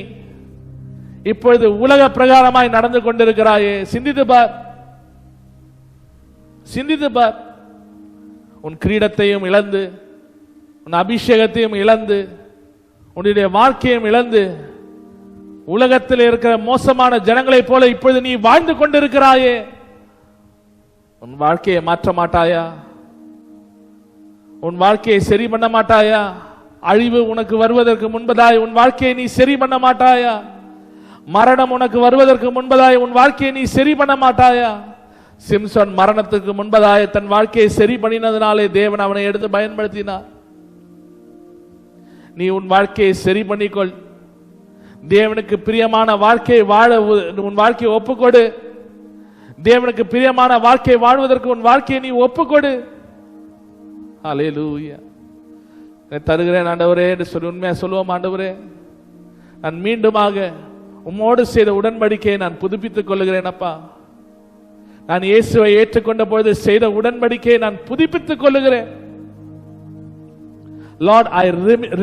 இப்பொழுது உலக பிரகாரமாய் நடந்து கொண்டிருக்கிறாயே. சிந்தித்து பார், சிந்தித்து பார். உன் கிரீடத்தையும் இழந்து, உன் அபிஷேகத்தையும் இழந்து, உன்னுடைய வாழ்க்கையும் இழந்து, உலகத்தில் இருக்கிற மோசமான ஜனங்களைப் போல இப்பொழுது நீ வாழ்ந்து கொண்டிருக்கிறாயே. உன் வாழ்க்கையை மாற்ற மாட்டாயா? உன் வாழ்க்கையை சரி பண்ண மாட்டாயா? அழிவு உனக்கு வருவதற்கு முன்பதாய் உன் வாழ்க்கையை நீ சரி பண்ண மாட்டாயா? மரணம் உனக்கு வருவதற்கு முன்பதாய் உன் வாழ்க்கையை நீ சரி பண்ண மாட்டாயா? சிம்சன் மரணத்துக்கு முன்பதாய் தன் வாழ்க்கையை சரி பண்ணினதினாலே தேவன் அவனை எடுத்து பயன்படுத்தினார். நீ உன் வாழ்க்கையை சரி பண்ணிக்கொள். தேவனுக்கு பிரியமான வாழ்க்கையை வாழ உன் வாழ்க்கையை ஒப்புக்கொடு. தேவனுக்கு பிரியமான வாழ்க்கை வாழ்வதற்கு உன் வாழ்க்கையை நீ ஒப்புக்கொடு. ஹல்லேலூயா. தருகிறேன் ஆண்டவரே என்று சொல்லி உண்மையா சொல்லுவோம். ஆண்டவரே, நான் மீண்டுமாக உம்மோடு செய்த உடன்படிக்கையை நான் புதுப்பித்துக் கொள்ளுகிறேன். அப்பா, நான் இயேசுவை ஏற்றுக்கொண்ட பொழுது செய்த உடன்படிக்கையை நான் புதுப்பித்துக் கொள்ளுகிறேன். Lord, I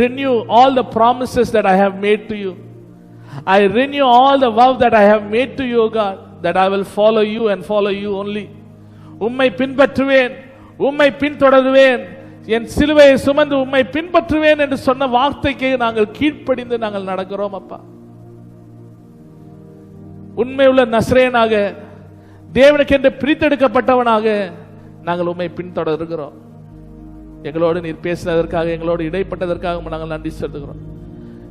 renew all the promises that I have made to you. I renew all the vow that I have made to you, God, that I will follow you and follow you only. உம்மை பின்பற்றுவேன், உம்மை பின்தொடருவேன், என் சிலுவையை சுமந்து உம்மை பின்பற்றுவேன் என்று சொன்ன வார்த்தைக்கு நாங்கள் கீழ்ப்படிந்து நாங்கள் நடக்கிறோம். அப்பா, உண்மையுள்ள நசரேயனாக, தேவனுக்கு என்று பிரித்தெடுக்கப்பட்டவனாக நாங்கள் உம்மை பின்தொடர்கிறோம். எங்களோடு நீர் பேசினதற்காக, எங்களோடு இடைப்பட்டதற்காக நாங்கள் நன்றி செலுத்துகிறோம்.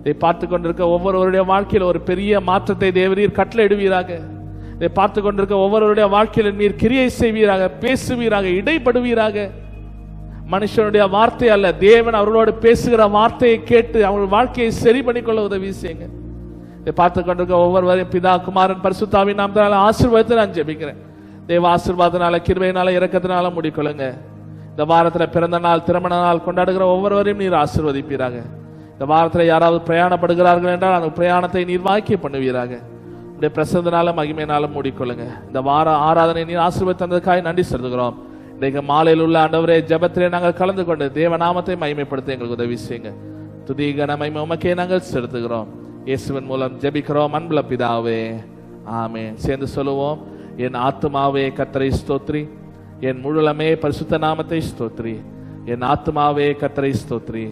இதை பார்த்து கொண்டிருக்க ஒவ்வொருவருடைய வாழ்க்கையில் ஒரு பெரிய மாற்றத்தை தேவரீர் கட்டளையிடுவீராக. இதை பார்த்து கொண்டிருக்க ஒவ்வொருவருடைய வாழ்க்கையில் நீர் கிரியை செய்வீராக, பேசுவீராக, இடைப்படுவீராக. மனுஷனுடைய வார்த்தை அல்ல, தேவன் அவர்களோடு பேசுகிற வார்த்தையை கேட்டு அவர்கள் வாழ்க்கையை சரி பண்ணிக்கொள்ள உதவி செய்யுங்க. இதை பார்த்து கொண்டிருக்க ஒவ்வொருவரையும் பிதா, குமாரன், பரிசுத்தாவின் நாமத்தினால ஆசீர்வாதத்தை நான் ஜெபிக்கிறேன். தேவ ஆசீர்வாதத்தினால, கிருபையினால, இரக்கத்தினால முடிக்கொள்ளுங்க. இந்த வாரத்தில் பிறந்த நாள், திருமண நாள் கொண்டாடுகிற ஒவ்வொருவரையும் நீர் ஆசீர்வதிப்பீராக. இந்த வாரத்தில் யாராவது பிரயாணப்படுகிறார்கள் என்றால் அந்த பிரயாணத்தை நீர் வாக்கிய பண்ணுவீராக. உடைய பிரசந்தனால, மகிமையினாலும் மூடிக்கொள்ளுங்க. இந்த வார ஆராதனை நீர் ஆசீர்வாதம் தந்ததுக்காக நன்றி செலுத்துகிறோம். இன்றைக்கு மாலையில் உள்ள ஆண்டவரே ஜெபத்திலே நாங்கள் கலந்து கொண்டு தேவநாமத்தை மகிமைப்படுத்த எங்களுக்கு உதவி செய்யுங்க. துதி கன மகிமை உமக்கே நாங்கள் செலுத்துகிறோம். இயேசுவின் மூலம் ஜெபிக்கிறோம் அன்புள்ள பிதாவே, ஆமென். சேர்ந்து சொல்லுவோம். என் ஆத்துமாவே கர்த்தரை ஸ்தோத்ரி, என் முழுலமே பரிசுத்த நாமத்தை ஸ்தோத்ரி. என் ஆத்துமாவே கர்த்தரை ஸ்தோத்ரி,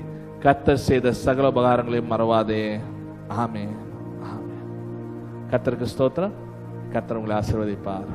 கர்த்தர் செய்த சகல உபகாரங்களையும் மறவாதே. ஆமென், ஆமென். கர்த்தருக்கு ஸ்தோத்திரம். கர்த்தர் உங்களை ஆசீர்வதிப்பார்.